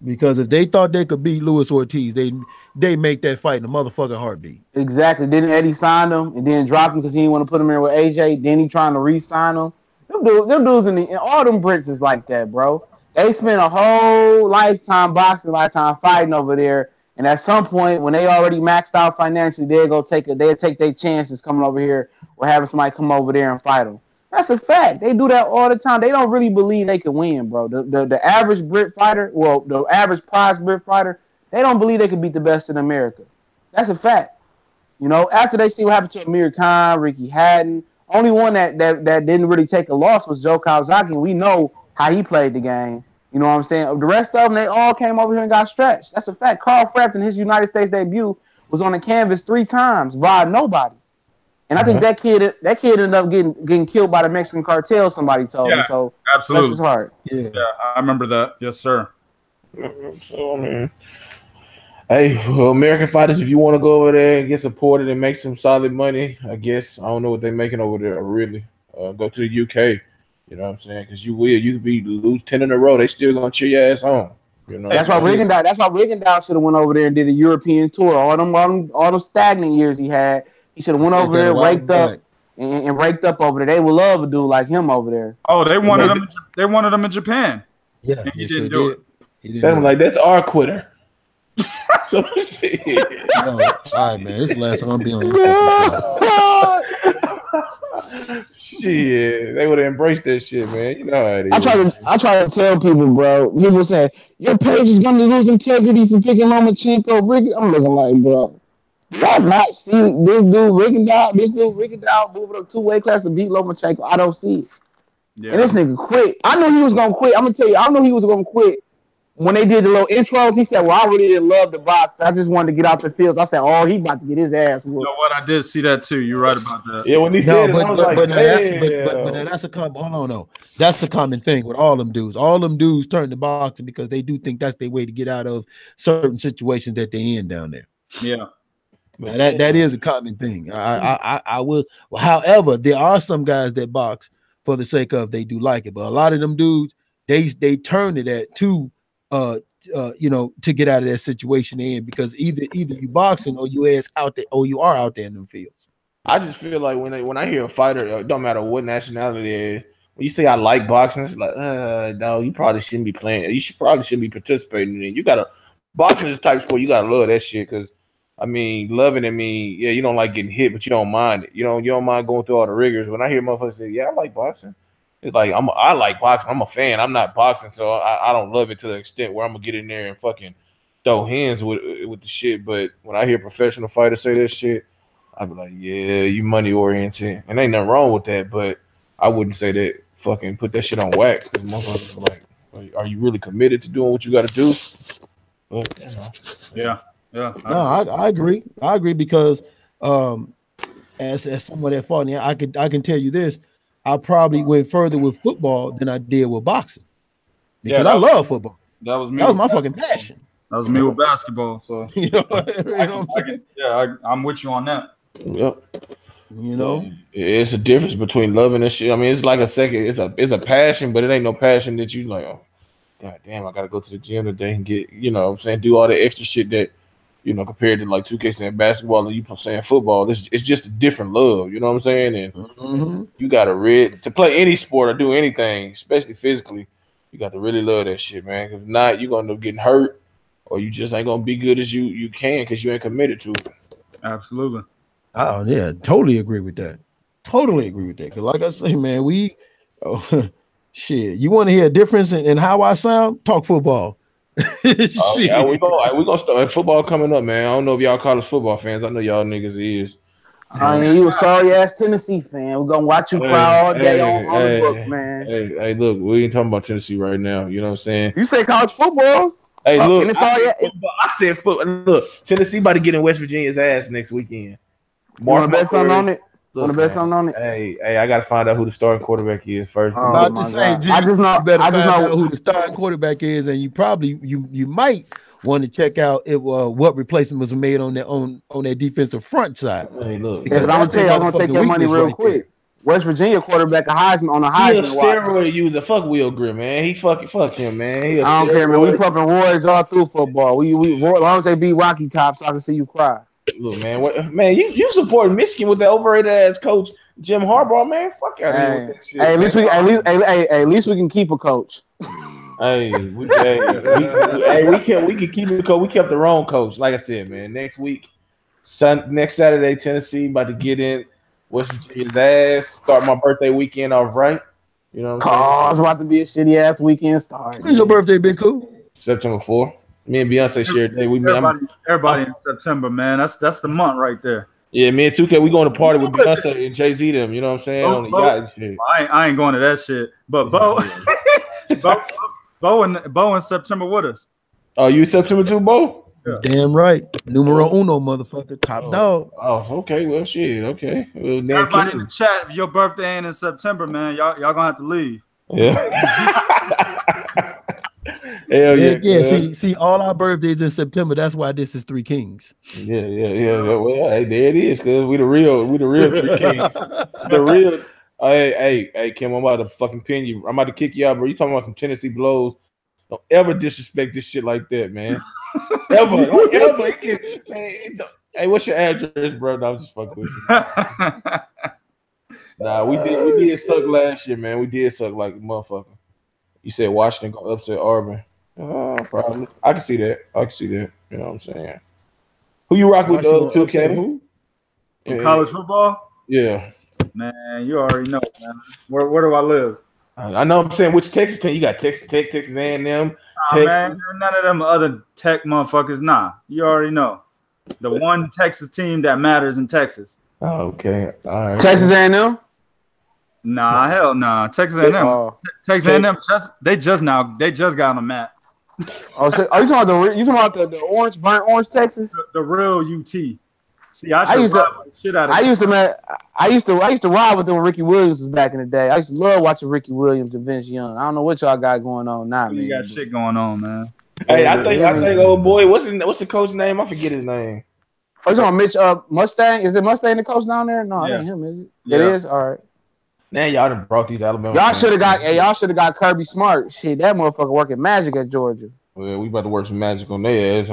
Because if they thought they could beat Luis Ortiz, they make that fight in a motherfucking heartbeat. Exactly. Didn't Eddie sign him and then drop him because he didn't want to put him in with AJ? Then he trying to re-sign him. Them dudes in all them Brits is like that, bro. They spend a whole lifetime fighting over there, and at some point when they already maxed out financially, they'll take their chances coming over here or having somebody come over there and fight them. That's a fact. They do that all the time. They don't really believe they can win, bro. The average Brit fighter, the average prize Brit fighter, they don't believe they can beat the best in America. That's a fact. After they see what happened to Amir Khan, Ricky Hatton, only one that didn't really take a loss was Joe Kawasaki, and we know how he played the game. You know what I'm saying? The rest of them, they all came over here and got stretched. That's a fact. Carl Frampton, his United States debut, was on the canvas 3 times via nobody. And I think that kid ended up getting killed by the Mexican cartel, somebody told me. So absolutely. That's his heart. Yeah, I remember that. Yes, sir. So, man. Hey, American fighters, if you want to go over there and get supported and make some solid money, I guess. I don't know what they're making over there, really. Go to the UK. You know what I'm saying? Because you could lose 10 in a row. They still going to cheer your ass on. That's why Rigondeaux should have went over there and did a European tour. All them stagnant years he had. He should have went over there, raked up, and raked up over there. They would love a dude like him over there. Oh, they wanted him. They wanted him in Japan. Yeah, and he didn't do it. They like, that's our quitter. So shit. All right, man. This is the last time I'm being on this. Shit, they would have embraced that shit, man. You know how it is. I try to tell people, bro. People say your page is gonna lose integrity for picking Lomachenko. Ricky, I'm looking like, bro. I not see this dude Rigondeaux moving up 2 weight classes to beat Lomachenko. I don't see it. Yeah. And this nigga quit. I knew he was gonna quit. I'm gonna tell you, I knew he was gonna quit. When they did the little intros, he said, well, I really didn't love the box. I just wanted to get out the fields. I said, oh, he about to get his ass whooped. You know what? I did see that too. You're right about that. Yeah, when he said it, I was like, that's a common. Hold on, no. That's the common thing with all them dudes. All them dudes turn to boxing because they do think that's their way to get out of certain situations that they in down there. Yeah. Now, that is a common thing. I will. However, there are some guys that box for the sake of they do like it, but a lot of them dudes they turn to that to to get out of that situation in, because either you boxing or you ass out there or you are out there in them fields. I just feel like when I hear a fighter, it don't matter what nationality it is, when you say I like boxing, it's like, no, you probably shouldn't be playing. You probably shouldn't be participating in it. You gotta boxing is the type of sport you gotta love that shit, because loving it mean, yeah, you don't like getting hit, but you don't mind it. You don't mind going through all the rigors. When I hear motherfuckers say, yeah, I like boxing, it's like I like boxing. I'm a fan. I'm not boxing, so I don't love it to the extent where I'm gonna get in there and fucking throw hands with the shit. But when I hear professional fighters say that shit, I be like, yeah, you money oriented, and ain't nothing wrong with that. But I wouldn't say that fucking put that shit on wax, because motherfuckers are like, are you really committed to doing what you got to do? But yeah. No, I agree. I agree because as someone that fought, I can tell you this. I probably went further with football than I did with boxing, because I love football. That was me. That was my fucking passion. That was me with basketball. So I'm with you on that. Yep. It's a difference between loving and shit. I mean, it's like a second. It's a passion, but it ain't no passion that you like. Oh, god damn, I gotta go to the gym today and get, what I'm saying, do all the extra shit that, compared to like 2K saying basketball and you saying football. It's just a different love. You know what I'm saying? And you gotta to play any sport or do anything, especially physically, you got to really love that shit, man. If not, you're gonna end up getting hurt, or you just ain't gonna be good as you can because you ain't committed to it. Absolutely. Oh yeah, totally agree with that. Totally agree with that. Because like I say, man, shit. You want to hear a difference in how I sound? Talk football. Yeah, we gonna start football coming up, man. I don't know if y'all college football fans. I know y'all niggas is. I mean, you a sorry ass Tennessee fan. We're gonna watch you cry all day on the book, man. Hey, look, we ain't talking about Tennessee right now. You know what I'm saying? You say college football? Hey, look, I said football. Look, Tennessee about to get in West Virginia's ass next weekend. Want to bet something on it? Want to bet something on it? Hey, I gotta find out who the starting quarterback is first. About to say, G, I just know who the starting quarterback is, and you might want to check out what replacements were made on that defensive front side. Hey, look, because I'm gonna tell you, I'm gonna take your money real quick. West Virginia quarterback, a Heisman on a Heisman. He a steroid user. Fuck Will Grimm, man. He fuck him, man. I don't care, man. We pumping warriors all through football. We as long as they beat Rocky Top, so I can see you cry. Look, man, you support Michigan with the overrated ass coach Jim Harbaugh, man. Fuck out here with that shit. Hey, at least we can keep a coach. Hey, we can keep the coach. We kept the wrong coach. Like I said, man. Next Saturday, Tennessee about to get in West Virginia's ass. Start my birthday weekend off right. You know what I'm saying? It's about to be a shitty ass weekend start. When's your birthday, Big Cool? September 4th. Me and Beyonce shared a day. Everybody in September, man. That's the month right there. Yeah, me and 2K, we going to party with Beyonce and Jay-Z them. You know what I'm saying? On the yacht and shit. I ain't going to that shit. But Bo in September with us. Oh, you September 2, Bo? Yeah. Damn right. Numero uno, motherfucker. Top dog. Oh, okay. Well, shit. Okay. Well, everybody in the chat, if your birthday ain't in September, man, y'all gonna have to leave. Yeah. Hell yeah. See, all our birthdays in September. That's why this is Three Kings. Yeah. Well, hey, there it is, cause we the real Three Kings. The real. Hey, Kim, I'm about to fucking pin you. I'm about to kick you out, bro. You talking about some Tennessee blows? Don't ever disrespect this shit like that, man. Ever. Man, hey, what's your address, bro? No, I'm just fucking with you. Nah, we did suck last year, man. We did suck like a motherfucker. You said Washington go upset Auburn. Probably. I can see that. You know what I'm saying? Who you rock with, 2K? Who? In college football? Yeah. Man, you already know, man. Where do I live? I know. I'm saying which Texas team? You got Texas Tech, Texas A&M. Man, none of them other Tech motherfuckers. Nah, you already know. The one Texas team that matters in Texas. Oh, okay. All right. Texas A&M? Nah, hell nah. Texas A&M. Texas A&M they just got on the map. Oh, so are you talking about the orange, burnt orange Texas? The real UT. See, I used to ride with them when Ricky Williams was back in the day. I used to love watching Ricky Williams and Vince Young. I don't know what y'all got going on now, man. You got shit going on, man. Hey, I think old boy, what's the coach's name? I forget his name. Oh, you on Mitch Mustang? Is it Mustang the coach down there? No, it ain't him, is it? Yeah. It is? All right. Man, y'all done brought these Alabama. Y'all should have got Kirby Smart. Shit, that motherfucker working magic at Georgia. Well, we about to work some magic on their ass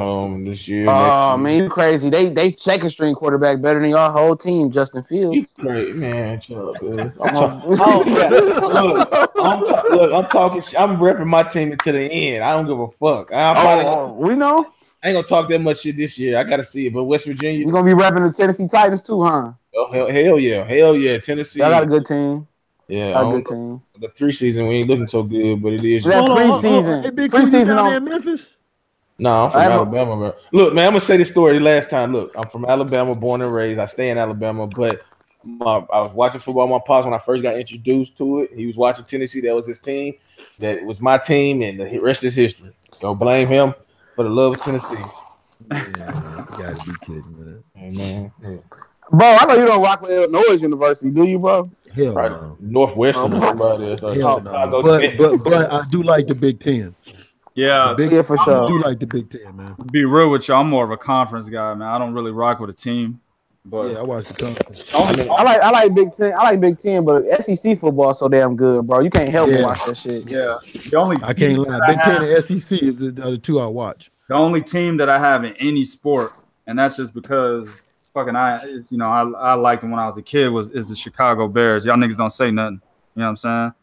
this year. Oh, man, you crazy. They second string quarterback better than your whole team, Justin Fields. You crazy, man. Shut up, man. I'm repping my team to the end. I don't give a fuck. We know. I ain't gonna talk that much shit this year. I gotta see it. But West Virginia, you're gonna be repping the Tennessee Titans too, huh? Oh hell yeah, Tennessee. Y'all got a good team. Yeah, a good team. The preseason we ain't looking so good, but it is. That preseason. Preseason on Memphis. No, I'm from Alabama, bro. Look, man, I'm gonna say this story last time. Look, I'm from Alabama, born and raised. I stay in Alabama, but I was watching football with my pops when I first got introduced to it. He was watching Tennessee. That was his team. That was my team, and the rest is history. So blame him for the love of Tennessee. Yeah, you gotta be kidding, man. Hey, man. Yeah. Bro, I know you don't rock with Illinois University, do you, bro? Hell right. No. Northwestern. But I do like the Big Ten. Yeah, for sure. I do like the Big Ten, man. To be real with you, I'm more of a conference guy, man. I don't really rock with a team. But yeah, I watch the conference. I like Big Ten. I like Big Ten, but SEC football so damn good, bro. You can't help but watch that shit. Yeah, the only I can't lie. Big Ten and SEC is the other two I watch. The only team that I have in any sport, and that's just because I liked them when I was a kid is the Chicago Bears. Y'all niggas don't say nothing. You know what I'm saying?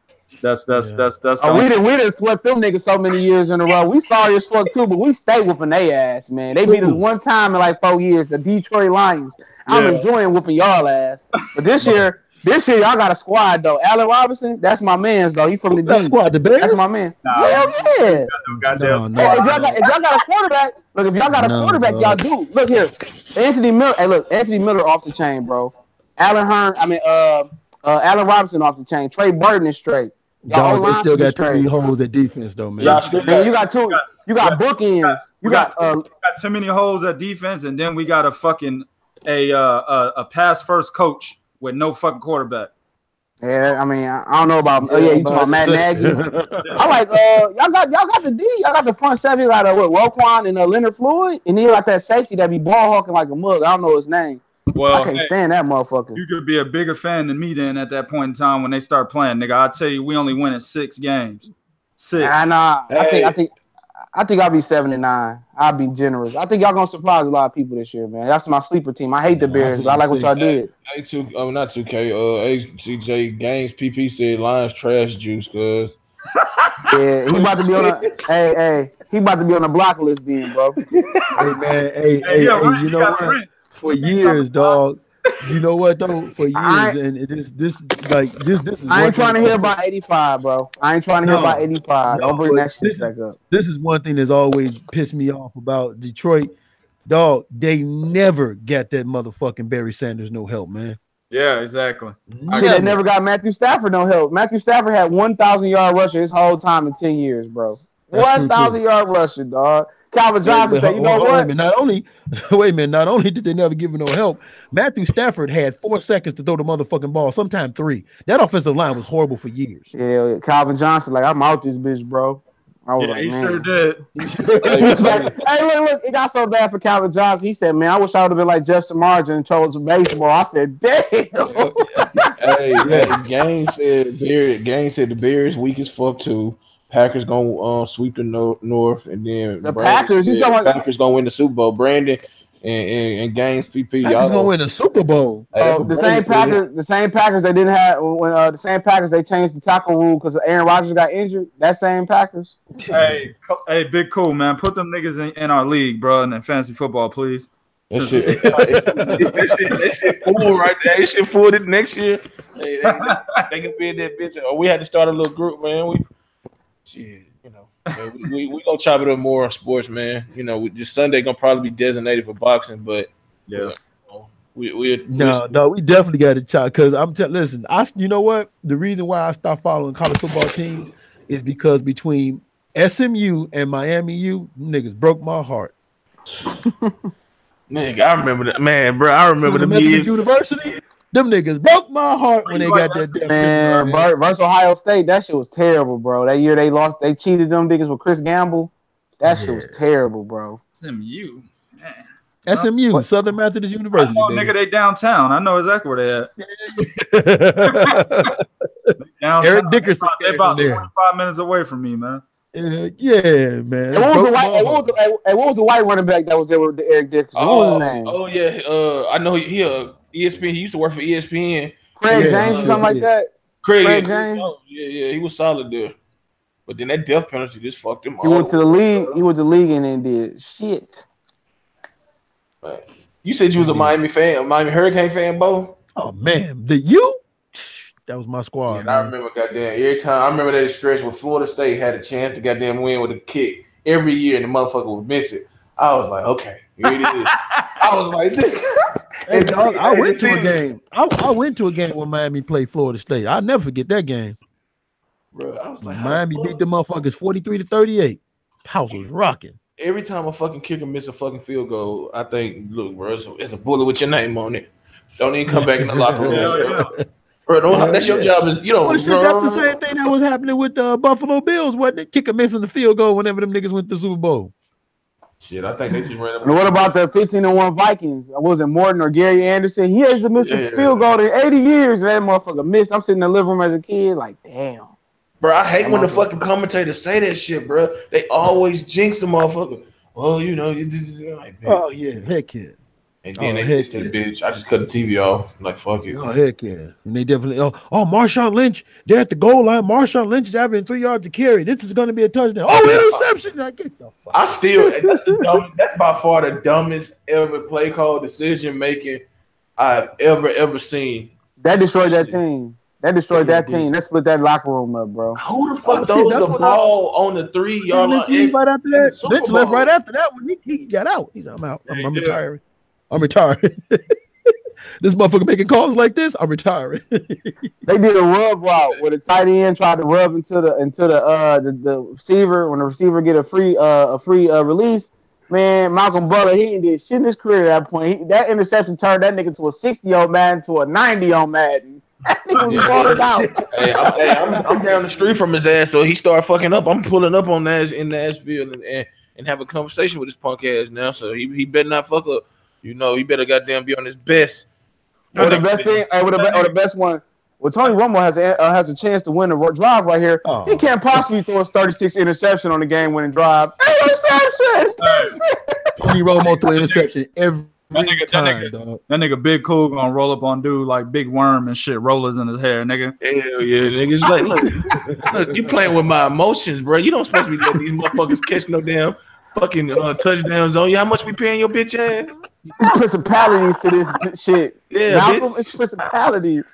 That's we didn't sweat them niggas so many years in a row. We sorry as fuck too, but we stay whooping their ass, man. They beat us one time in like 4 years, the Detroit Lions. I'm enjoying whooping y'all ass. But this year y'all got a squad though. Allen Robinson, that's my man's though. He from the D. Squad, the Bears? That's my man. Hell yeah. If y'all got a quarterback, y'all do. Look here. Anthony Miller off the chain, bro. Allen Hearn. Allen Robinson off the chain. Trey Burton is straight. Dog, they still got too many holes at defense, though, man. Man, you got two. You got bookends. You got too many holes at defense, and then we got a fucking a pass first coach with no fucking quarterback. Yeah, I mean, I don't know about. You talking about Matt Nagy? I like y'all got the D. Y'all got the front seven. You got Roquan and Leonard Floyd, and then you got that safety that be ball hawking like a mug. I don't know his name. Well, I can't stand that motherfucker. You could be a bigger fan than me then at that point in time when they start playing, nigga. I'll tell you, we only win in 6 games. 6. Nah. Hey. I think I'll be 7-9. I'll be generous. I think y'all gonna surprise a lot of people this year, man. That's my sleeper team. I hate the Bears, but I like what y'all did. Not 2K. ACJ Gaines PP said Lions trash juice, cuz. Yeah, he about to be on a he about to be on the block list then, bro. Hey man, hey, you know what? For years, dog. You know what though? For years, and this is. I ain't trying to hear about 85, bro. I ain't trying to hear about 85. Don't bring that shit back up. This is one thing that's always pissed me off about Detroit, dog. They never got that motherfucking Barry Sanders no help, man. Yeah, exactly. They never got Matthew Stafford no help. Matthew Stafford had 1,000-yard rusher his whole time in 10 years, bro. 1,000-yard rusher, dog. Calvin Johnson said, you know what? Not only did they never give him no help, Matthew Stafford had 4 seconds to throw the motherfucking ball, sometime 3. That offensive line was horrible for years. Yeah, Calvin Johnson, like, I'm out this bitch, bro. I was he man. sure did. Look, it got so bad for Calvin Johnson. He said, man, I wish I would have been like Justin Margin and chose baseball. I said, damn. Gaines said the Bears weak as fuck too. Packers gonna sweep the north, and then the Packers. You talking about Packers gonna win the Super Bowl? Brandon and Gaines PP. Packers gonna win the Super Bowl. The same Packers they didn't have when the same Packers they changed the tackle rule because Aaron Rodgers got injured. That same Packers. Hey, big cool man. Put them niggas in our league, bro, in fantasy football, please. That shit full right there. That shit full next year. Hey, they can be in that bitch. We had to start a little group, man. Shit, you know, we gonna chop it up more on sports, man. You know, this Sunday gonna probably be designated for boxing, but yeah, we definitely got to chop because listen, you know what? The reason why I stopped following college football teams is because between SMU and Miami U, niggas broke my heart. Nigga, I remember that, man, bro. I remember the Methodist University. Them niggas broke my heart when they got that. Man, versus Ohio State, that shit was terrible, bro. That year they lost, they cheated them niggas with Chris Gamble. That shit was terrible, bro. SMU, SMU, Southern Methodist University. Nigga, they downtown. I know exactly where they at. Eric Dickerson. They about 25 minutes away from me, man. Yeah, man. What was the white running back that was there with Eric Dickerson? What was his name? Oh yeah, I know he ESPN. He used to work for ESPN. Craig James or something like that. Craig James. Oh, yeah, he was solid there. But then that death penalty just fucked him. He went to the league. He went to the league and then did shit. Man. You said you was a Miami Hurricane fan, Bo? Oh man, that was my squad. Yeah, I remember every time. I remember that stretch where Florida State had a chance to goddamn win with a kick every year, and the motherfucker would miss it. I was like, okay, here it is. I was like, hey, dog, I went to a game. I went to a game when Miami played Florida State. I'll never forget that game. Bro, I was like, Miami beat the motherfuckers 43-38. House was rocking. Every time a fucking kicker miss a fucking field goal, I think, look, bro, it's a bullet with your name on it. Don't even come back in the locker room. Bro, that's your job. That's the same thing that was happening with the Buffalo Bills, wasn't it? Kicker missing the field goal whenever them niggas went to the Super Bowl. Shit, I think they just ran up. And what about the 15-1 Vikings? Was it Morton or Gary Anderson? He hasn't missed a field goal in 80 years. That motherfucker missed. I'm sitting in the living room as a kid, like, damn. Bro, I hate when the fucking commentators say that shit, bro. They always jinx the motherfucker. Well, you know, like, oh yeah, heck yeah. And then they just said, bitch, I just cut the TV off. I'm like, fuck it. Oh, heck yeah. And they definitely, Marshawn Lynch, they're at the goal line. Marshawn Lynch is averaging 3 yards to carry. This is going to be a touchdown. Oh, interception. I get the fuck. That's by far the dumbest ever play call decision making I've ever seen. That destroyed that team. That split that locker room up, bro. Who the fuck throws the ball on the 3 yard line? Right after that. Lynch left right after that when he got out. He's like, I'm out. I'm retiring. I'm retired. This motherfucker making calls like this, I'm retiring. They did a rub route where the tight end tried to rub into the receiver. When the receiver get a free release, man, Malcolm Butler, he ain't did shit in his career at that point. That interception turned that nigga to a 60 on Madden to a 90 on Madden. That nigga was balling out. I'm down the street from his ass, so he started fucking up. I'm pulling up on that in Nashville and have a conversation with his punk ass now. So he better not fuck up. You know, he better goddamn be on his best. Or the best thing, or the best one. Well, Tony Romo has a chance to win a drive right here. Oh. He can't possibly throw a 36 interception on the game-winning drive. Interception! Tony Romo threw interception every time, dog. That nigga Big Cool gonna roll up on dude like Big Worm and shit, rollers in his hair, nigga. Hell yeah, nigga. It's like, look, you playing with my emotions, bro. You don't supposed to be letting these motherfuckers catch no damn fucking touchdowns on you. How much we paying your bitch ass? It's principalities to this shit. Yeah, Malcolm, it's principalities.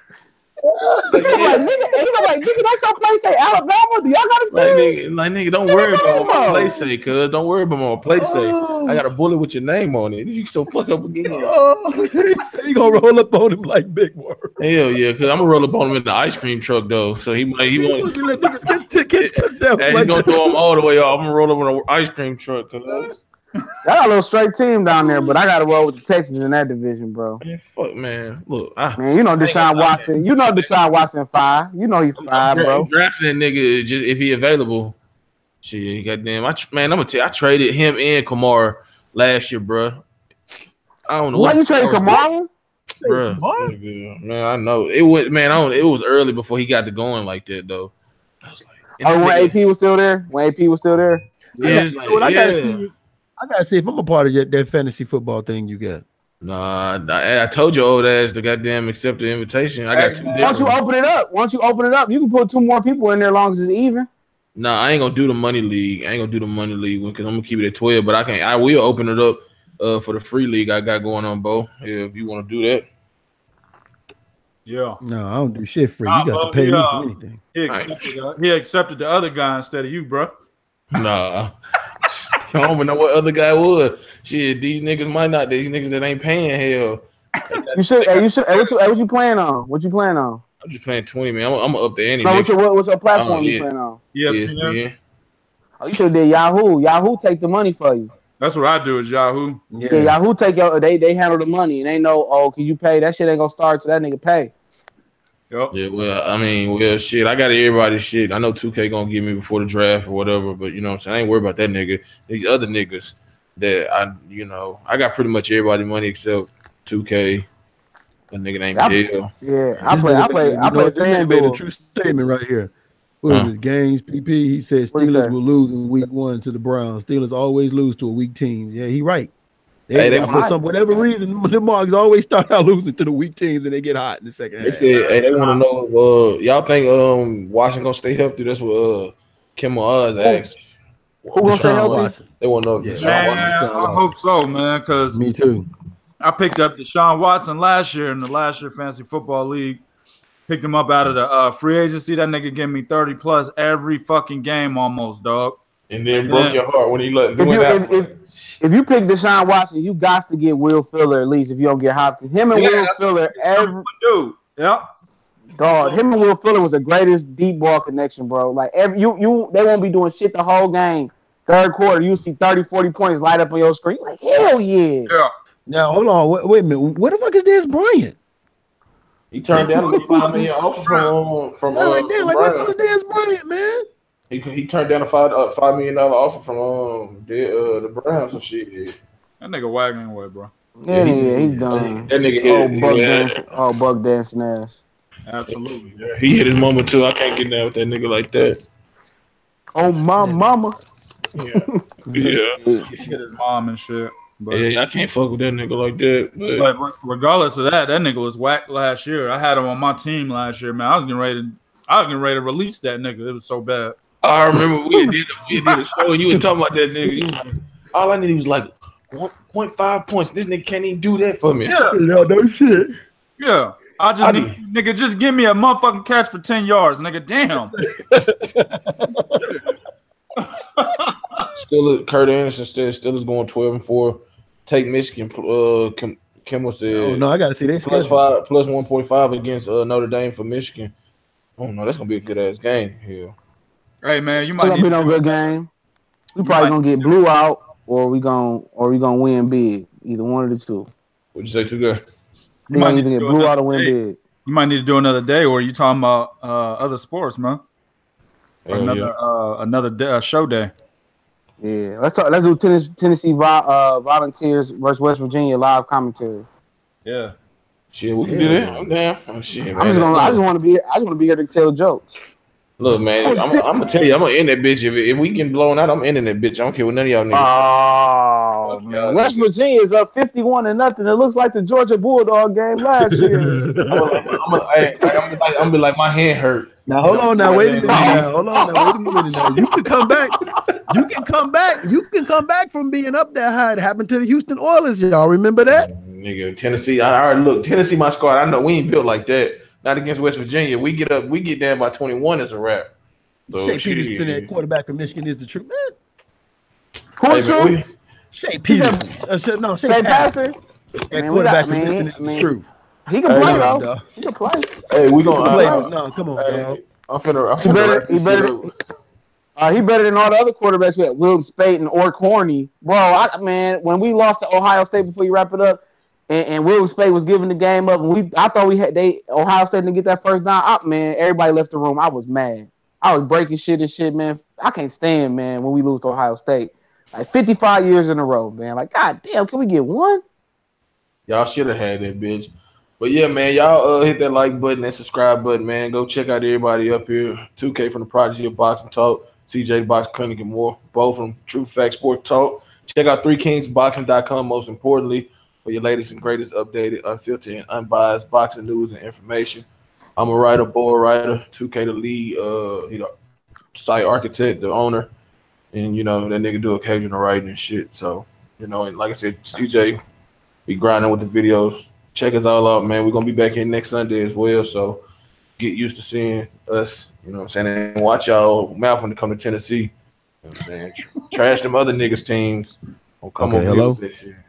Nigga, that's your place say Alabama. Do y'all got to say nigga, don't worry about my play say, cuz. Don't worry about my play say. I got a bullet with your name on it. You so fuck up again. So you gonna roll up on him like Big Worm? Hell yeah, cuz I'm gonna roll up on him in the ice cream truck though. So he won't let niggas catch touchdowns. He's gonna throw him all the way off. I'm gonna roll up on an ice cream truck, cuz. I got a little straight team down there, but I got to roll with the Texans in that division, bro. Man, fuck, man. Look, man, you know Deshaun Watson. You know Deshaun Watson 5. You know he's 5, bro. I'm drafting that nigga just if he available. Shit, goddamn. I'm gonna tell you, I traded him and Kamara last year, bro. I don't know why you traded Kamara, bro. Man, I know it was. Man, it was early before he got to going like that though. I was like, when AP was still there. When AP was still there. Yeah, I gotta see if I'm a part of that fantasy football thing you got. Nah, I told your old ass to goddamn accept the invitation. I got two. Why don't you open it up? You can put 2 more people in there as long as it's even. Nah, I ain't gonna do the money league. I ain't gonna do the money league one because I'm gonna keep it at 12. But I will open it up for the free league I got going on, Bo. Yeah, if you want to do that. Yeah. No, I don't do shit free. You got to pay me for anything. He accepted the other guy instead of you, bro. Nah. I don't even know what other guy would. Shit, these niggas might not. These niggas that ain't paying hell. You should. What you playing on? What you playing on? I'm just playing 20, man. I'm up there anyway. No, what's your platform you playing on? ESPN. Oh, you should have did Yahoo. Yahoo take the money for you. That's what I do is Yahoo. Yeah, Yahoo take your. They handle the money and they know. Can you pay? That shit ain't gonna start till that nigga pay. Yep. Yeah, well, shit, I got everybody's shit. I know 2K gonna give me before the draft or whatever, but you know what I'm saying? I ain't worried about that nigga. These other niggas that I got pretty much everybody's money except 2K. That nigga named Dale. Yeah, I play FanDuel. Made a true statement right here. What is this? Games PP. He said Steelers will lose in week 1 to the Browns. Steelers always lose to a weak team. Yeah, he right. For whatever reason, the Marks always start out losing to the weak teams and they get hot in the second half. They said, they want to know, y'all think Washington gonna stay healthy? That's what Kim Oz asked. Who gonna stay healthy? They want to know. I hope so, man. Because me too. I picked up Deshaun Watson last year in the last year fantasy football league. Picked him up out of the free agency. That nigga gave me 30 plus every fucking game almost, dog. And then broke your heart when he let. If you pick Deshaun Watson, you got to get Will Fuller at least if you don't get Hopkins. Him and Will Fuller, dude. Yep. Dog, him and Will Fuller was the greatest deep ball connection, bro. Like they won't be doing shit the whole game. Third quarter, you see 30, 40 points light up on your screen. Like, hell yeah. Yeah. Now hold on, wait a minute. What the fuck is this, Bryant? He turned down the $5 million offer from what is this, Bryant, man? He turned down a $5 million offer from the Browns and shit. That nigga wagging away, bro. Yeah, he's done. That nigga buck dancing ass. Absolutely. Yeah, he hit his moment too. I can't get down with that nigga like that. Oh my mama. Yeah. He hit his mom and shit. But yeah, I can't fuck with that nigga like that. But regardless of that nigga was whack last year. I had him on my team last year, man. I was getting ready to release that nigga. It was so bad. I remember we did a show and you was talking about that nigga. All I needed was like 1.5 points. This nigga can't even do that for me. Yeah, no shit. Yeah, nigga, just give me a motherfucking catch for 10 yards, nigga. Damn. Still, Kurt Anderson still is going 12-4. Take Michigan Kimmel said. Oh no, I gotta see they plus schedule. 5 plus 1.5 against Notre Dame for Michigan. Oh no, that's gonna be a good ass game here. Hey man, you It's might gonna need be to no do good another- game. We You probably might gonna get blew out, or we gonna win big. Either one of the two. What'd you say, too good? We gonna either need to get do blew another out or win day. big. You might need to do another day, or you talking about other sports, man? Or Hell another show day. Yeah, let's do Tennessee Volunteers versus West Virginia live commentary. Yeah. Shit, we can Hell do that. yeah. I'm down. Oh shit, man. I just want to be here to tell jokes. Look, man, I'm gonna tell you, I'm gonna end that bitch. If we get blown out, I'm ending that bitch. I don't care what none of y'all niggas. Oh man, West Virginia is up 51-0. It looks like the Georgia Bulldog game last year. I'm be like, my hand hurt. Now hold on. Now wait a minute. Now hold on. Now wait a minute. Now you can come back. You can come back. You can come back from being up that high. It happened to the Houston Oilers. Y'all remember that? Nigga, Tennessee. I already look. Tennessee, my squad. I know we ain't built like that. Not against West Virginia. We get down by 21. It's a wrap. So, Shea Peterson, that quarterback of Michigan, is the truth, man. Who's true? Shea Peterson. No, Shea Patterson. That quarterback of Michigan is the truth. He can play though. He can play. Hey, we gonna play. No, come on, hey, I'm finna he better than all the other quarterbacks. We had Wilton Spate and Ork Horney. Bro, when we lost to Ohio State, before you wrap it up, and Wilton Spate was giving the game up, and I thought Ohio State didn't get that first down. Man, everybody left the room. I was mad. I was breaking shit and shit, man. I can't stand, man, when we lose to Ohio State. Like 55 years in a row, man. Like, god damn, can we get one? Y'all should have had that bitch. But yeah, man, y'all hit that like button and subscribe button, man. Go check out everybody up here. 2K from the Prodigy of Boxing Talk, CJ Box Clinic, and more. Both from True Fact Sport Talk. Check out 3kingsboxing.com, most importantly, for your latest and greatest updated, unfiltered, and unbiased boxing news and information. I'm a writer, board writer, 2K the lead, site architect, the owner, and that nigga do occasional writing and shit. So, and like I said, CJ be grinding with the videos. Check us all out, man. We're gonna be back here next Sunday as well. So get used to seeing us, you know what I'm saying? And watch y'all mouth when they come to Tennessee. You know what I'm saying? Trash them other niggas teams. Come over hello. here this year.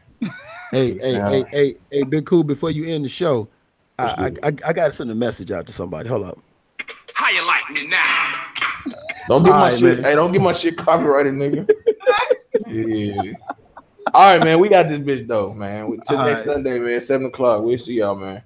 Hey, Big Cool, before you end the show, I gotta send a message out to somebody. Hold up. How you like me now? Don't get my shit. Man. Hey, don't get my shit copyrighted, nigga. Yeah. All right, man. We got this bitch though, man. Till next Sunday, man. 7 o'clock. We'll see y'all, man.